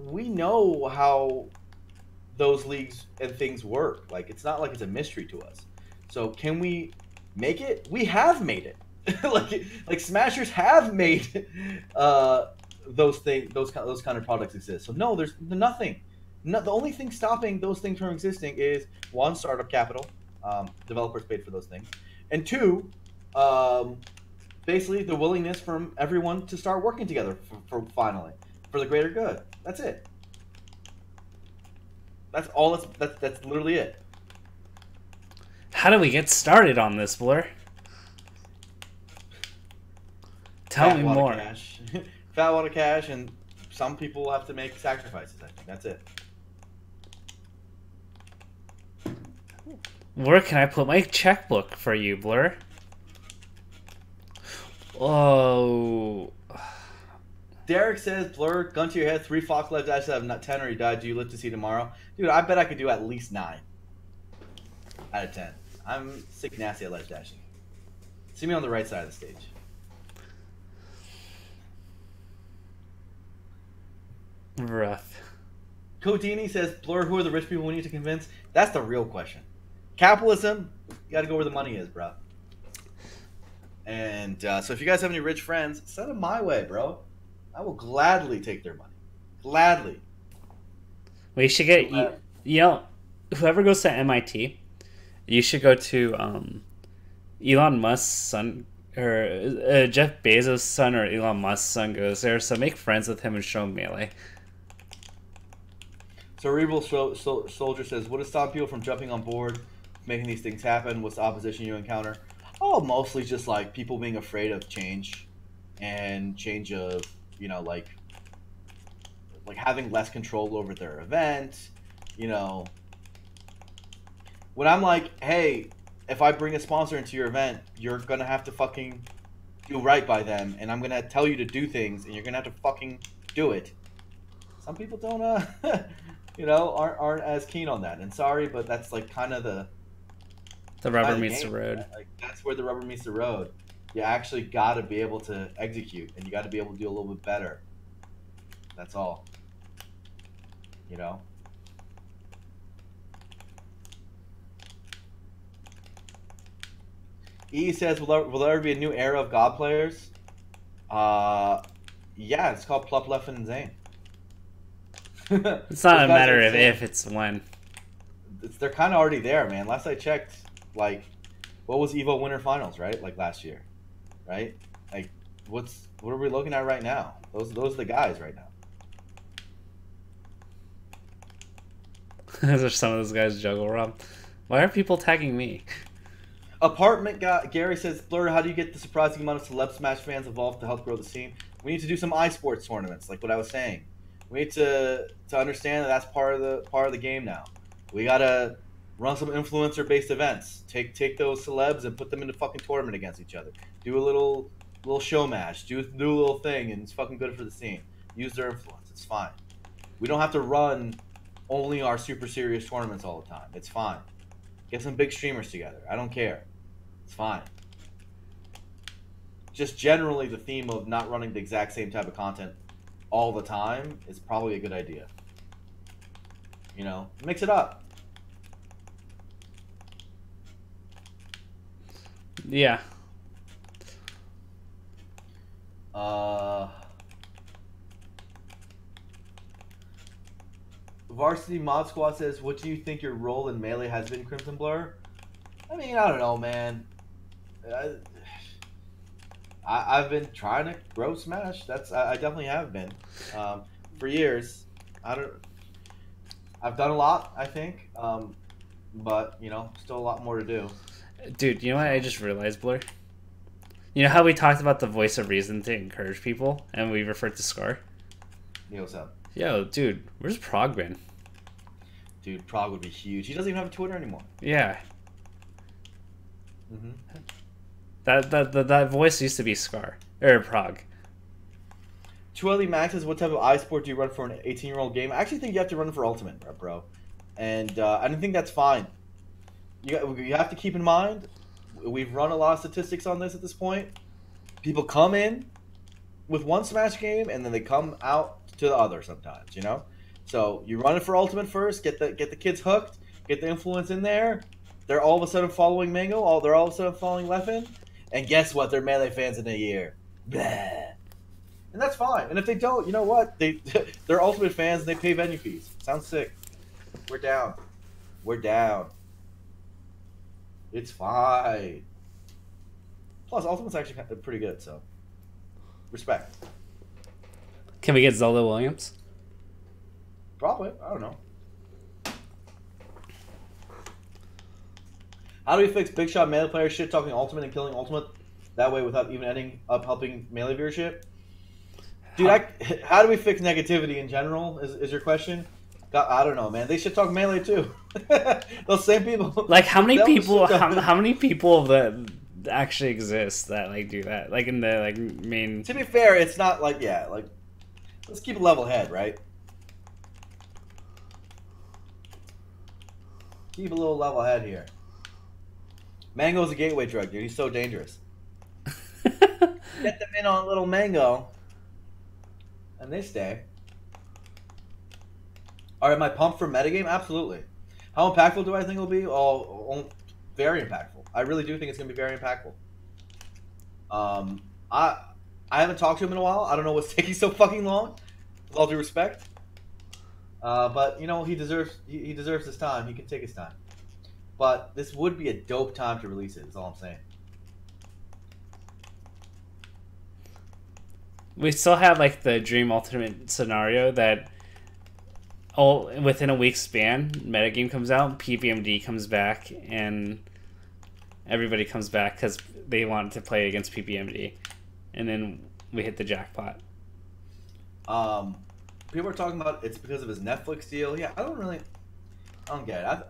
we know how those leagues and things work. Like, it's not like it's a mystery to us. So can we make it? We have made it. like Smashers have made those kind of products exist. So no, there's nothing. No, the only thing stopping those things from existing is one, startup capital. Developers paid for those things, and two, basically the willingness from everyone to start working together for finally for the greater good. That's it. That's all. That's literally it. How do we get started on this, Blur? Tell me more. Fat wad of cash, and some people have to make sacrifices. I think that's it. Where can I put my checkbook for you, Blur? Oh. Derek says, Blur, gun to your head, 3 Fox ledge dashes out of 10 or you die. Do you live to see tomorrow? Dude, I bet I could do at least 9 out of 10. I'm sick nasty at ledge dashing. See me on the right side of the stage. Rough. Codini says, Blur, who are the rich people we need to convince? That's the real question. Capitalism, you gotta go where the money is, bro. And so if you guys have any rich friends, send them my way, bro. I will gladly take their money. Gladly. We should get, you know, whoever goes to MIT, you should go to Elon Musk's son, or Jeff Bezos' son, or Elon Musk's son goes there, so make friends with him and show him Melee. Cerebral Soldier says, what is stopping people from jumping on board, making these things happen? What's the opposition you encounter? Oh, mostly just like people being afraid of change, and change of, you know, like having less control over their event. You know, when I'm like, hey, if I bring a sponsor into your event, you're gonna have to fucking do right by them, and I'm gonna tell you to do things, and you're gonna have to fucking do it. Some people don't, you know, aren't as keen on that. And sorry, but that's like kind of the rubber meets the road. Right? Like, that's where the rubber meets the road. You actually got to be able to execute, and you got to be able to do a little bit better. That's all. You know? E says, will there ever be a new era of God players? Yeah, it's called Plup, Leffen, and Zane. It's not a matter of if, it's when. They're kind of already there, man. Last I checked, like, what was EVO Winter Finals, right? Like last year, right? Like, what are we looking at right now? Those are the guys right now. Those are some of those guys juggle, Rob. Why are people tagging me? Apartment guy Gary says, Blur, how do you get the surprising amount of celeb Smash fans involved to help grow the scene? We need to do some iSports tournaments, like what I was saying. We need to understand that that's part of the game now. We gotta run some influencer-based events. Take those celebs and put them in a fucking tournament against each other. Do a little show match. Do a little thing, and it's fucking good for the scene. Use their influence. It's fine. We don't have to run only our super serious tournaments all the time. It's fine. Get some big streamers together. I don't care. It's fine. Just generally the theme of not running the exact same type of content all the time is probably a good idea. You know, mix it up. Yeah. Varsity Mod Squad says, what do you think your role in Melee has been, Crimson Blur? I mean, I don't know, man. I've been trying to grow Smash. I definitely have been for years. I've done a lot, I think, but you know, still a lot more to do. Dude, you know what I just realized, Blur? You know how we talked about the voice of reason to encourage people, and we referred to Scar? Yo, what's up? Yo, dude, where's Prog been? Dude, Prague would be huge. He doesn't even have a Twitter anymore. Yeah. Mm-hmm. That voice used to be Scar or Prague. Chueli Max says, what type of iSport do you run for an 18-year-old game? I actually think you have to run for Ultimate, bro. And I don't think that's fine. You have to keep in mind, we've run a lot of statistics on this at this point. People come in with one Smash game, and then they come out to the other sometimes, you know? So you run it for Ultimate first, get the kids hooked, get the influence in there. They're all of a sudden following Mango, they're all of a sudden following Leffen, and guess what? They're Melee fans in a year. Blah. And that's fine. And if they don't, you know what? They're Ultimate fans and they pay venue fees. Sounds sick. We're down. We're down. It's fine. Plus, Ultimate's actually pretty good, so respect. Can we get Zelda Williams? Probably. I don't know. How do we fix Big Shot Melee players shit talking Ultimate and killing Ultimate that way without even ending up helping Melee viewership? Dude, how do we fix negativity in general? Is your question? God, I don't know, man. They should talk Melee too. Those same people. Like how many people? How many people that actually exist that like do that? Like in the like main. To be fair, it's not like let's keep a level head, right? Keep a little level head here. Mango's a gateway drug, dude. He's so dangerous. Get them in on little Mango. And they stay. Am I pumped for metagame? Absolutely. How impactful do I think it'll be? Oh, very impactful. I really do think it's going to be very impactful. I haven't talked to him in a while. I don't know what's taking so fucking long. With all due respect. But you know he deserves his time. He can take his time. But this would be a dope time to release it. Is all I'm saying. We still have like the Dream Ultimate scenario that within a week span, metagame comes out, PPMD comes back, and everybody comes back because they want to play against PPMD, and then we hit the jackpot. People are talking about it's because of his Netflix deal. Yeah, I don't get it.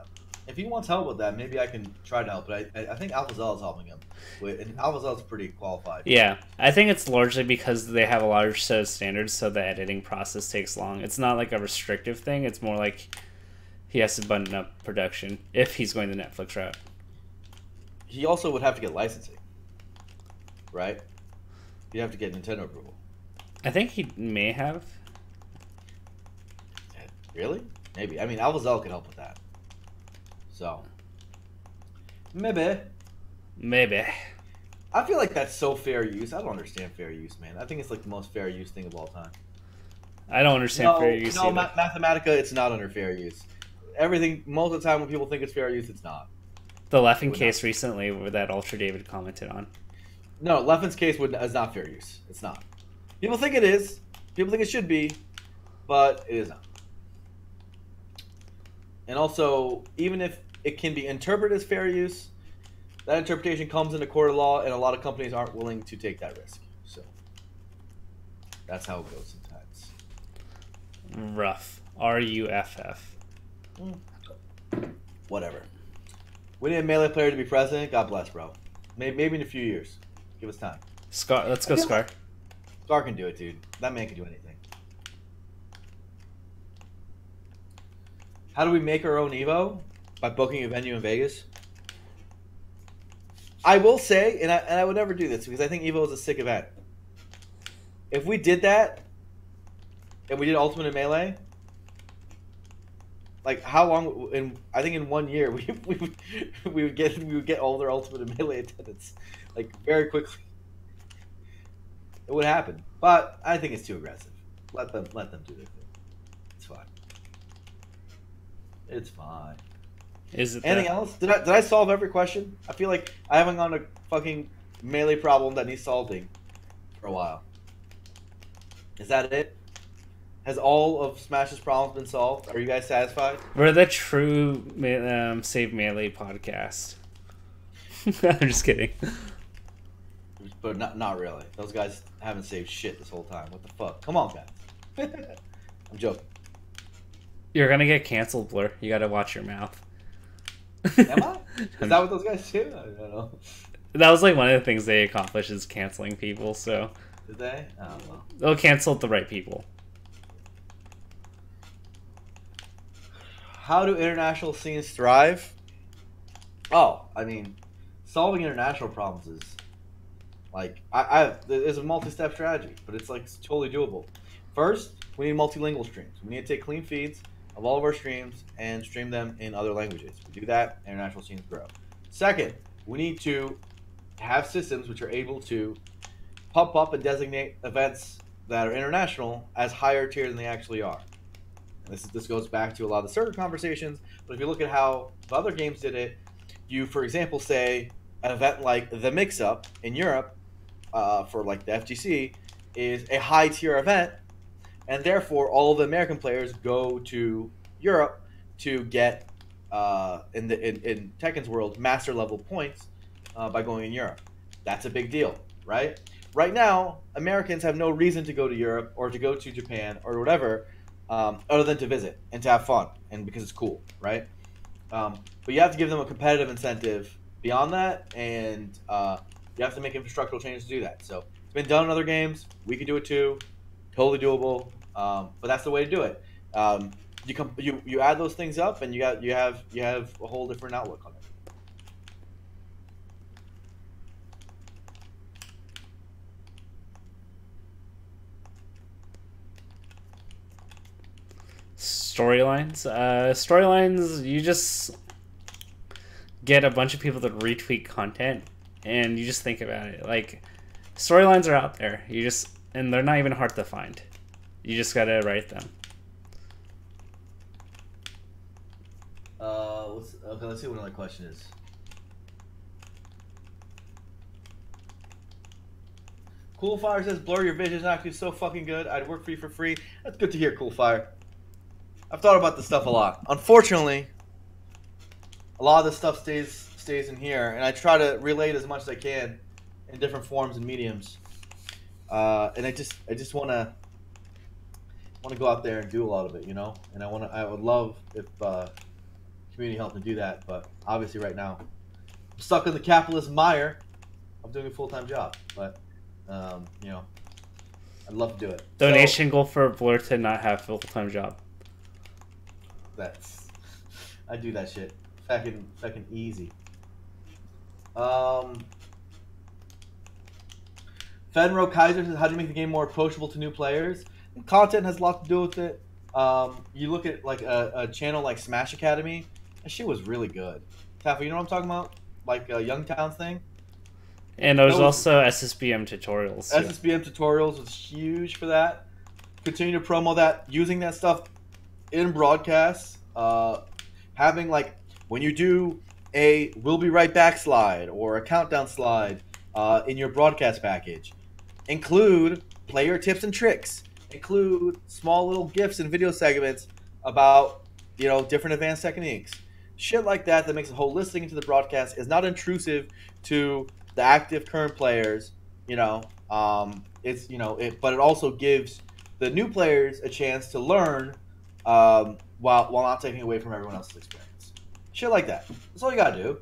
If he wants help with that, maybe I can try to help. But I think AlphaZell is helping him. And AlphaZell is pretty qualified. Yeah, I think it's largely because they have a large set of standards, so the editing process takes long. It's not like a restrictive thing. It's more like he has to button up production if he's going the Netflix route. He also would have to get licensing, right? You'd have to get Nintendo approval. I think he may have. Really? Maybe. I mean, AlphaZell could help with that. So, maybe. I feel like that's so fair use. I don't understand fair use, man. I think it's like the most fair use thing of all time. I don't understand fair use. No, Mathematica, it's not under fair use. Everything, most of the time when people think it's fair use, it's not. The Leffen case recently where that Ultra David commented on. No, Leffen's case is not fair use. It's not. People think it is. People think it should be. But it is not. And also, even if it can be interpreted as fair use, that interpretation comes into court of law, and a lot of companies aren't willing to take that risk. So, that's how it goes sometimes. Rough. R-U-F-F. Whatever. We need a Melee player to be president. God bless, bro. Maybe in a few years. Give us time. Scar. Let's go, Scar. Scar can do it, dude. That man can do anything. How do we make our own Evo? By booking a venue in Vegas? I will say, and I would never do this because I think Evo is a sick event. If we did that, and we did Ultimate and Melee, like how long? I think in 1 year we would get all their Ultimate and Melee attendance, like very quickly. It would happen, but I think it's too aggressive. Let them do their thing. It's fine. It's fine. Is it anything else? Did I solve every question? I feel like I haven't gone a fucking Melee problem that needs solving for a while. Is that it? Has all of Smash's problems been solved? Are you guys satisfied? We're the true Save Melee podcast. I'm just kidding. But not really. Those guys haven't saved shit this whole time. What the fuck? Come on, guys. I'm joking. You're gonna get canceled, Blur. You gotta watch your mouth. Am I? Is that what those guys do? I don't know. That was like one of the things they accomplished is canceling people. So did they? I don't know. They'll cancel the right people. How do international scenes thrive? Oh, I mean, solving international problems is like it's a multi-step strategy, but it's like totally doable. First, we need multilingual streams. We need to take clean feeds of all of our streams and stream them in other languages. We do that, international scenes grow. Second, we need to have systems which are able to pump up and designate events that are international as higher tier than they actually are. And this goes back to a lot of the server conversations, but if you look at how the other games did it, you, for example, say an event like the Mix-Up in Europe for like the FGC is a high tier event, and therefore all of the American players go to Europe to get in Tekken's world master level points by going in Europe. That's a big deal, right? Right now, Americans have no reason to go to Europe or to go to Japan or whatever, other than to visit and to have fun and because it's cool, right? But you have to give them a competitive incentive beyond that, and you have to make infrastructural changes to do that. So it's been done in other games. We can do it too. Totally doable. But that's the way to do it. You add those things up, and you have a whole different outlook on it. Storylines, you just get a bunch of people to retweet content, and you just think about it. Like, storylines are out there. And they're not even hard to find. You just gotta write them. Okay, let's see what another question is. Coolfire says, Blur, your vision is actually so fucking good. I'd work for you for free. That's good to hear, Coolfire. I've thought about this stuff a lot. Unfortunately, a lot of this stuff stays in here, and I try to relate as much as I can in different forms and mediums. And I just want to go out there and do a lot of it, you know. And I would love if community helped me do that, but obviously right now I'm stuck in the capitalist mire. I'm doing a full-time job, but you know, I'd love to do it. Donation goal for Blur to not have a full-time job. I do that shit. Fucking easy. Fenro Kaiser says, how do you make the game more approachable to new players? And content has a lot to do with it. You look at like a channel like Smash Academy. That shit was really good. Taffy, you know what I'm talking about? Like a Youngtown thing? And there's also SSBM tutorials. Too. SSBM tutorials was huge for that. Continue to promo that. Using that stuff in broadcasts. Having like, when you do a we'll be right back slide or a countdown slide in your broadcast package, include player tips and tricks. Include small little GIFs and video segments about, you know, different advanced techniques. Shit like that makes it holistic into the broadcast, is not intrusive to the active current players, you know. It's, you know, but it also gives the new players a chance to learn while not taking away from everyone else's experience. Shit like that. That's all you gotta do.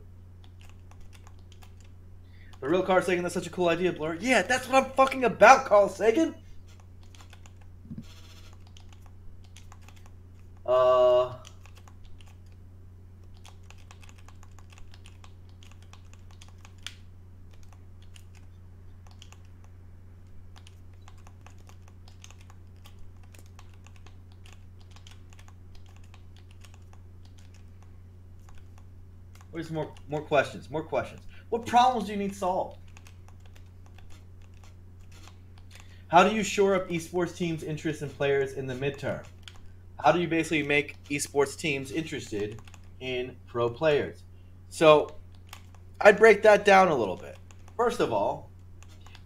The real Carl Sagan, that's such a cool idea, Blur. Yeah, that's what I'm fucking about, Carl Sagan. Where's more questions? More questions. What problems do you need solved? How do you shore up esports teams' interest in players in the midterm? How do you basically make esports teams interested in pro players? So I'd break that down a little bit. First of all,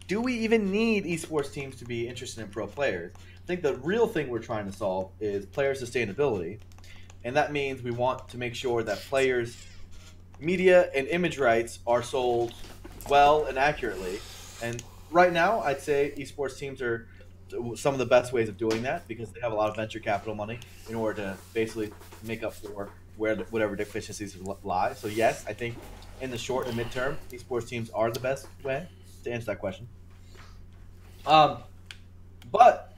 do we even need esports teams to be interested in pro players? I think the real thing we're trying to solve is player sustainability. And that means we want to make sure that players' media and image rights are sold well and accurately. And right now, I'd say esports teams are some of the best ways of doing that because they have a lot of venture capital money in order to basically make up for whatever deficiencies lie. So yes, I think in the short and midterm, esports teams are the best way to answer that question. But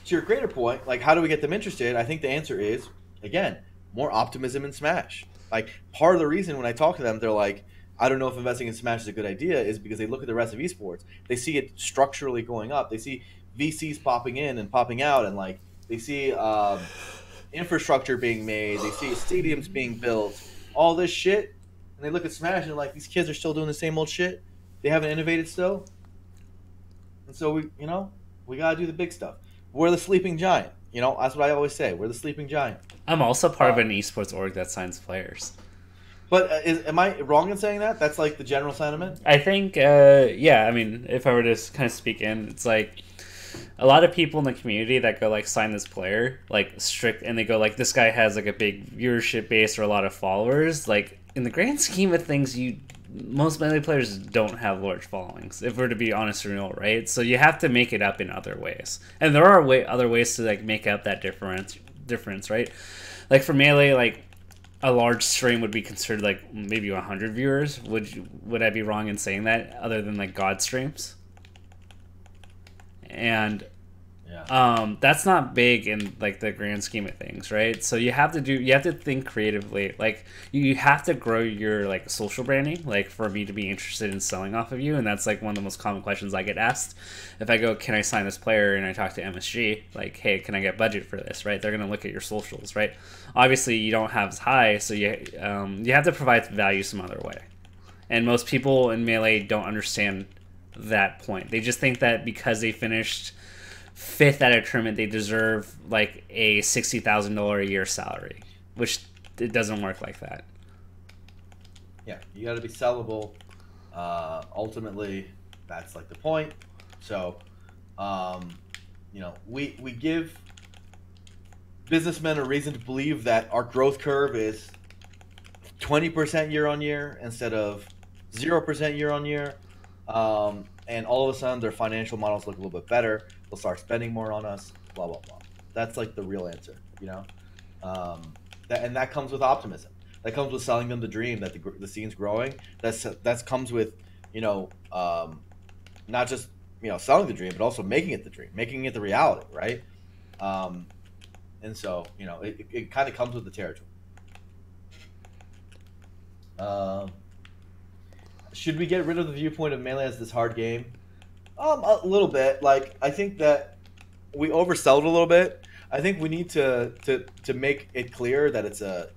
to your greater point, like how do we get them interested? I think the answer is again more optimism in Smash. Like part of the reason when I talk to them, they're like, I don't know if investing in Smash is a good idea, is because they look at the rest of esports. They see it structurally going up. They see VCs popping in and popping out, and like they see infrastructure being made. They see stadiums being built. All this shit, and they look at Smash and they're like, these kids are still doing the same old shit. They haven't innovated still. And so we gotta do the big stuff. We're the sleeping giant. That's what I always say. We're the sleeping giant. I'm also part of an esports org that signs players. But am I wrong in saying that? That's like the general sentiment? I think, yeah, I mean, if I were to kind of speak in, it's like a lot of people in the community that go like sign this player, like strict, and they go like, this guy has like a big viewership base or a lot of followers. Like in the grand scheme of things, most Melee players don't have large followings, if we're to be honest and real, right? So you have to make it up in other ways. And there are other ways to like make up that difference, right? Like for Melee, like a large stream would be considered like maybe 100 viewers. Would I be wrong in saying that, other than like God streams? And that's not big in like the grand scheme of things, right? So you have to think creatively. Like you have to grow your like social branding, like for me to be interested in selling off of you. And that's like one of the most common questions I get asked. If I go, can I sign this player, and I talk to MSG, like, hey, can I get budget for this, right? They're gonna look at your socials, right? Obviously you don't have as high, so you have to provide value some other way. And most people in Melee don't understand that point. They just think that because they finished 5th at a tournament, they deserve like a $60,000 a year salary, which it doesn't work like that. Yeah, you got to be sellable. Ultimately, that's like the point. So, we give businessmen a reason to believe that our growth curve is 20% year on year instead of 0% year on year. And all of a sudden their financial models look a little bit better. They'll start spending more on us, blah, blah, blah. That's like the real answer, and that comes with optimism. That comes with selling them the dream that the scene's growing. That comes with, not just, selling the dream, but also making it the dream, making it the reality, right? And so, it kind of comes with the territory. Should we get rid of the viewpoint of Melee as this hard game? A little bit. Like, I think that we oversell it a little bit. I think we need to make it clear that it's a,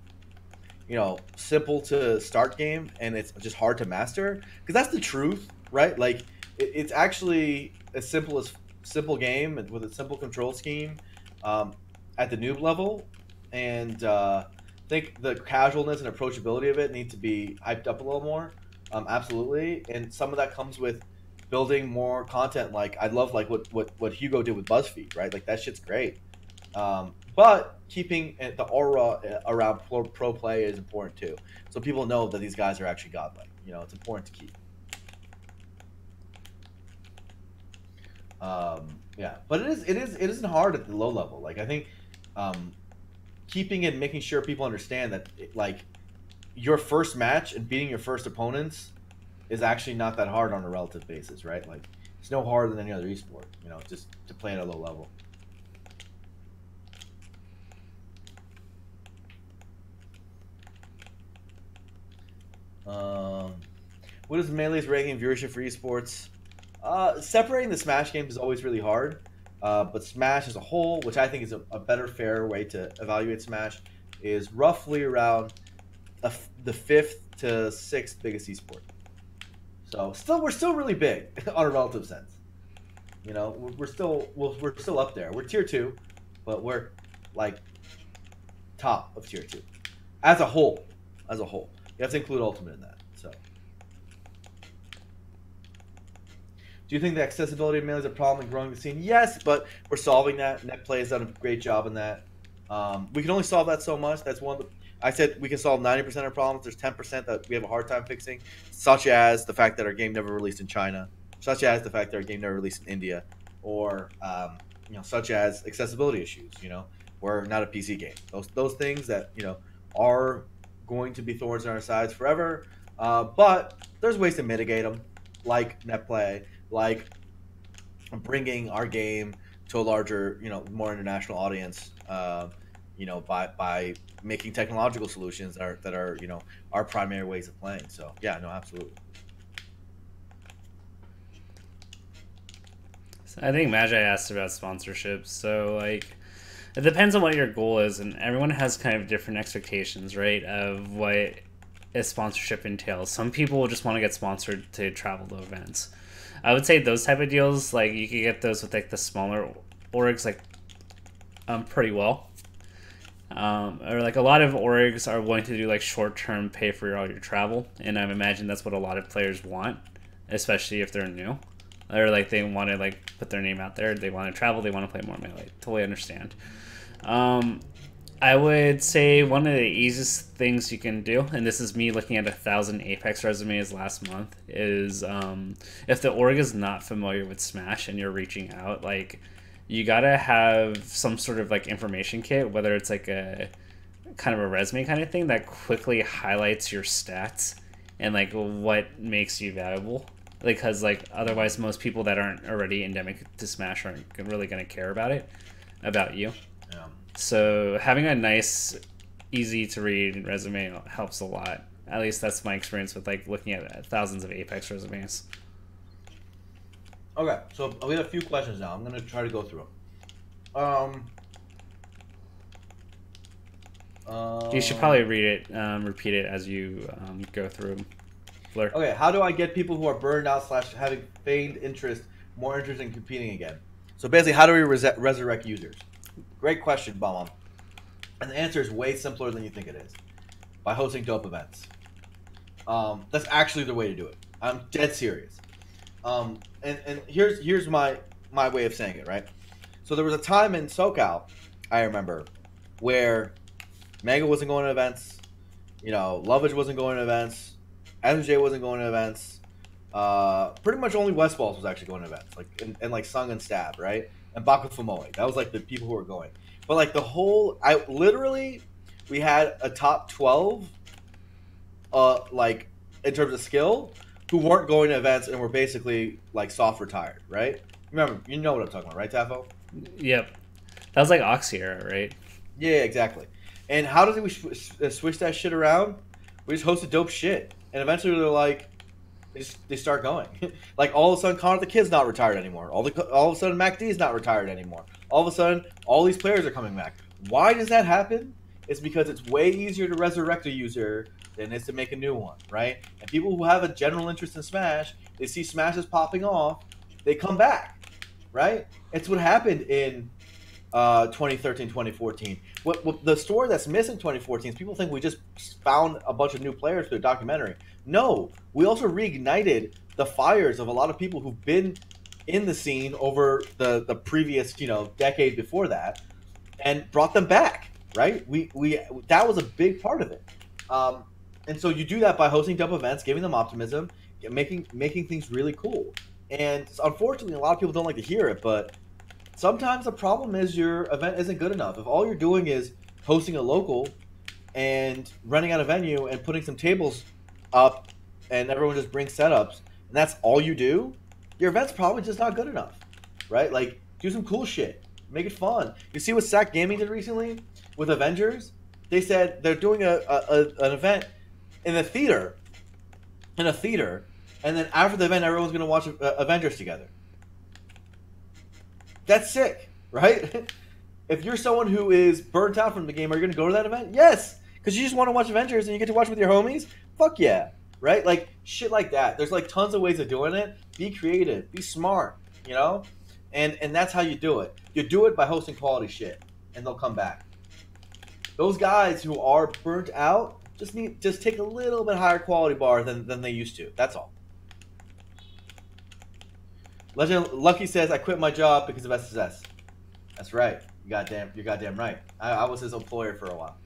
simple to start game and it's just hard to master. Because that's the truth, right? Like, it's actually as simple game with a simple control scheme at the noob level. And I think the casualness and approachability of it needs to be hyped up a little more. Absolutely, and some of that comes with building more content. Like I love like what Hugo did with BuzzFeed, right? Like that shit's great. But keeping the aura around pro play is important too, so people know that these guys are actually godlike. It's important to keep. Yeah, but it isn't hard at the low level. Like I think keeping it, making sure people understand that like your first match and beating your first opponents is actually not that hard on a relative basis, right? Like it's no harder than any other esport, just to play at a low level. What is Melee's ranking viewership for esports? Separating the Smash games is always really hard, but Smash as a whole, which I think is a better, fair way to evaluate Smash, is roughly around the 5th to 6th biggest esport. So we're still really big on a relative sense. We're still up there. We're tier 2, but we're like top of tier 2 as a whole. You have to include Ultimate in that. So, do you think the accessibility of Melee is a problem in growing the scene? Yes, but we're solving that. NetPlay has done a great job in that. We can only solve that so much. That's one of the. I said we can solve 90% of problems. There's 10% that we have a hard time fixing, such as the fact that our game never released in China, such as the fact that our game never released in India, or such as accessibility issues. We're not a PC game. Those things that are going to be thorns in our sides forever. But there's ways to mitigate them, like net play, like bringing our game to a larger, more international audience. By making technological solutions that are our primary ways of playing. So yeah, no, absolutely. I think Magi asked about sponsorships. So like, it depends on what your goal is, and everyone has kind of different expectations, right? Of what a sponsorship entails. Some people just want to get sponsored to travel to events. I would say those type of deals, like you could get those with like the smaller orgs, like pretty well. Or like a lot of orgs are willing to do like short-term pay for all your travel, and I imagine that's what a lot of players want, especially if they're new, or like they want to like put their name out there, they want to travel, they want to play more Melee. Totally understand. I would say one of the easiest things you can do, and this is me looking at 1,000 Apex resumes last month, is if the org is not familiar with Smash and you're reaching out, like you gotta have some sort of like information kit, whether it's like a kind of a resume kind of thing that quickly highlights your stats and like what makes you valuable. Because like otherwise most people that aren't already endemic to Smash aren't really gonna care about you. Yeah. So having a nice, easy to read resume helps a lot. At least that's my experience with like looking at thousands of Apex resumes. Okay, so we have a few questions now. I'm gonna try to go through them. You should probably read it, repeat it as you go through them. Blur. Okay, how do I get people who are burned out / having feigned interest more interested in competing again? So basically, how do we resurrect users? Great question, Ballon. And the answer is way simpler than you think it is. By hosting dope events. That's actually the way to do it. I'm dead serious. And here's my way of saying it, right? So there was a time in SoCal, I remember, where Mega wasn't going to events, Lovage wasn't going to events, MJ wasn't going to events. Pretty much only West Balls was actually going to events, like and like Sung and Stab, right? And Baku Fumoe. That was like the people who were going. But like we had a top 12, like in terms of skill, who weren't going to events and were basically like soft retired, right? Remember, you know what I'm talking about, right, Tafo? Yep. That was like Oxy era, right? Yeah, exactly. And how did we switch that shit around? We just hosted dope shit. And eventually they're like, they start going. Like all of a sudden, Connor the Kid's not retired anymore. All of a sudden, Mac D's not retired anymore. All of a sudden, all these players are coming back. Why does that happen? It's because it's way easier to resurrect a user than it is to make a new one, right? And people who have a general interest in Smash, they see Smashes popping off, they come back, right? It's what happened in 2013, 2014. What the story that's missing 2014 is people think we just found a bunch of new players through a documentary. No, we also reignited the fires of a lot of people who've been in the scene over the previous decade before that, and brought them back. Right? We that was a big part of it. And so you do that by hosting dope events, giving them optimism, making things really cool. And unfortunately, a lot of people don't like to hear it, but sometimes the problem is your event isn't good enough. If all you're doing is hosting a local and renting out a venue and putting some tables up and everyone just brings setups, and that's all you do, your event's probably just not good enough, right? Like, do some cool shit. Make it fun. You see what Sack Gaming did recently with Avengers? They said they're doing an event in a theater, and then after the event, everyone's going to watch Avengers together. That's sick, right? If you're someone who is burnt out from the game, are you going to go to that event? Yes, because you just want to watch Avengers and you get to watch with your homies. Fuck yeah, right? Like shit like that. There's like tons of ways of doing it. Be creative, be smart, and that's how you do it. You do it by hosting quality shit, and they'll come back. Those guys who are burnt out just take a little bit higher quality bar than they used to. That's all. Legend Lucky says, I quit my job because of SSS. That's right. You're goddamn right. I was his employer for a while.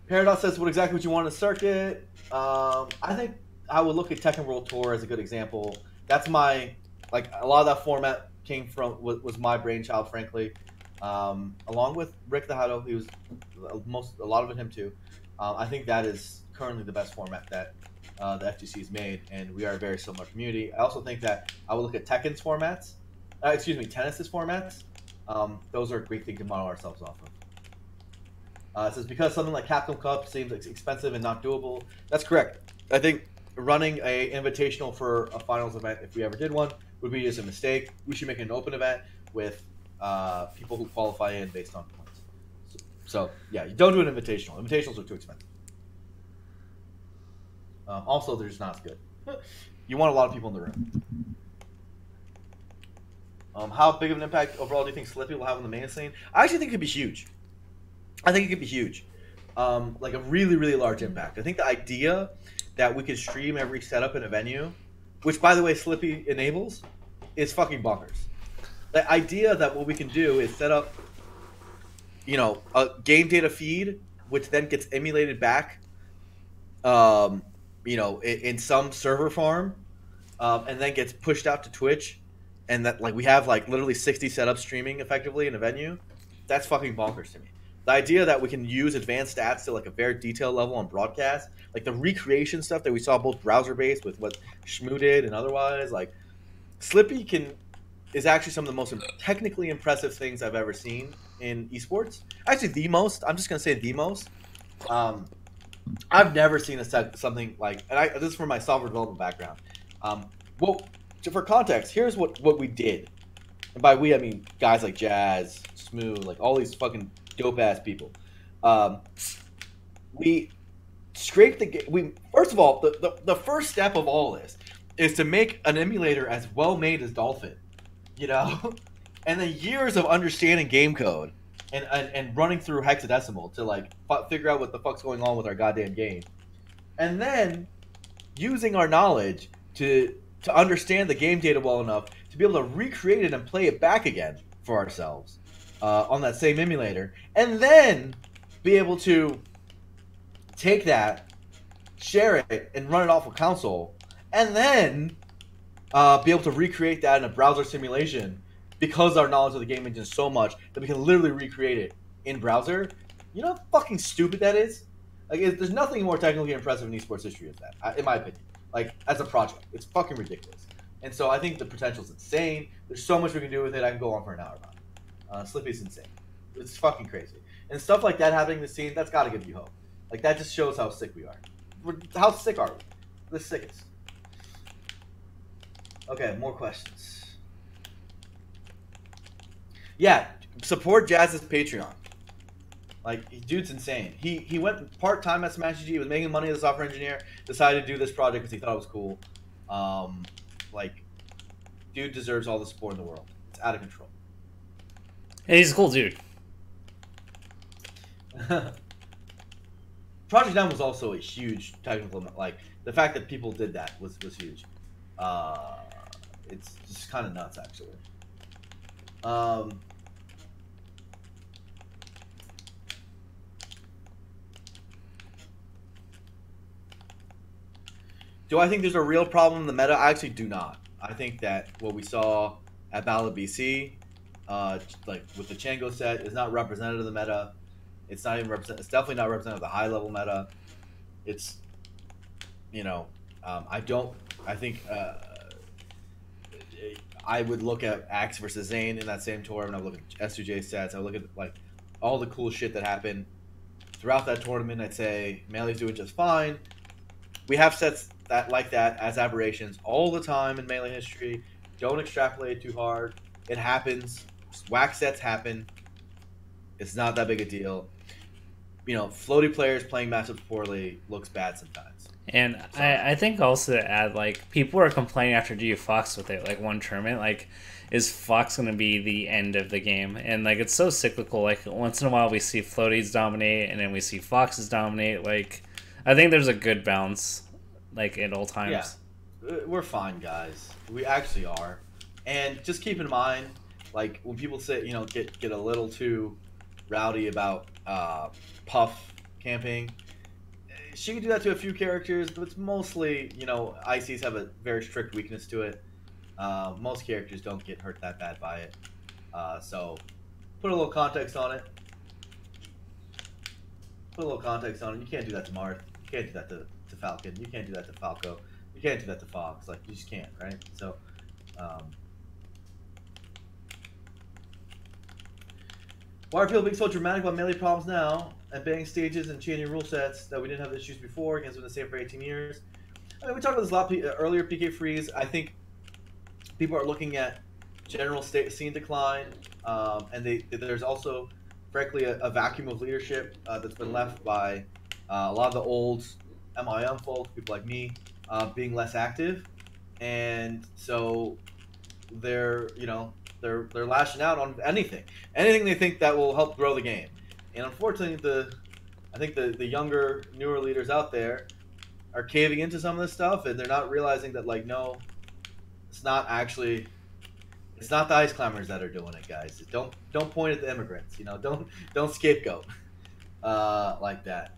Paradox says, what exactly would you want in a circuit? I think I would look at Tekken World Tour as a good example. That's my a lot of that format came from was my brainchild, frankly. Along with Rick the Huddle, he was a lot of it him too. I think that is currently the best format that the FTC has made, and we are a very similar community. I also think that I would look at Tekken's formats, Tennis's formats. Those are a great thing to model ourselves off of. It says because something like Capcom Cup seems expensive and not doable. That's correct. I think running a invitational for a finals event, if we ever did one, would be just a mistake. We should make an open event with people who qualify in based on points. So yeah, you don't do an invitational. Invitationals are too expensive. Also, they're just not as good. You want a lot of people in the room. How big of an impact overall do you think Slippy will have on the main scene? I actually think it could be huge. I think it could be huge. Like a really, really large impact. I think the idea that we could stream every setup in a venue, which, by the way, Slippy enables, is fucking bonkers. The idea that what we can do is set up, a game data feed, which then gets emulated back, in some server farm, and then gets pushed out to Twitch, and that we have literally 60 setups streaming effectively in a venue. That's fucking bonkers to me. The idea that we can use advanced stats to a very detailed level on broadcast, the recreation stuff that we saw both browser based with what Shmoo did and otherwise, Slippy is actually some of the most technically impressive things I've ever seen in esports. Actually, the most. I'm just gonna say the most. I've never seen something this is from my software development background. For context, here's what we did, and by we I mean guys like Jazz, Shmoo, all these fucking dope ass people. We scraped the game. First of all, the first step of all this is to make an emulator as well made as Dolphin, and then years of understanding game code and running through hexadecimal to figure out what the fuck's going on with our goddamn game, and then using our knowledge to understand the game data well enough to be able to recreate it and play it back again for ourselves. On that same emulator, and then be able to take that, share it, and run it off a console, and then be able to recreate that in a browser simulation because our knowledge of the game engine is so much that we can literally recreate it in browser. You know how fucking stupid that is? There's nothing more technically impressive in esports history than that, in my opinion. As a project, it's fucking ridiculous. And so I think the potential is insane. There's so much we can do with it. I can go on for an hour about it. Slippy's insane. It's fucking crazy. And stuff like that happening in the scene, that's got to give you hope. That just shows how sick we are. How sick are we? The sickest. Okay, more questions. Yeah, support Jazz's Patreon. Dude's insane. He went part-time at Smash GG, was making money as a software engineer, decided to do this project because he thought it was cool. Dude deserves all the support in the world. It's out of control. Yeah, he's a cool dude. Project M was also a huge technical. The fact that people did that was huge. It's just kind of nuts, actually. Do I think there's a real problem in the meta? I actually do not. I think that what we saw at Battle of BC, with the Chango set, is not representative of the meta. It's not even It's definitely not representative of the high level meta. It's, I think I would look at Axe versus Zane in that same tournament. I would look at S2J stats. I would look at all the cool shit that happened throughout that tournament. I'd say Melee's doing just fine. We have sets like that as aberrations all the time in Melee history. Don't extrapolate too hard. It happens. Whack sets happen. It's not that big a deal. Floaty players playing matchups poorly looks bad sometimes. And I think also to add, people are complaining after GU Fox with it, one tournament, is Fox going to be the end of the game? And, it's so cyclical. Once in a while we see floaties dominate, and then we see Foxes dominate. I think there's a good balance, at all times. Yeah, we're fine, guys. We actually are. And just keep in mind, when people say, get a little too rowdy about Puff camping, she can do that to a few characters, but it's mostly, you know, ICs have a very strict weakness to it. Most characters don't get hurt that bad by it. So put a little context on it. Put a little context on it. You can't do that to Marth. You can't do that to Falcon. You can't do that to Falco. You can't do that to Fox. Like, you just can't, right? So, why are people being so dramatic about melee problems now and banning stages and changing rule sets that we didn't have issues before? Against been the same for 18 years. I mean, we talked about this a lot earlier. PK Freeze. I think people are looking at general scene decline, and there's also, frankly, a vacuum of leadership that's been left by a lot of the old MIM folks, people like me, being less active, and so they're lashing out on anything they think that will help grow the game. And unfortunately, I think the younger, newer leaders out there are caving into some of this stuff, and they're not realizing that, like, no, it's not the ice climbers that are doing it, guys. Don't point at the immigrants, you know. Don't scapegoat like that.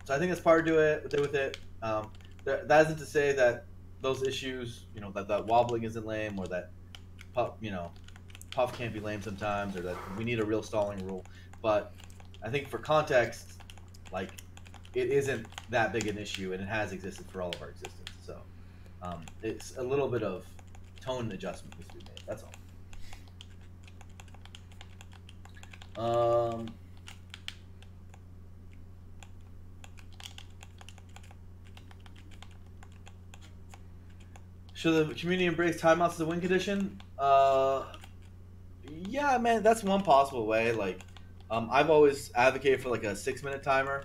So I think that's part to do with it. That isn't to say that those issues, you know, that wobbling isn't lame, or that Puff can't be lame sometimes, or that we need a real stalling rule. But I think for context, like, it isn't that big an issue, and it has existed for all of our existence. So it's a little bit of tone adjustment needs to be made. That's all. Should the community embrace timeouts as a win condition? Yeah, man, that's one possible way. Like, I've always advocated for like a 6-minute timer.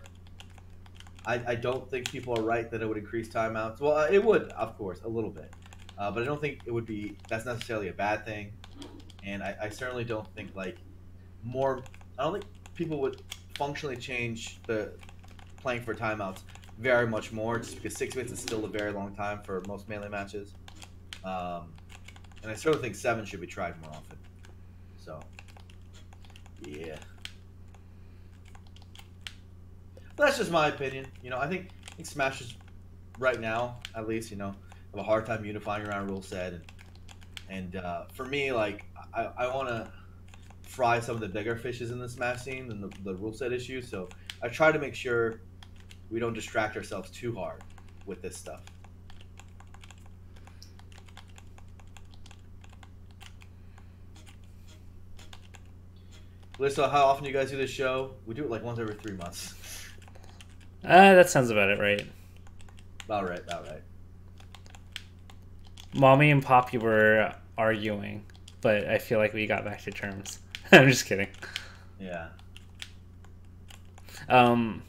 I don't think people are right that it would increase timeouts. Well, it would, of course, a little bit, but I don't think it would be. That's necessarily a bad thing, and I certainly don't think like more. I don't think people would functionally change the playing for timeouts very much more, just because 6 minutes is still a very long time for most melee matches. And I certainly think 7 should be tried more often. So, yeah. That's just my opinion. You know, I think Smash is, right now, at least, you know, have a hard time unifying around rule set. And for me, like, I want to fry some of the bigger fishes in the Smash scene than the rule set issues. So I try to make sure we don't distract ourselves too hard with this stuff. Lisa, how often do you guys do this show? We do it like once every 3 months. That sounds about it, right? About right. Mommy and Poppy were arguing, but I feel like we got back to terms. I'm just kidding. Yeah. I'm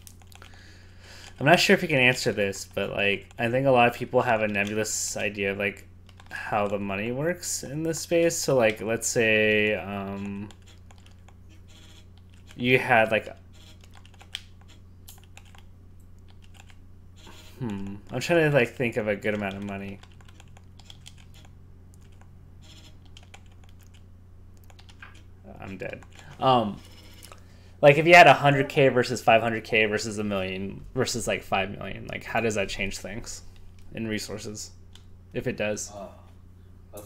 not sure if you can answer this, but like I think a lot of people have a nebulous idea of like how the money works in this space. So like let's say you had like I'm trying to like think of a good amount of money. I'm dead. Like if you had 100K versus 500K versus a million versus like 5 million, like how does that change things in resources? If it does.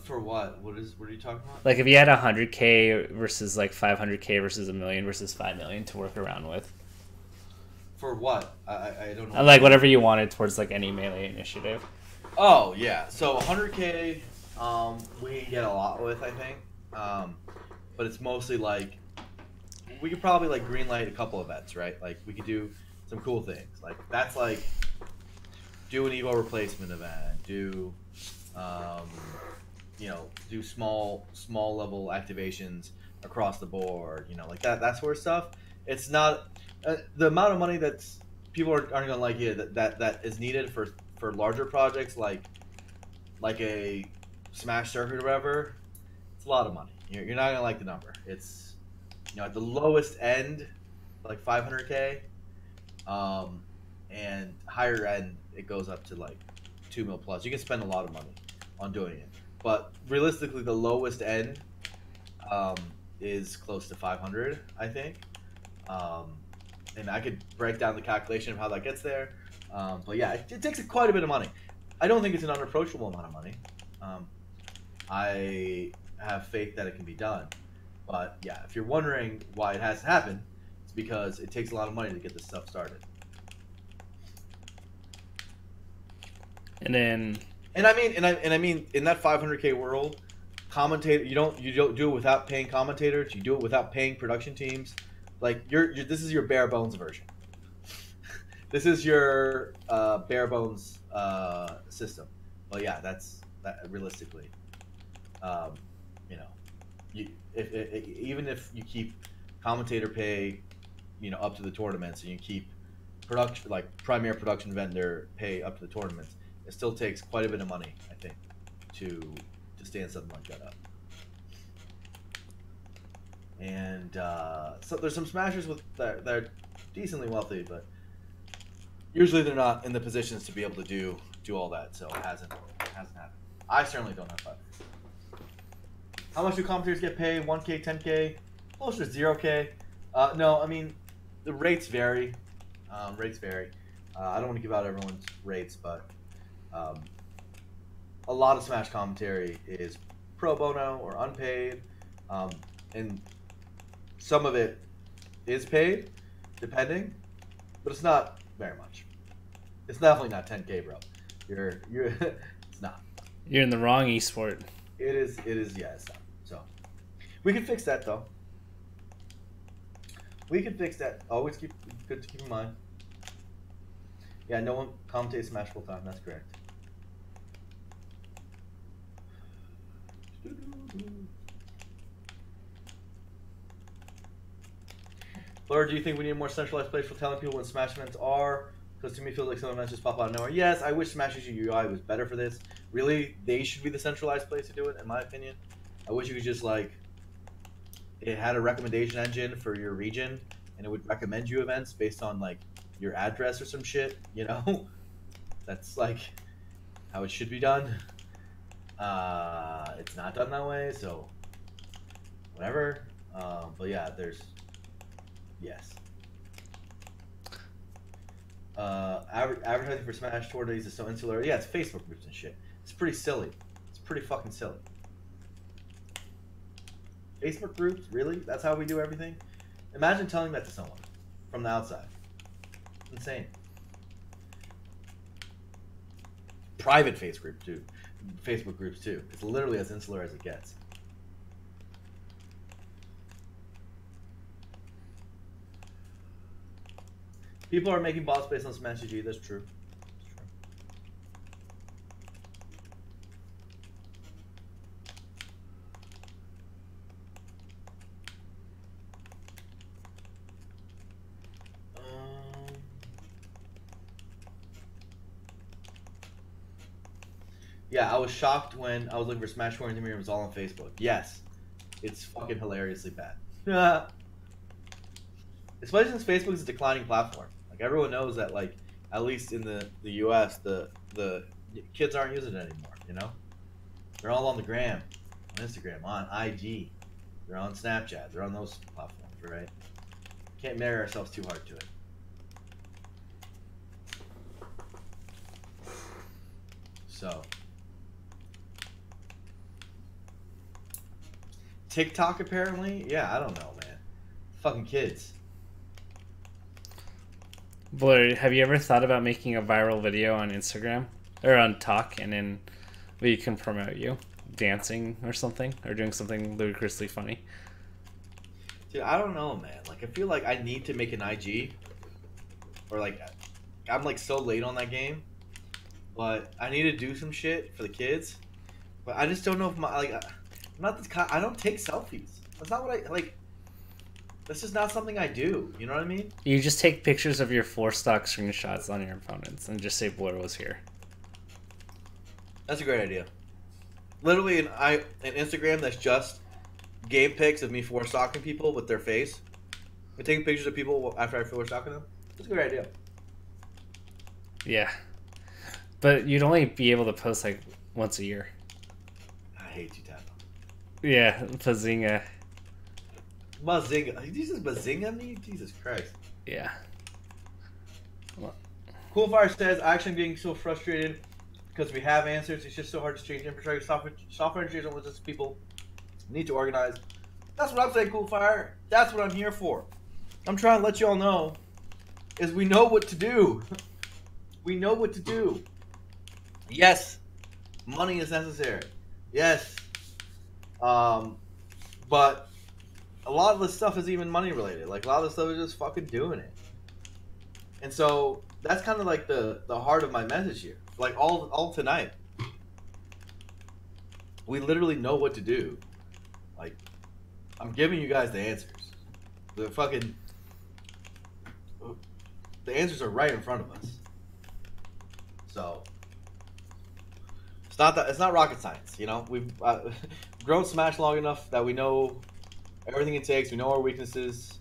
For what? What are you talking about? Like if you had 100K versus like 500K versus a million versus 5 million to work around with. For what? I don't know. Like whatever you wanted towards like any melee initiative. Oh yeah, so 100K, we get a lot with, I think, but it's mostly like we could probably like greenlight a couple events, right? Like we could do some cool things. Like that's like do an Evo replacement event, do do small level activations across the board, you know, like that sort of stuff. It's not the amount of money that's people aren't gonna like that is needed for larger projects like a Smash circuit or whatever. It's a lot of money. You're not gonna like the number. It's, you know, at the lowest end, like 500K, and higher end it goes up to like 2 mil plus. You can spend a lot of money on doing it, but realistically, the lowest end is close to 500, I think. And I could break down the calculation of how that gets there, But yeah, it takes quite a bit of money. I don't think it's an unapproachable amount of money. I have faith that it can be done. But yeah, if you're wondering why it hasn't happened, it's because it takes a lot of money to get this stuff started. And I mean in that 500K world, commentator you don't do it without paying commentators. You do it without paying production teams. Like this is your bare bones version. This is your bare bones system. But yeah, that's that realistically. You know, even if you keep commentator pay, you know, up to the tournaments, and you keep production like primary production vendor pay up to the tournaments, it still takes quite a bit of money, I think, to stand something like that up. And so there's some smashers with that are decently wealthy, but usually they're not in the positions to be able to do all that. So it hasn't happened. I certainly don't have that. How much do commentators get paid? 1K, 10K, closer to 0K. No, I mean the rates vary. Rates vary. I don't want to give out everyone's rates, but a lot of Smash commentary is pro bono or unpaid, and some of it is paid, depending, but it's not very much. It's definitely not 10K, bro. You're it's not. You're in the wrong esport. It is. Yeah, it's not. So we can fix that though. We can fix that. Always good to keep in mind. Yeah, no one commentates Smash full time. That's correct. Blur, do you think we need a more centralized place for telling people when Smash events are? Because to me, it feels like some events just pop out of nowhere. Yes, I wish Smash's UI was better for this. Really, they should be the centralized place to do it, in my opinion. I wish you could just, like, it had a recommendation engine for your region, and it would recommend you events based on, like, your address or some shit, you know? That's, like, how it should be done. It's not done that way, so whatever. But yeah, there's... Yes. Advertising for Smash Tour days is so insular. Yeah, it's Facebook groups and shit. It's pretty silly. It's pretty fucking silly. Facebook groups? Really? That's how we do everything? Imagine telling that to someone from the outside. Insane. Private Facebook groups too. It's literally as insular as it gets. People are making bots based on Smash GG. That's true. Yeah, I was shocked when I was looking for Smash Quarantine Mirror. It was all on Facebook. Yes, it's fucking hilariously bad. Especially since Facebook is a declining platform. Like everyone knows that, like at least in the US, the kids aren't using it anymore. You know, they're all on the gram, on Instagram, on IG, they're on Snapchat, they're on those platforms, right? Can't marry ourselves too hard to it. So. TikTok apparently? Yeah, I don't know, man. Fucking kids. Blur, have you ever thought about making a viral video on Instagram? Or on Talk, and then we can promote you dancing or something? Or doing something ludicrously funny? Dude, I don't know, man. Like, I feel like I need to make an IG. Or, like, I'm, like, so late on that game. But I need to do some shit for the kids. But I just don't know if my, like... I'm not this kind. I don't take selfies. That's not what I like. That's just not something I do. You know what I mean? You just take pictures of your 4-stock screenshots on your opponents and just say Blur was here. That's a great idea. Literally, an Instagram that's just game pics of me 4-stocking people with their face. And taking pictures of people after I 4-stocking them. That's a good idea. Yeah, but you'd only be able to post like once a year. I hate you, Tab. Yeah, Bazinga. Bazinga. He uses Bazinga me? Jesus Christ. Yeah. Coolfire says, actually I'm getting so frustrated because we have answers. It's just so hard to change infrastructure. Software engineers and logistics people need to organize. That's what I'm saying, Coolfire. That's what I'm here for. I'm trying to let you all know is we know what to do. We know what to do. Yes, money is necessary. Yes. But a lot of this stuff is even money related. Like a lot of this stuff is just fucking doing it. And so that's kind of like the heart of my message here. Like all tonight. We literally know what to do. Like I'm giving you guys the answers. The answers are right in front of us. So it's not rocket science, you know. We've grown Smash long enough that we know everything it takes. We know our weaknesses.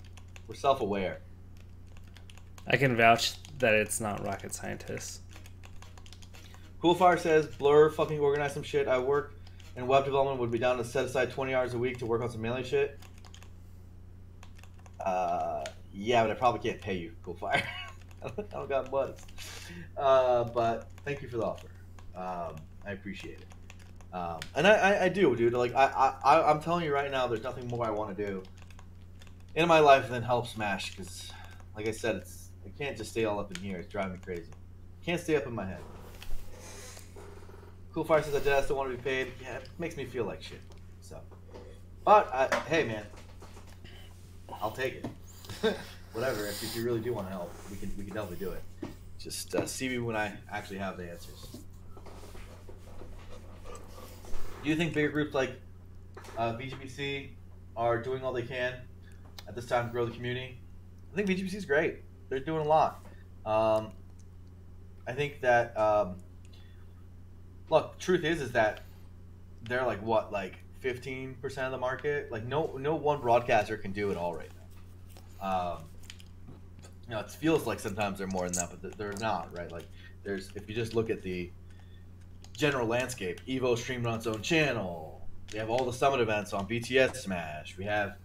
We're self-aware. I can vouch that it's not rocket scientists. Coolfire says Blur fucking organize some shit. I work in web development. Would be down to set aside 20 hours a week to work on some mailing shit. Yeah, but I probably can't pay you, Coolfire. I don't got butts. But thank you for the offer. I appreciate it. And I do, dude. Like I'm telling you right now, there's nothing more I want to do in my life than help Smash. Because, like I said, I can't just stay all up in here. It's driving me crazy. Can't stay up in my head. Coolfire says I did. I still want to be paid. Yeah, it makes me feel like shit. So, but hey, man, I'll take it. Whatever. If you really do want to help, we can definitely do it. Just see me when I actually have the answers. Do you think bigger groups like VGBC are doing all they can at this time to grow the community? I think VGBC is great. They're doing a lot. I think that look, truth is that they're like what, like 15% of the market. Like no one broadcaster can do it all right now. You know, it feels like sometimes they're more than that, but they're not, right? Like if you just look at the general landscape, Evo streamed on its own channel. We have all the summit events on BTS Smash. We have,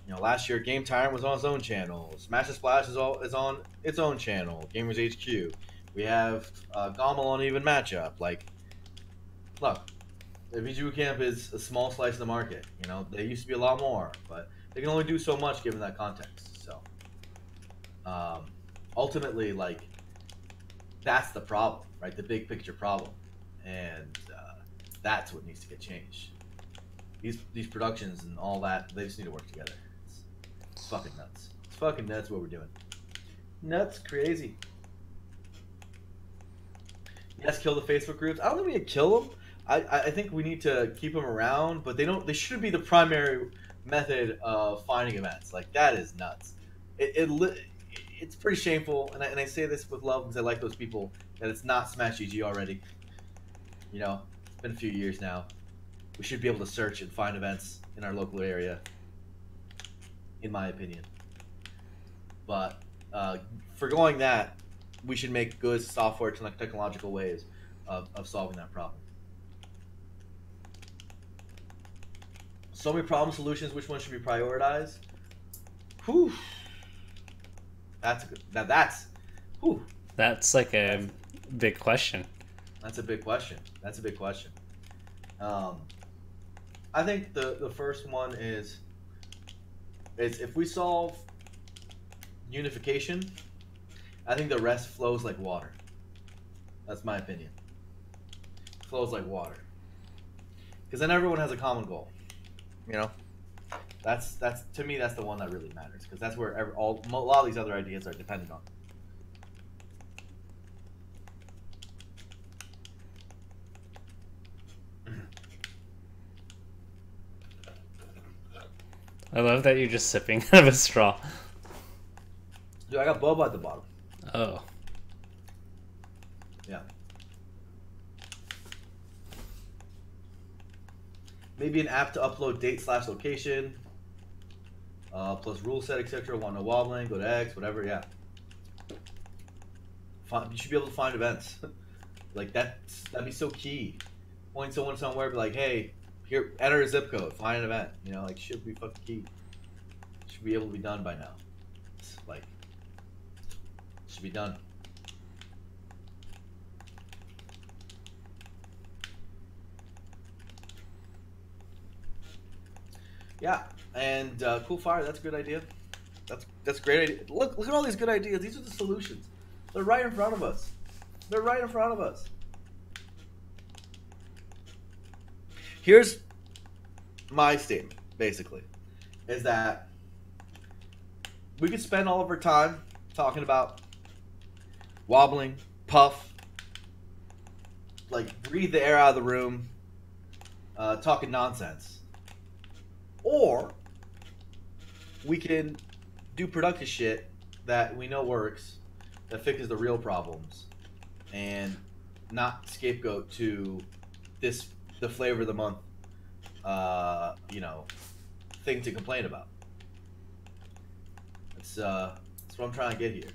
you know, last year Game Time was on its own channel. Smash and Splash is on its own channel. Gamers HQ. We have Gommel on Even Matchup. Like, look, the VG Camp is a small slice of the market. You know, they used to be a lot more, but they can only do so much given that context. So, ultimately, like, that's the problem, right? The big picture problem. And that's what needs to get changed. These productions and all that, they just need to work together. It's fucking nuts. It's fucking nuts what we're doing. Nuts, crazy. Yes, kill the Facebook groups. I don't think we need to kill them. I think we need to keep them around, but they should be the primary method of finding events. Like, that is nuts. It's pretty shameful, and I say this with love because I like those people, that it's not Smash GG already. You know, it's been a few years now. We should be able to search and find events in our local area, in my opinion. But forgoing that, we should make good software technological ways of solving that problem. So many problem solutions. Which one should be prioritized? Whew. That's a good. Now that's. Whew. That's like a big question. That's a big question. That's a big question. I think the first one is if we solve unification, I think the rest flows like water. That's my opinion. Flows like water. Because then everyone has a common goal. You know? That's to me, that's the one that really matters. Because that's where a lot of these other ideas are dependent on. I love that you're just sipping out of a straw. Dude, I got boba at the bottom. Oh. Yeah. Maybe an app to upload date/location, plus rule set, etc. Want no wobbling, go to X, whatever, yeah. You should be able to find events. Like, that'd be so key. Point someone somewhere, be like, hey, here, enter a zip code, find an event. You know, like, should be fucking key. Should be able to be done by now. It's like, should be done. Yeah, and cool fire. That's a good idea. That's a great idea. Look at all these good ideas. These are the solutions. They're right in front of us. They're right in front of us. Here's my statement, basically, is that we could spend all of our time talking about wobbling, puff, like breathe the air out of the room, talking nonsense. Or we can do productive shit that we know works, that fixes the real problems, and not scapegoat to the flavor of the month, thing to complain about. That's what I'm trying to get here.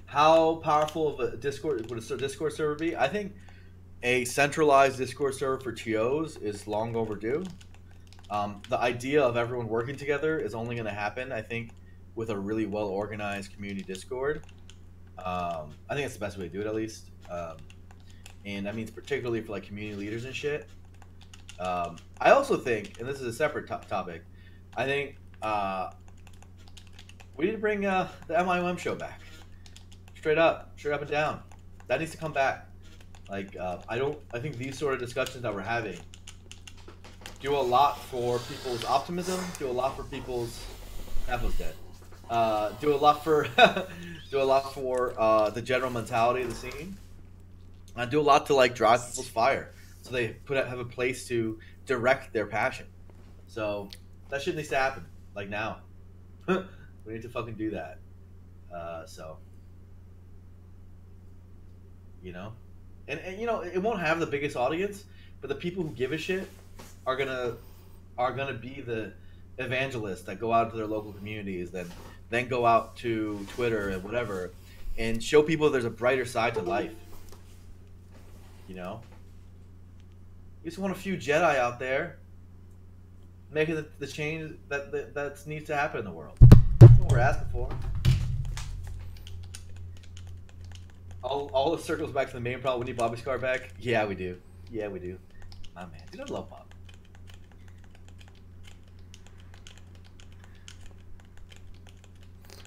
How powerful of a Discord would a Discord server be? I think a centralized Discord server for TOs is long overdue. The idea of everyone working together is only going to happen, I think, with a really well organized community Discord. I think that's the best way to do it, at least. And that means particularly for like community leaders and shit. I also think, and this is a separate topic, I think we need to bring the MIOM show back. Straight up and down. That needs to come back. Like, I think these sort of discussions that we're having do a lot for people's optimism, do a lot for people's... Apple's dead. Do a lot for the general mentality of the scene. And do a lot to, like, drive people's fire. So they have a place to direct their passion. So, that shit needs to happen. Like, now. We need to fucking do that. And it won't have the biggest audience, but the people who give a shit are gonna be the evangelists that go out to their local communities, then go out to Twitter and whatever, and show people there's a brighter side to life. You just want a few Jedi out there making the change that needs to happen in the world. That's what we're asking for. All the circles back to the main problem. We need Bobby Scar back. Yeah, we do. My man, dude, I love Bob.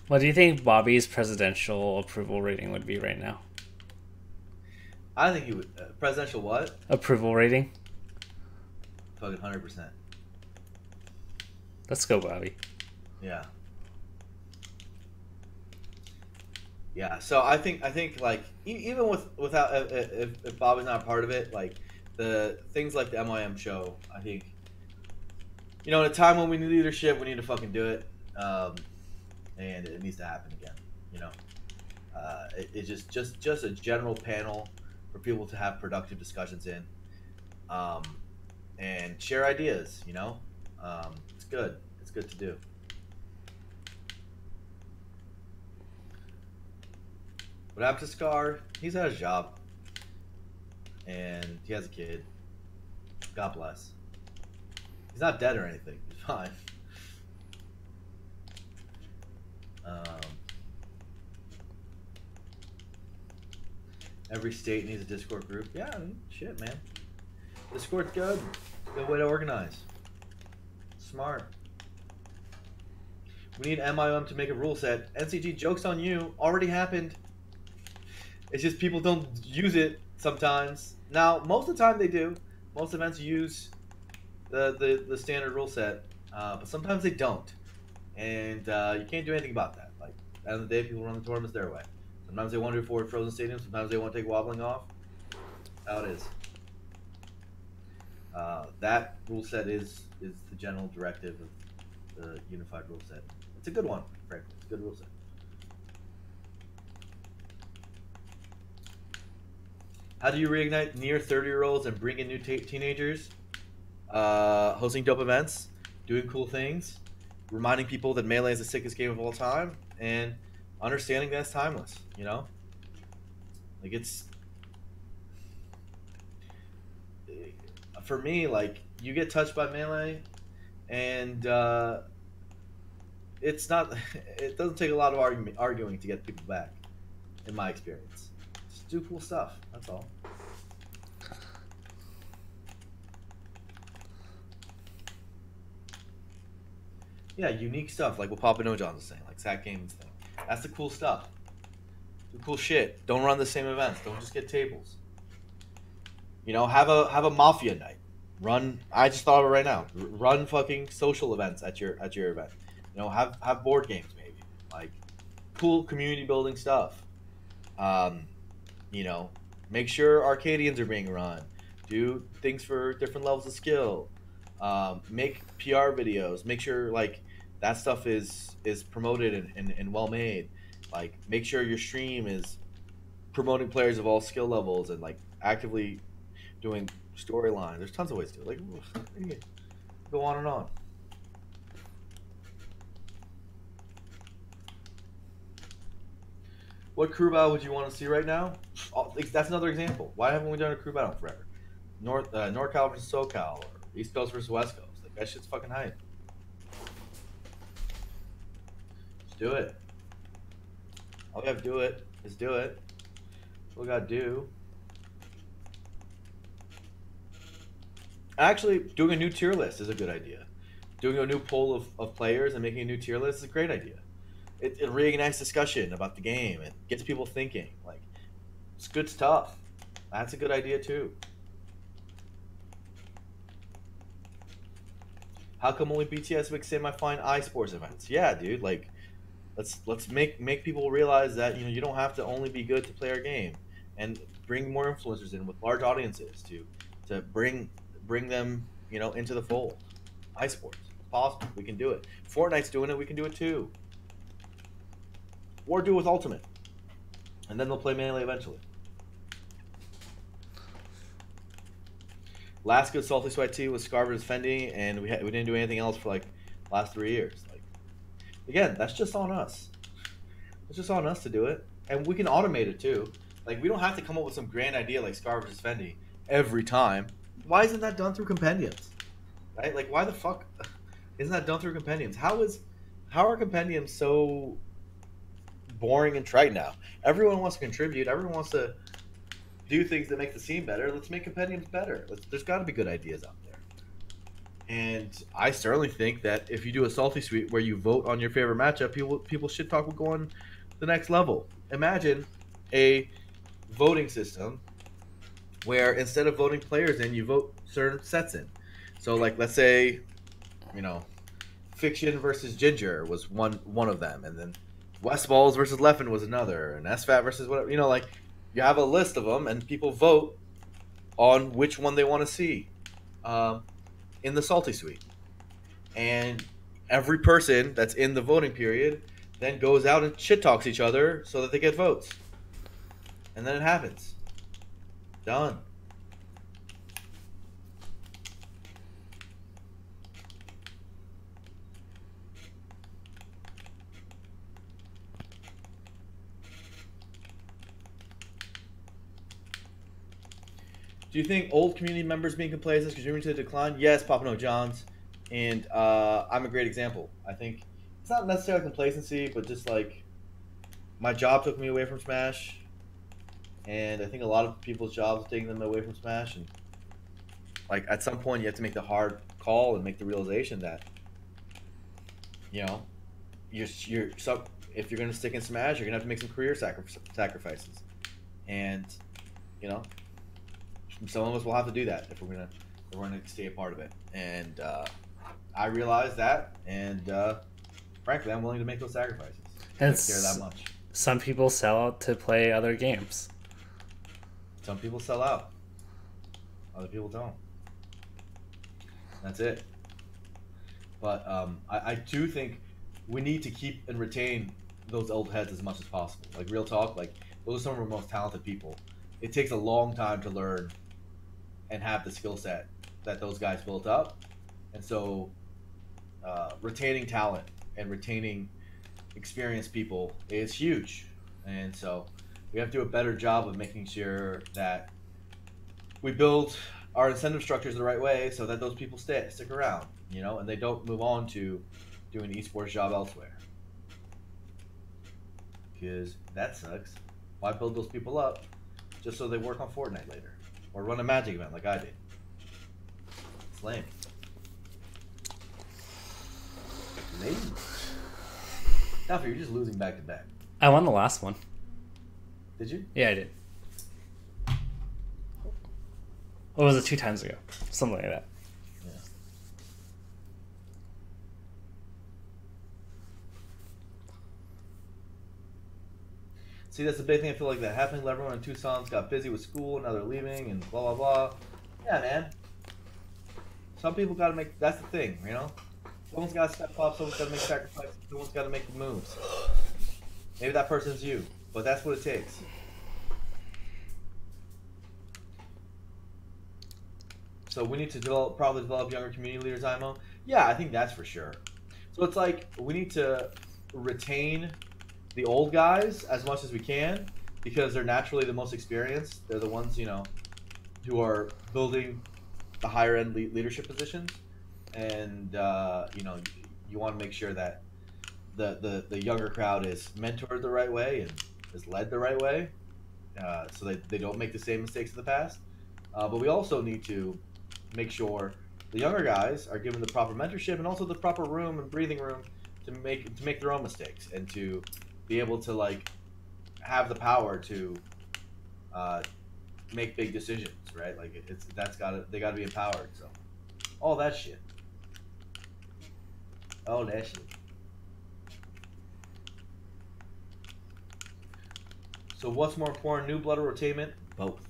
What do you think Bobby's presidential approval rating would be right now? I think he would. Presidential what? Approval rating? Fucking 100%. Let's go, Bobby. Yeah. Yeah, so I think like even without if Bob is not a part of it, like the things like the MIM show, I think in a time when we need leadership, we need to fucking do it, and it needs to happen again. It's just a general panel for people to have productive discussions in, and share ideas. It's good. It's good to do. What happened to Scar? He's at his job. And he has a kid. God bless. He's not dead or anything. He's fine. Every state needs a Discord group. Yeah, shit, man. Discord's good. Good way to organize. Smart. We need MIOM to make a rule set. NCG, joke's on you. Already happened. It's just people don't use it sometimes. Now, most of the time they do. Most events use the standard rule set, but sometimes they don't. And you can't do anything about that. Like, at the end of the day, people run the tournaments their way. Sometimes they want to do forward frozen stadiums. Sometimes they want to take wobbling off. How it is. That rule set is the general directive of the unified rule set. It's a good one, frankly. It's a good rule set. How do you reignite near 30-year-olds and bring in new teenagers? Hosting dope events, doing cool things, reminding people that Melee is the sickest game of all time, and understanding that it's timeless, Like, it's... For me, like, you get touched by Melee, and it's not. It doesn't take a lot of arguing to get people back, in my experience. Just do cool stuff. That's all. Yeah, unique stuff like what Papa No John's is saying, like Zach Gaiman's thing. That's the cool stuff. Do cool shit. Don't run the same events. Don't just get tables. You know, have a mafia night. Run. I just thought of it right now. Run fucking social events at your event. You know, have board games maybe, like cool community building stuff. You know, make sure Arcadians are being run. Do things for different levels of skill. Make PR videos. Make sure like that stuff is promoted and well made. Like make sure your stream is promoting players of all skill levels and like actively doing storyline. There's tons of ways to do it. Like go on and on. What crew battle would you want to see right now? That's another example. Why haven't we done a crew battle forever? NorCal versus SoCal, or East Coast versus West Coast. Like that shit's fucking hype. Just do it. All we have to do it is do it. That's what we gotta do. Actually, doing a new tier list is a good idea. Doing a new poll of players and making a new tier list is a great idea. It reignites discussion about the game. It gets people thinking. Like, it's good stuff. That's a good idea too. How come only BTS makes semi-fine iSports events? Yeah, dude. Like, let's make people realize that you don't have to only be good to play our game, and bring more influencers in with large audiences to bring them into the fold. iSports, it's possible. We can do it. Fortnite's doing it. We can do it too. Or do it with Ultimate, and then they'll play Melee eventually. Last good Salty Sweat 2 was Scar vs. Fendi, and we didn't do anything else for like last 3 years. Like, again, that's just on us. It's just on us to do it, and we can automate it too. Like, we don't have to come up with some grand idea like Scar vs. Fendi every time. Why isn't that done through compendiums? Right? Like, why the fuck isn't that done through compendiums? How are compendiums so boring and trite now? Everyone wants to contribute. Everyone wants to do things that make the scene better. Let's make compendiums better. There's got to be good ideas out there. And I certainly think that if you do a Salty Suite where you vote on your favorite matchup, people shit talk will go on the next level. Imagine a voting system where instead of voting players in, you vote certain sets in. So like, let's say, Fiction versus Ginger was one of them, and then Westballs versus Leffen was another, and SFAT versus whatever. Like, you have a list of them, and people vote on which one they want to see in the Salty Suite. And every person that's in the voting period then goes out and shit talks each other so that they get votes. And then it happens. Done. Do you think old community members being complacent is contributing to the decline? Yes, Papa No John's. And I'm a great example. I think it's not necessarily complacency, but just like my job took me away from Smash. And I think a lot of people's jobs are taking them away from Smash. And like at some point you have to make the hard call and make the realization that, if you're going to stick in Smash, you're going to have to make some career sacrifices. And, some of us will have to do that if we're gonna stay a part of it. And I realize that, and frankly, I'm willing to make those sacrifices. I don't care that much. Some people sell out to play other games. Some people sell out. Other people don't. That's it. But I do think we need to keep and retain those old heads as much as possible. Like, real talk, like, those are some of our most talented people. It takes a long time to learn and have the skill set that those guys built up. And so retaining talent and retaining experienced people is huge. And so we have to do a better job of making sure that we build our incentive structures the right way so that those people stick around, and they don't move on to doing an esports job elsewhere. Because that sucks. Why build those people up just so they work on Fortnite later? Or run a Magic event like I did. It's lame. Lame. Duffy, you're just losing back to back. I won the last one. Did you? Yeah, I did. Or was it 2 times ago? Something like that. Yeah. See, that's the big thing. I feel like that happening to everyone in Tucson's got busy with school, now they're leaving, and blah, blah, blah. Yeah, man. Some people got to make, that's the thing, you know? Someone's got to step up, someone's got to make sacrifices, someone's got to make the moves. Maybe that person's you, but that's what it takes. So we need to probably develop younger community leaders, IMO. Yeah, I think that's for sure. So it's like we need to retain the old guys as much as we can because they're naturally the most experienced. They're the ones, you know, who are building the higher end leadership positions, and you know, you want to make sure that the younger crowd is mentored the right way and is led the right way, so that they don't make the same mistakes of the past. But we also need to make sure the younger guys are given the proper mentorship and also the proper room and breathing room to make their own mistakes and to be able to like have the power to make big decisions, right? Like they gotta be empowered. So all that shit. Oh, that shit. So what's more important, new blood or rotainment? Both.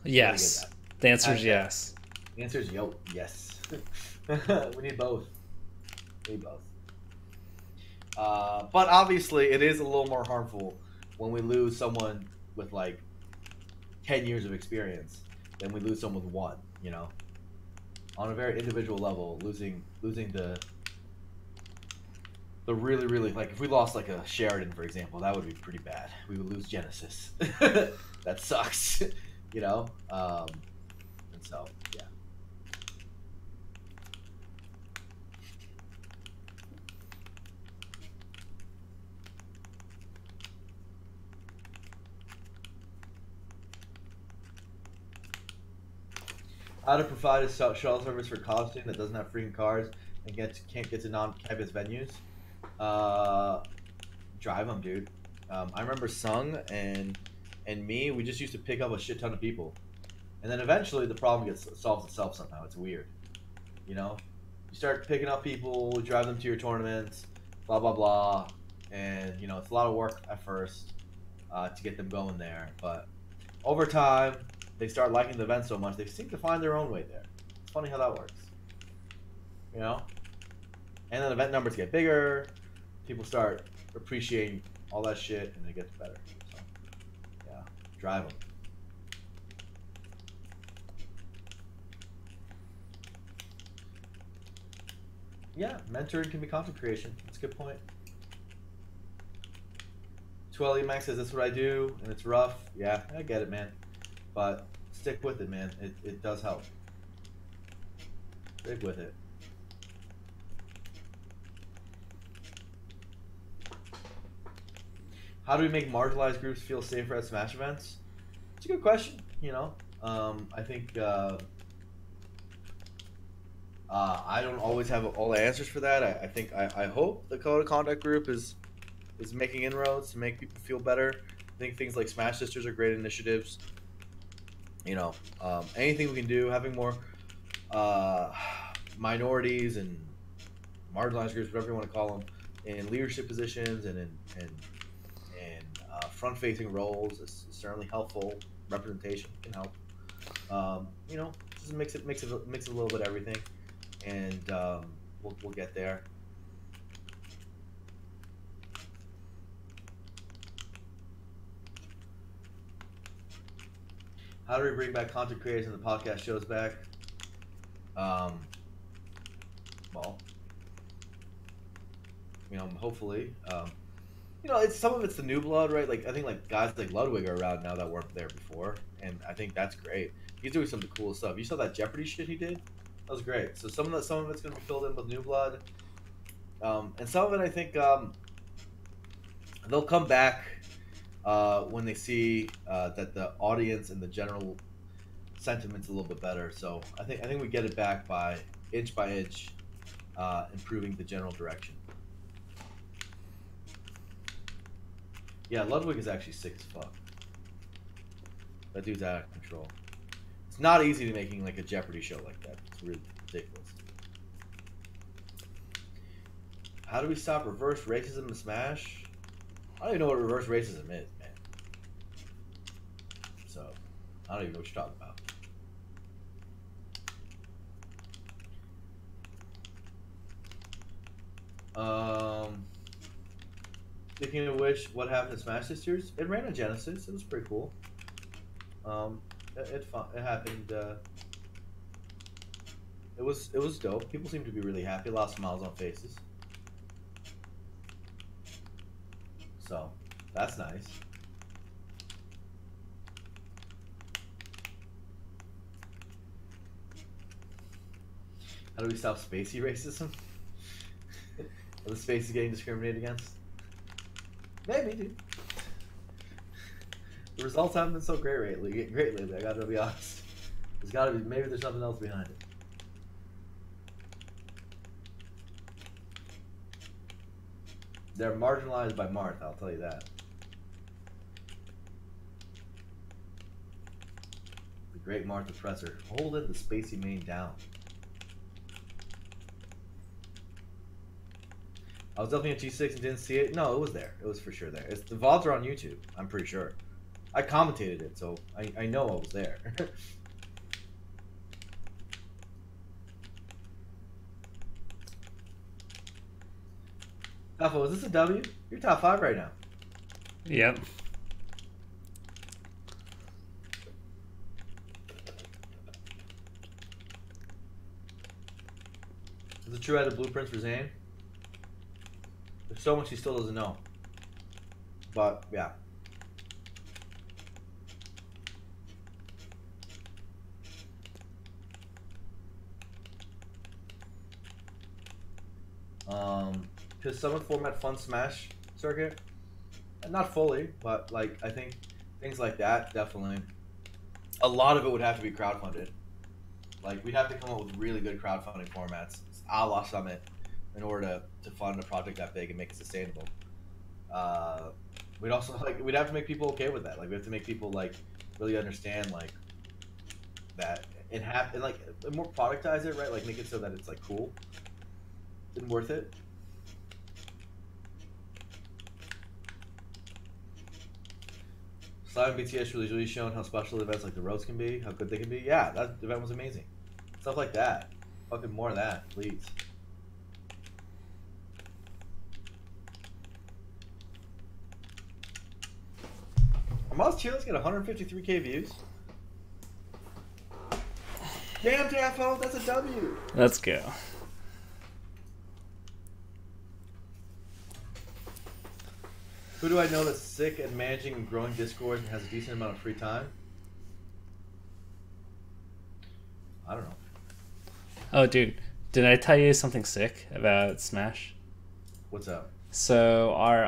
Yes. The answer is yes. The answer is yes. We need both. We need both. But obviously, it is a little more harmful when we lose someone with like 10 years of experience than we lose someone with 1. You know, on a very individual level, losing the really, really, like if we lost like a Sheridan, for example, that would be pretty bad. We would lose Genesis. That sucks. You know. And so, yeah. How to provide a shuttle service for college student that doesn't have freaking cars and can't get to non-campus venues? Drive them, dude. I remember Sung and me, we just used to pick up a shit ton of people. And then eventually the problem solves itself somehow. It's weird. You know? You start picking up people, drive them to your tournaments, blah, blah, blah. And, you know, it's a lot of work at first to get them going there. But over time, they start liking the event so much, they seem to find their own way there. It's funny how that works. You know? And then event numbers get bigger, people start appreciating all that shit, and it gets better. So, yeah, drive them. Yeah, mentoring can be content creation. That's a good point. 12 Max says, that's what I do, and it's rough. Yeah, I get it, man. But stick with it, man. It does help. Stick with it. How do we make marginalized groups feel safer at Smash events? It's a good question. You know, I think I don't always have all the answers for that. I hope the Code of Conduct group is making inroads to make people feel better. I think things like Smash Sisters are great initiatives. You know, anything we can do, having more minorities and marginalized groups, whatever you want to call them, in leadership positions and in front-facing roles is certainly helpful. Representation can help. You know, just mix a little bit of everything, and we'll get there. How do we bring back content creators and the podcast shows back? Well, you know, hopefully. You know, some of it's the new blood, right? Like I think like guys like Ludwig are around now that weren't there before, and I think that's great. He's doing some of the cool stuff. You saw that Jeopardy shit he did? That was great. So some of it's gonna be filled in with new blood. And some of it, I think, they'll come back when they see that the audience and the general sentiment's a little bit better. So I think we get it back by inch, improving the general direction. Yeah, Ludwig is actually sick as fuck. That dude's out of control. It's not easy to making like a Jeopardy show like that. It's really ridiculous. How do we stop reverse racism in Smash? I don't even know what reverse racism is, man. So, I don't even know what you're talking about. Speaking of which, what happened to Smash Sisters? It ran on Genesis. It was pretty cool. It happened. It was dope. People seem to be really happy. A lot of smiles on faces. So that's nice. How do we stop spacey racism? Are the spaces getting discriminated against? Maybe, dude. The results haven't been so great lately. I gotta be honest. There's gotta be, maybe there's something else behind it. They're marginalized by Marth, I'll tell you that. The great Marth oppressor. Holding the spacey main down. I was definitely at G6 and didn't see it. No, it was there. It was for sure there. The VODs are on YouTube, I'm pretty sure. I commentated it, so I know I was there. Tafo, is this a W? You're top 5 right now. Yep. Is it true I had the blueprints for Zane? There's so much he still doesn't know. But, yeah. Could someone format Fun Smash circuit? Not fully, but like I think things like that definitely. A lot of it would have to be crowdfunded. Like we'd have to come up with really good crowdfunding formats, a la Summit, in order to fund a project that big and make it sustainable. We'd also we'd have to make people okay with that. Like we have to make people like really understand like that and like more productize it, right? Like make it so that it's like cool and worth it. Slime BTS really shown how special events like the roads can be, how good they can be. Yeah, that event was amazing. Stuff like that. Fucking more of that, please. Amos Chiles get 153k views. Damn, Tafo, that's a W. Let's go. Who do I know that's sick at managing and growing Discord and has a decent amount of free time? I don't know. Oh, dude. Did I tell you something sick about Smash? What's up? So, our,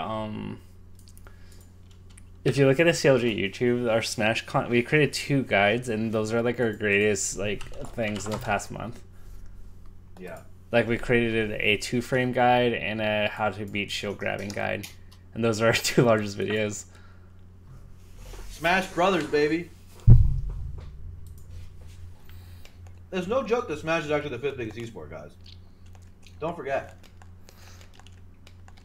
if you look at the CLG YouTube, our Smash we created 2 guides, and those are, like, our greatest, like, things in the past month. Yeah. Like, we created a 2-frame guide and a how to beat shield grabbing guide. And those are our 2 largest videos. Smash Brothers, baby. There's no joke that Smash is actually the 5th biggest esport, guys. Don't forget.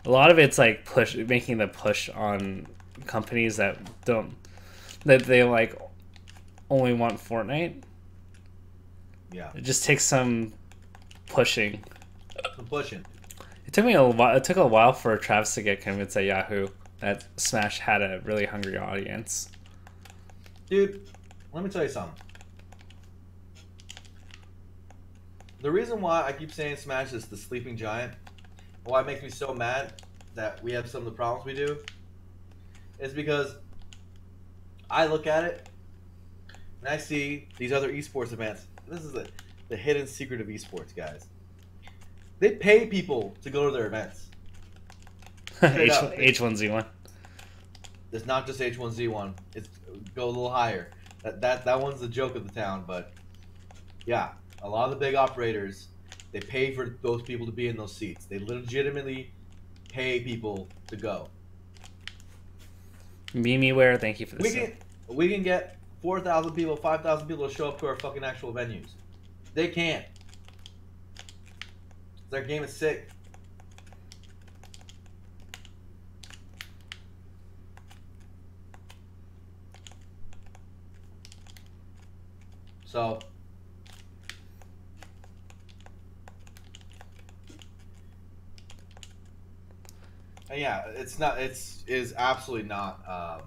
A lot of it's like making the push on companies that they like only want Fortnite. Yeah. It just takes some pushing. Some pushing. It took me a while. It took a while for Travis to get convinced at Yahoo that Smash had a really hungry audience. Dude, let me tell you something. The reason why I keep saying Smash is the sleeping giant, why it makes me so mad that we have some of the problems we do, is because I look at it and I see these other esports events. This is the hidden secret of esports, guys. They pay people to go to their events. H1Z1. It's not just H1Z1. It's go a little higher. That one's the joke of the town, but yeah, a lot of the big operators, they pay for those people to be in those seats. They legitimately pay people to go. Mimiware, thank you for this. We can get 4,000 people, 5,000 people to show up to our fucking actual venues. They can't. Their game is sick. So yeah, it's not. It is absolutely not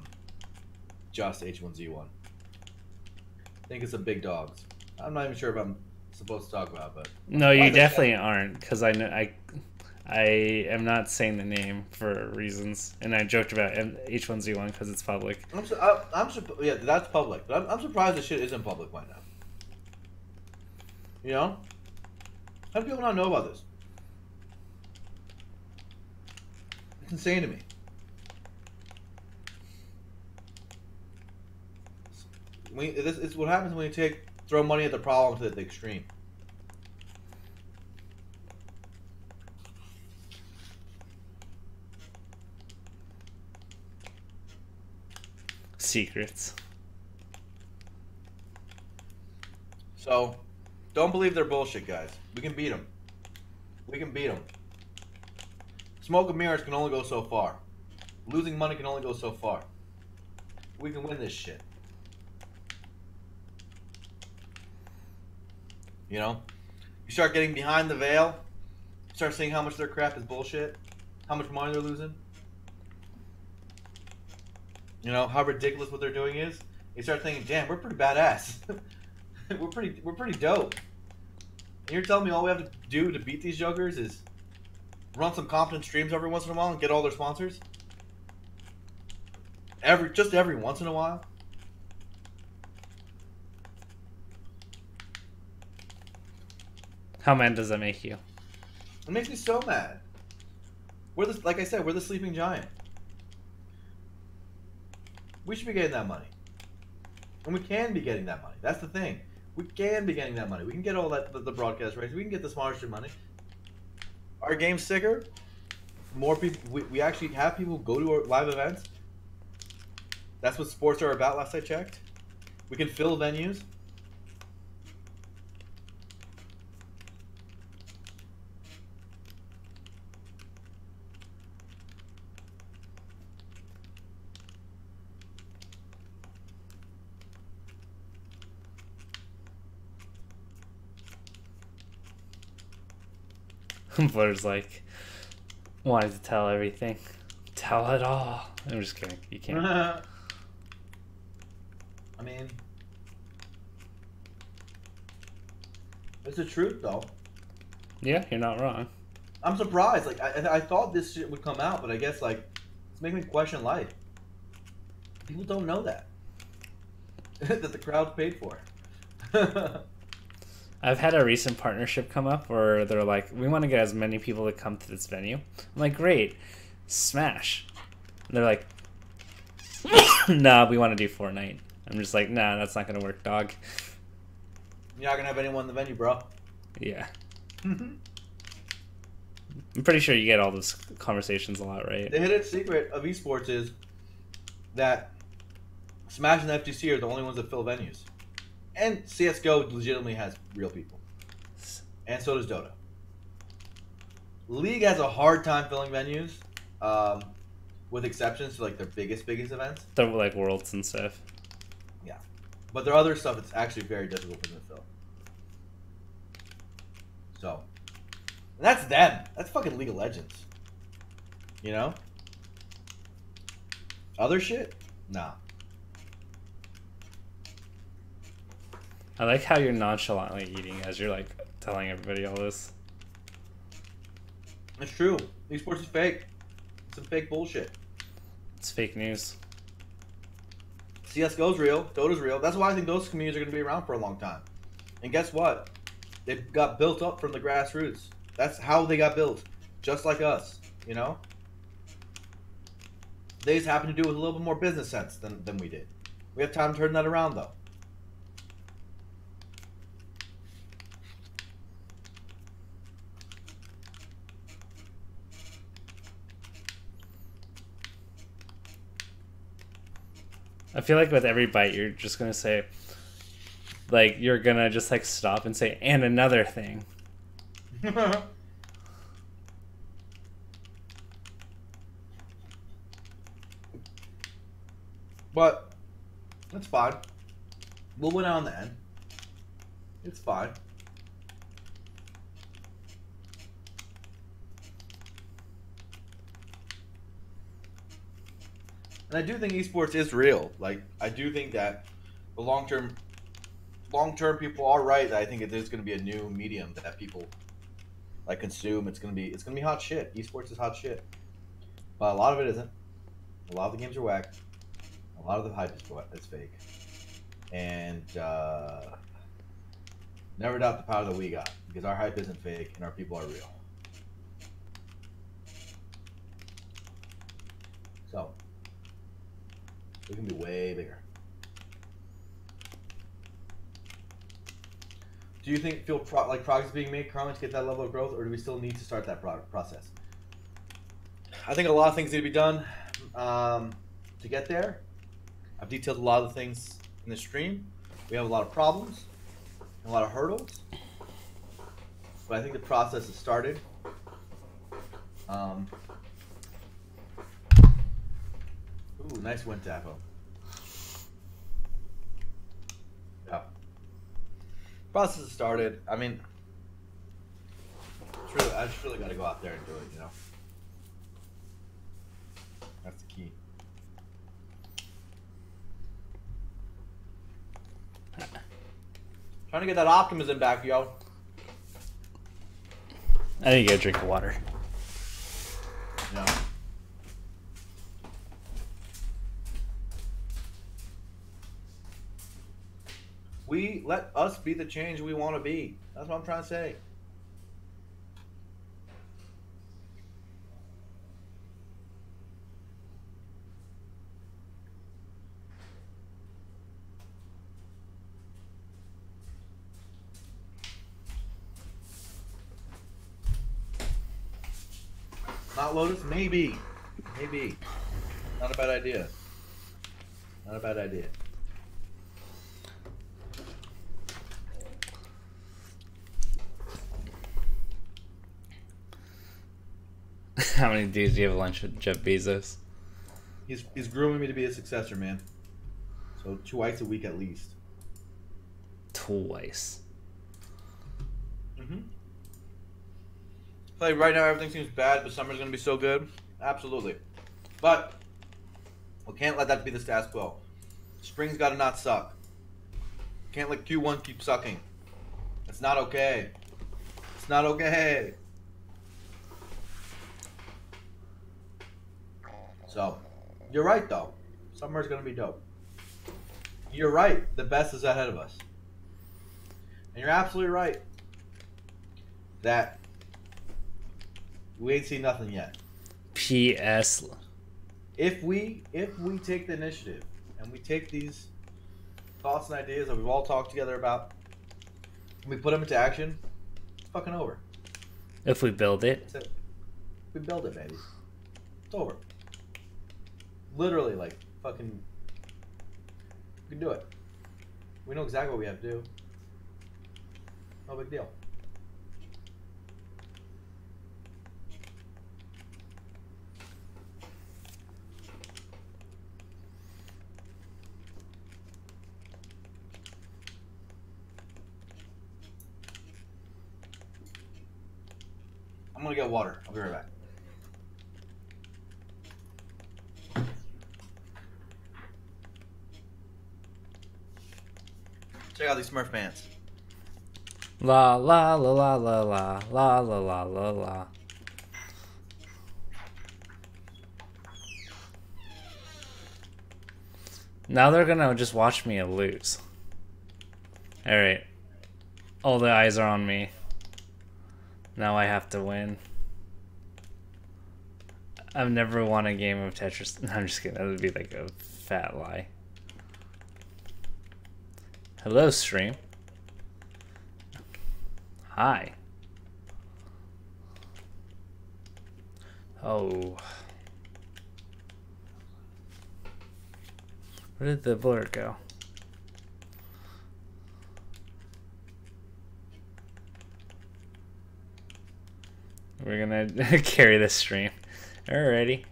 just H1Z1. I think it's a big dogs. I'm not even sure if I'm supposed to talk about it, but no, you definitely aren't, because I know I am not saying the name for reasons, and I joked about H1Z1 because it's public. Yeah, that's public, but I'm surprised this shit isn't public by now. You know, how do people not know about this? It's insane to me. This is what happens when you throw money at the problem to the extreme. Secrets. So, don't believe their bullshit, guys. We can beat them. We can beat them. Smoke and mirrors can only go so far. Losing money can only go so far. We can win this shit. You know? You start getting behind the veil, start seeing how much their crap is bullshit, how much money they're losing. You know, how ridiculous what they're doing is. You start thinking, damn, we're pretty badass. we're pretty dope. And you're telling me all we have to do to beat these jokers is run some competent streams every once in a while and get all their sponsors? Just every once in a while? How mad does that make you? It makes me so mad. Like I said, we're the sleeping giant. We should be getting that money. And we can be getting that money. That's the thing. We can be getting that money. We can get all that, the broadcast rights. We can get the sponsorship money. Our game's sicker. More people. We actually have people go to our live events. That's what sports are about, last I checked. We can fill venues. Blur's like, wanted to tell everything. Tell it all. I'm just kidding. You can't. I mean, it's the truth, though. Yeah, you're not wrong. I'm surprised. Like, I thought this shit would come out, but I guess, like, it's making me question life. People don't know that. That the crowd's paid for. I've had a recent partnership come up where they're like, we want to get as many people to come to this venue. I'm like, great, smash. And they're like, nah, we want to do Fortnite. I'm just like, nah, that's not going to work, dog. You're not going to have anyone in the venue, bro. Yeah. I'm pretty sure you get all those conversations a lot, right? The hidden secret of esports is that Smash and FGC are the only ones that fill venues. And CSGO legitimately has real people. And so does Dota. League has a hard time filling venues, with exceptions to like their biggest events. The like Worlds and stuff. Yeah. But there are other stuff that's actually very difficult for them to fill. So, and that's them. That's fucking League of Legends. You know? Other shit? Nah. I like how you're nonchalantly eating as you're like telling everybody all this. It's true. Esports is fake. It's some fake bullshit. It's fake news. CSGO's real. Dota's real. That's why I think those communities are going to be around for a long time. And guess what? They got built up from the grassroots. That's how they got built, just like us. You know, they just happen to do it with a little bit more business sense than we did. We have time to turn that around, though. I feel like with every bite, you're just gonna say, like, you're gonna just like stop and say, and another thing. But it's fine. We'll win out in the end. It's fine. And I do think esports is real. Like, I do think that the long term people are right. That I think there's going to be a new medium that people like consume. It's going to be hot shit. Esports is hot shit. But a lot of it isn't. A lot of the games are whack. A lot of the hype is fake. And never doubt the power that we got, because our hype isn't fake and our people are real. So we can be way bigger. Do you feel like progress is being made currently to get that level of growth, or do we still need to start that process? I think a lot of things need to be done to get there. I've detailed a lot of the things in the stream. We have a lot of problems, and a lot of hurdles, but I think the process has started. Ooh, nice wind tapo. Yeah. Process has started. I mean, I just really got to go out there and do it, you know? That's the key. Trying to get that optimism back, yo. I need to get a drink of water. No. Let us be the change we want to be. That's what I'm trying to say. Not Lotus? Maybe. Maybe. Not a bad idea. Not a bad idea. How many days do you have lunch with Jeff Bezos? He's grooming me to be a successor, man. So twice a week at least. Twice. Mm-hmm. Like right now everything seems bad, but summer's gonna be so good. Absolutely. But we can't let that be the status quo. Spring's gotta not suck. Can't let Q1 keep sucking. It's not okay. It's not okay. So, you're right though. Summer's gonna be dope. You're right. The best is ahead of us. And you're absolutely right that we ain't seen nothing yet. P.S. If we take the initiative and we take these thoughts and ideas that we've all talked together about, and we put them into action, it's fucking over. If we build it. That's it. We build it, baby. It's over. Literally, like, fucking, we can do it. We know exactly what we have to do. No big deal. I'm gonna get water. I'll be right back. Check out these Smurf pants. La la la la la la la la la la la. Now they're gonna just watch me lose. Alright. All the eyes are on me. Now I have to win. I've never won a game of Tetris. No, I'm just kidding. That would be like a fat lie. Hello, stream. Hi. Oh. Where did the blur go? We're gonna carry this stream. Alrighty.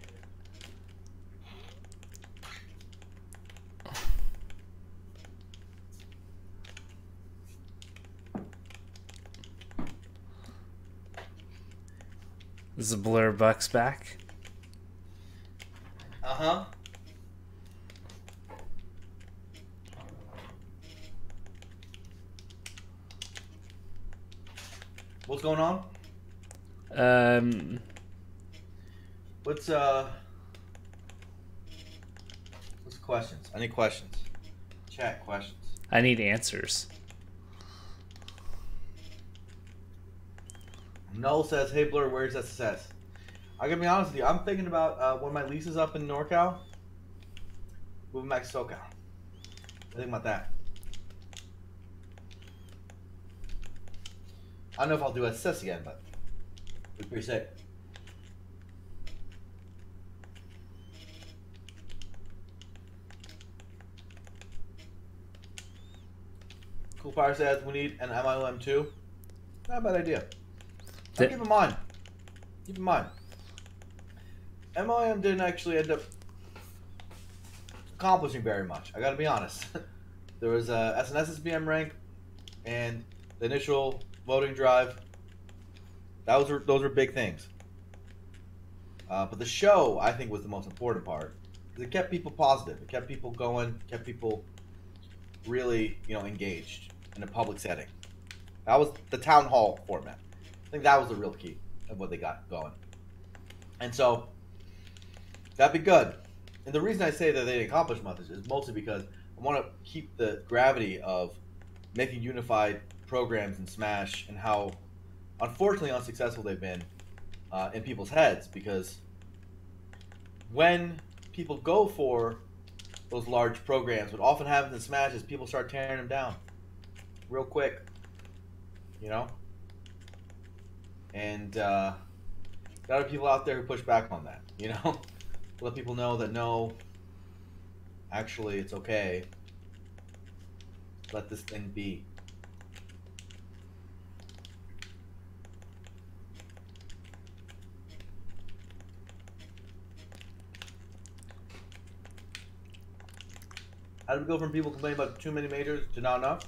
Is the Blur Bucks back? Uh-huh. What's going on? What's the questions? I need questions. Chat questions. I need answers. Null says, "Hey Blur, where's SSS?" I gotta be honest with you. I'm thinking about when my lease is up in NorCal, moving back to SoCal. Think about that. I don't know if I'll do SSS again, but it's pretty sick. Cool Fire says we need an MILM too. Not a bad idea. Keep in mind. Keep in mind. MIM didn't actually end up accomplishing very much. I gotta be honest. There was a SNSSBM rank and the initial voting drive. Those were big things. But the show, I think, was the most important part. Because it kept people positive. It kept people going. Kept people really, engaged in a public setting. That was the town hall format. I think that was the real key of what they got going. And so, that'd be good. And the reason I say that they didn't accomplish much is mostly because I want to keep the gravity of making unified programs in Smash and how, unfortunately, unsuccessful they've been in people's heads. Because when people go for those large programs, what often happens in Smash is people start tearing them down real quick. And there are people out there who push back on that, Let people know that no, actually it's okay. Let this thing be. How did we go from people complaining about too many majors to not enough?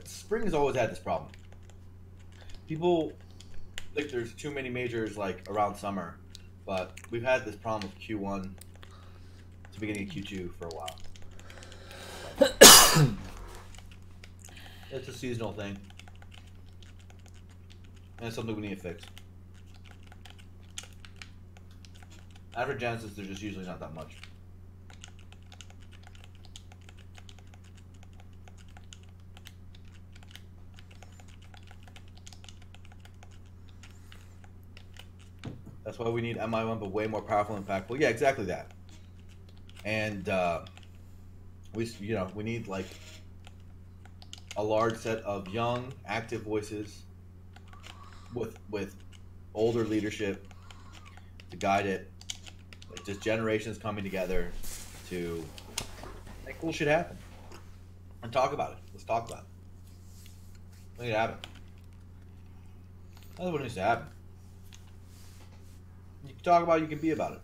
Spring has always had this problem. People think there's too many majors around summer, but we've had this problem with Q1 to beginning of Q2 for a while. It's a seasonal thing, and it's something we need to fix. After Genesis, there's just usually not that much. That's why we need MI1, but way more powerful and impactful. Yeah, exactly that. And we need a large set of young, active voices with older leadership to guide it. Just generations coming together to make cool shit happen and talk about it. Let's talk about it. Make it happen. That's what needs to happen. You can talk about it, you can be about it.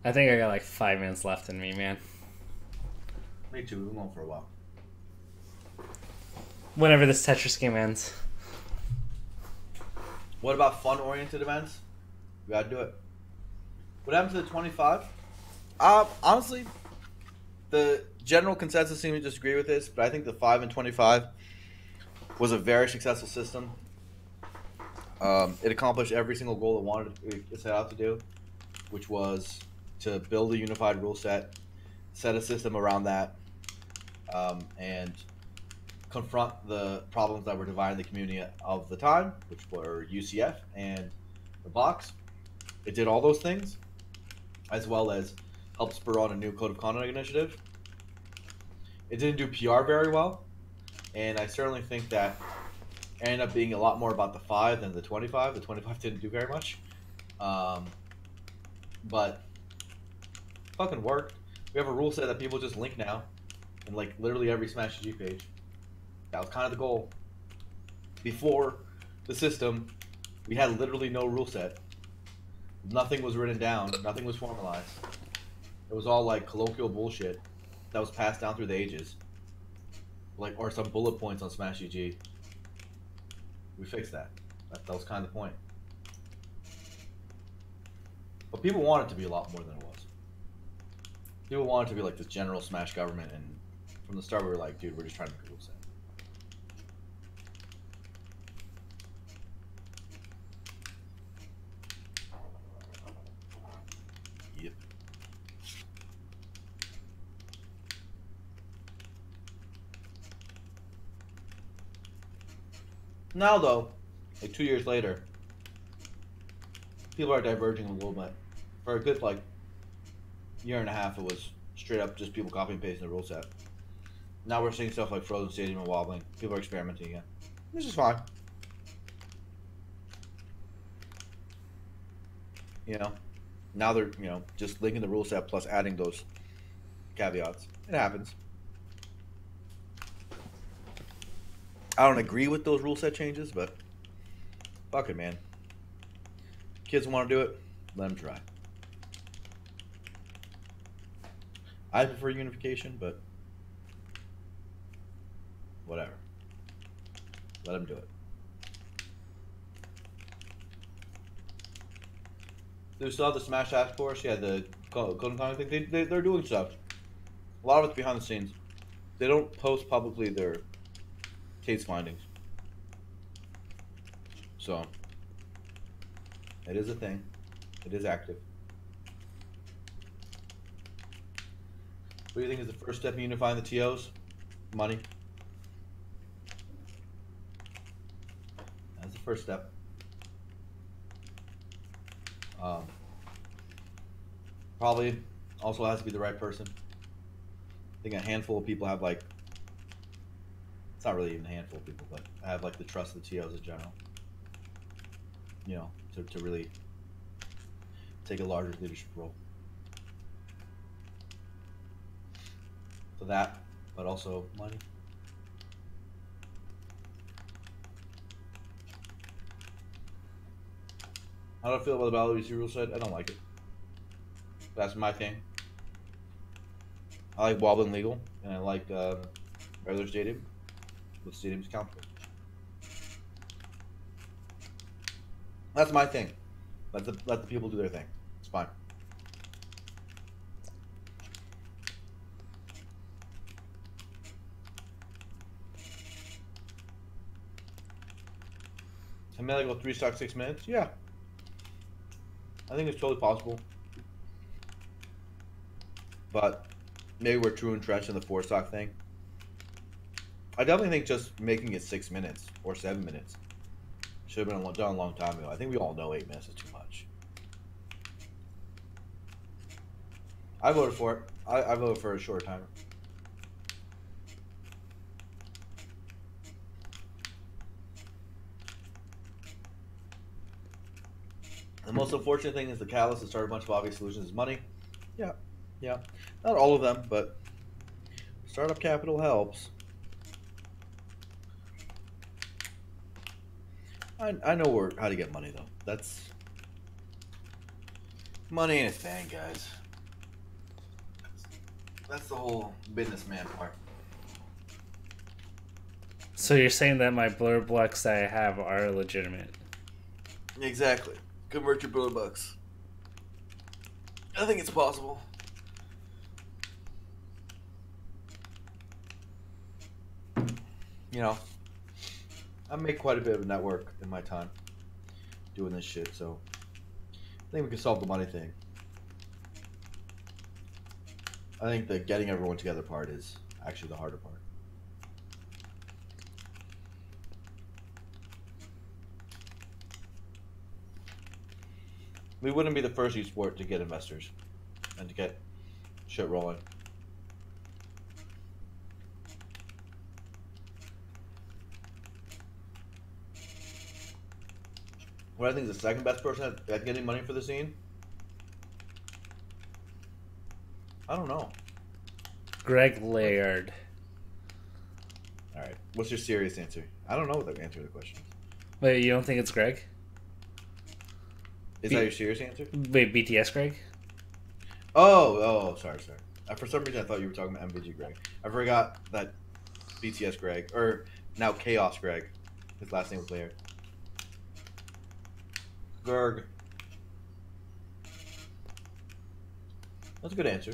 I think I got 5 minutes left in me, man. Me too, we've been going for a while. Whenever this Tetris game ends. What about fun-oriented events? We gotta do it. What happened to the 25? Honestly, the general consensus seems to disagree with this, but I think the 5 and 25 was a very successful system. It accomplished every single goal it set out to do. which was to build a unified rule set, set a system around that, and confront the problems that were dividing the community of the time, which were UCF and the box. It did all those things, as well as helped spur on a new code of conduct initiative. It didn't do PR very well, and I certainly think that it ended up being a lot more about the 5 than the 25. The 25 didn't do very much, but fucking worked. We have a rule set that people just link now, in like literally every Smash G page. That was kind of the goal. Before the system, we had literally no rule set. Nothing was written down. Nothing was formalized. It was all like colloquial bullshit that was passed down through the ages, like, or some bullet points on Smash GG. We fixed that. That was kind of the point. But people want it to be a lot more than it was. People want it to be like this general Smash government, and from the start we were like, dude, we're just trying to make a rule set. Yep. Now though, like 2 years later, people are diverging a little bit. For a good like year and a half, it was straight up just people copying and pasting the rule set. Now we're seeing stuff like Frozen Stadium and Wobbling. People are experimenting again. This is fine. You know, now they're, you know, just linking the rule set plus adding those caveats. It happens. I don't agree with those rule set changes, but fuck it, man. Kids want to do it, let them try. I prefer unification, but whatever. Let them do it. They still have the Smash Task Force. Yeah, the Code and Conduct thing. They're doing stuff. A lot of it's behind the scenes. They don't post publicly their case findings. So, it is a thing. It is active. What do you think is the first step in unifying the TOs? Money. That's the first step. Probably also has to be the right person. I think a handful of people have like, it's not really even a handful of people, but have like the trust of the TOs in general. You know, to really take a larger leadership role. For that, but also money. How do I feel about the Battle WC rule set? I don't like it. That's my thing. I like Wobbling legal, and I like regular stadium with stadiums countable. That's my thing. Let the people do their thing. It's fine. Can Melee go 3 stock 6 minutes? Yeah. I think it's totally possible. But maybe we're too entrenched in the 4 stock thing. I definitely think just making it 6 minutes or 7 minutes should have been done a long time ago. I think we all know 8 minutes is too much. I voted for it. I voted for a short timer. The most unfortunate thing is the catalyst to start a bunch of obvious solutions is money. Yeah, yeah. Not all of them, but startup capital helps. I know how to get money though. That's money ain't a thing, guys. That's the whole businessman part. So you're saying that my Blur Bucks that I have are legitimate? Exactly. Convert your Blur Bucks. I think it's possible. You know, I make quite a bit of network in my time doing this shit, so I think we can solve the money thing I think the getting everyone together part is actually the harder part. We wouldn't be the first esport to get investors and to get shit rolling. What I think is the second best person at getting money for the scene? I don't know. Greg Laird. All right. What's your serious answer? I don't know what the answer to the question is. Wait, you don't think it's Greg? Is that your serious answer? Wait, BTS Greg? Oh, sorry. For some reason, I thought you were talking about MVG Greg. I forgot that BTS Greg, or now Chaos Greg. His last name was Laird. Gerg. That's a good answer.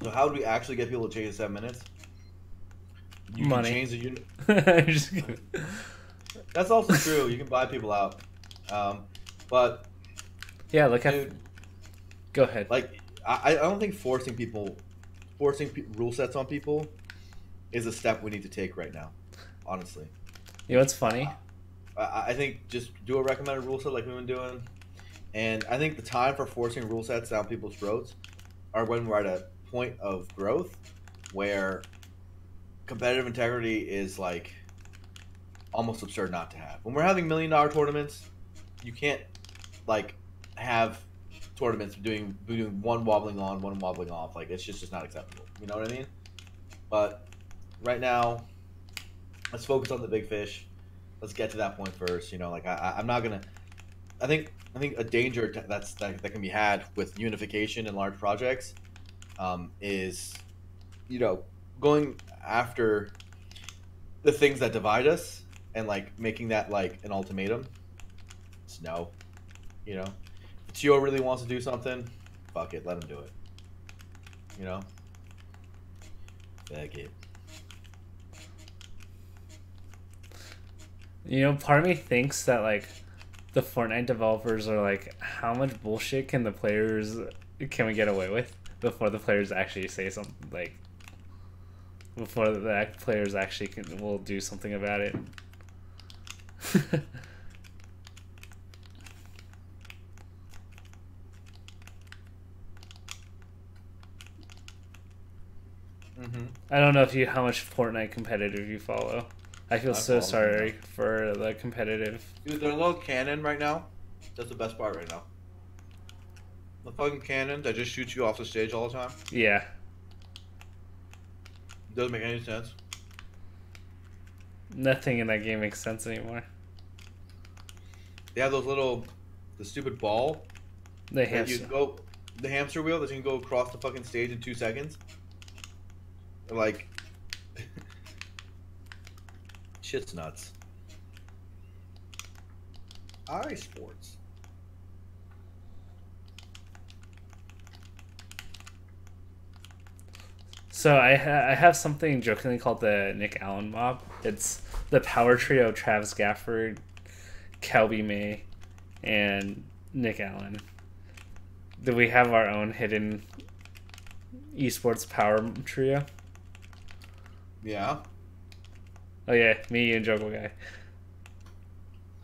So how do we actually get people to change in 7 minutes? You Money. Can change the That's also true. You can buy people out. But yeah, look dude, at. Go ahead. Like I don't think forcing rule sets on people is a step we need to take right now. Honestly. You know what's funny? I think just do a recommended rule set like we've been doing, and I think the time for forcing rule sets down people's throats are when we're at a point of growth where competitive integrity is like almost absurd not to have. When we're having $1 million tournaments, you can't like have tournaments doing one wobbling on, one wobbling off. Like it's just not acceptable. You know what I mean? But right now, let's focus on the big fish. Let's get to that point first. You know, like I'm not gonna. I think a danger that can be had with unification in large projects is, you know, going after the things that divide us and like making that like an ultimatum. It's no, you know, if Tio really wants to do something, fuck it, let him do it. You know, fuck it. You know, part of me thinks that like the Fortnite developers are like, how much bullshit can we get away with before the players actually say something, like before the players actually will do something about it. I don't know how much Fortnite competitive you follow. I feel so sorry for the competitive. Dude, their little cannon right now. That's the best part right now. The fucking cannon that just shoots you off the stage all the time. Yeah. Doesn't make any sense. Nothing in that game makes sense anymore. They have the stupid ball. The hamster. The hamster wheel that you can go across the fucking stage in 2 seconds. Like, shit's nuts. Sports. So I have something jokingly called the Nick Allen mob. It's the power trio of Travis Gafford, Kelby May, and Nick Allen. Do we have our own hidden esports power trio? Yeah. Oh yeah, me, you, and Juggle Guy.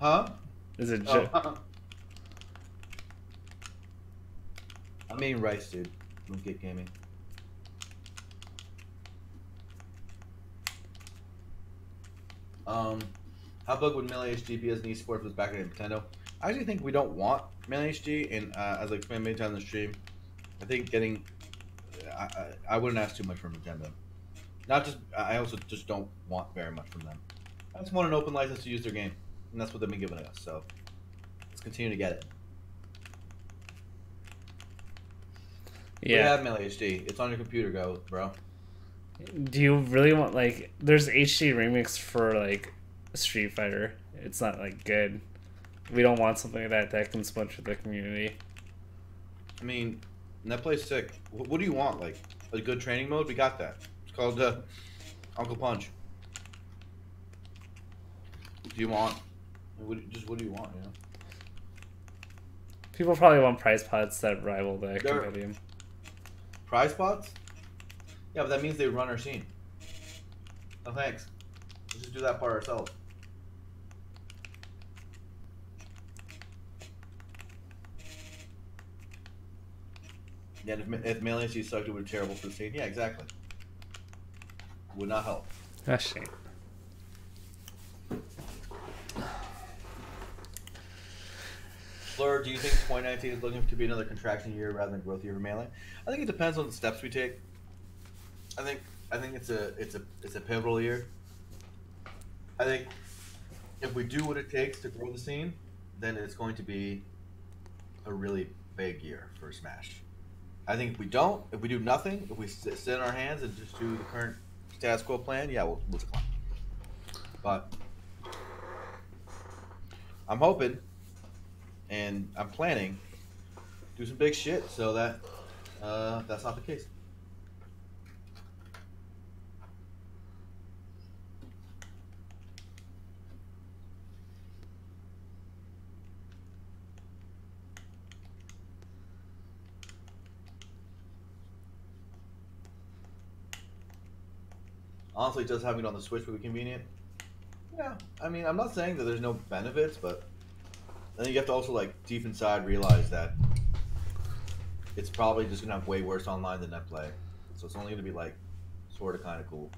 Huh? Is it I mean Rice, dude. Don't get gaming. How big would Melee HD be as an esports was back in Nintendo? I actually think we don't want Melee HD, and as I explained many times on the stream, I think I wouldn't ask too much from Nintendo. I also just don't want very much from them. I just want an open license to use their game, and that's what they've been giving us. So let's continue to get it. Yeah, we have Melee HD. It's on your computer, bro. Do you really want like? There's HD remix for like Street Fighter. It's not like good. We don't want something like that can smudge the community. I mean, that plays sick. What do you want? Like a good training mode? We got that. It's called Uncle Punch. Do you want What do you want? You know. People probably want prize pods that rival the Compendium. Prize pods? Yeah, but that means they run our scene. No thanks. Let's just do that part ourselves. Yeah, if mailing you sucked, it would be terrible for the scene. Yeah, exactly. Would not help. That's shame. Blur, do you think 2019 is looking to be another contraction year rather than growth year for mailing? I think it depends on the steps we take. I think it's a pivotal year. I think if we do what it takes to grow the scene, then it's going to be a really big year for Smash. I think if we do nothing, if we sit in our hands and just do the current status quo plan, yeah, we'll decline. But I'm hoping and I'm planning to do some big shit so that that's not the case. Honestly, just having it on the Switch would be convenient. Yeah, I mean, I'm not saying that there's no benefits, but then you have to also, like, deep inside realize that it's probably just going to have way worse online than net play. So it's only going to be, like, sort of kind of cool.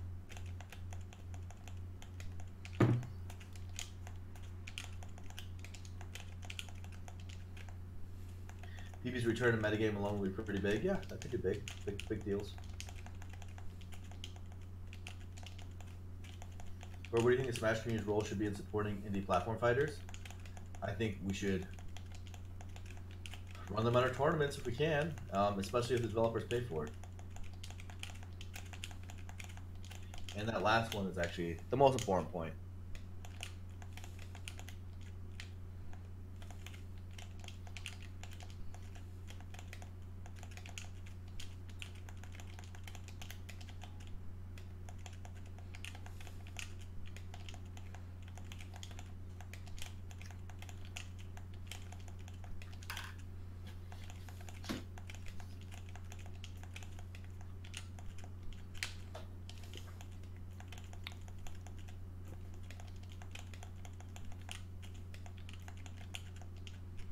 PB's return to metagame alone will be pretty big. Yeah, that could be big deals. But what do you think the Smash community's role should be in supporting indie platform fighters? I think we should run them at our tournaments if we can, especially if the developers pay for it. And that last one is actually the most important point.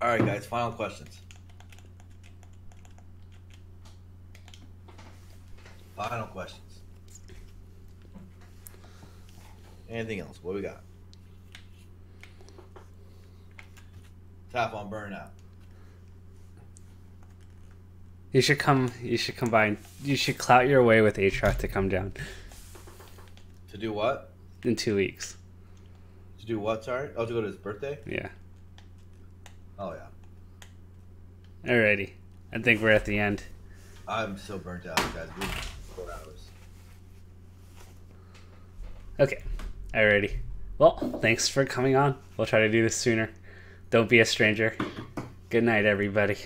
All right, guys, final questions. Final questions. Anything else? What we got? Tap on burnout. You should combine. You should clout your way with Aatrox to come down. To do what? In 2 weeks. To do what, sorry? Oh, to go to his birthday? Yeah. Oh, yeah. Alrighty. I think we're at the end. I'm so burnt out, guys. We 4 hours. Okay. Alrighty. Well, thanks for coming on. We'll try to do this sooner. Don't be a stranger. Good night, everybody.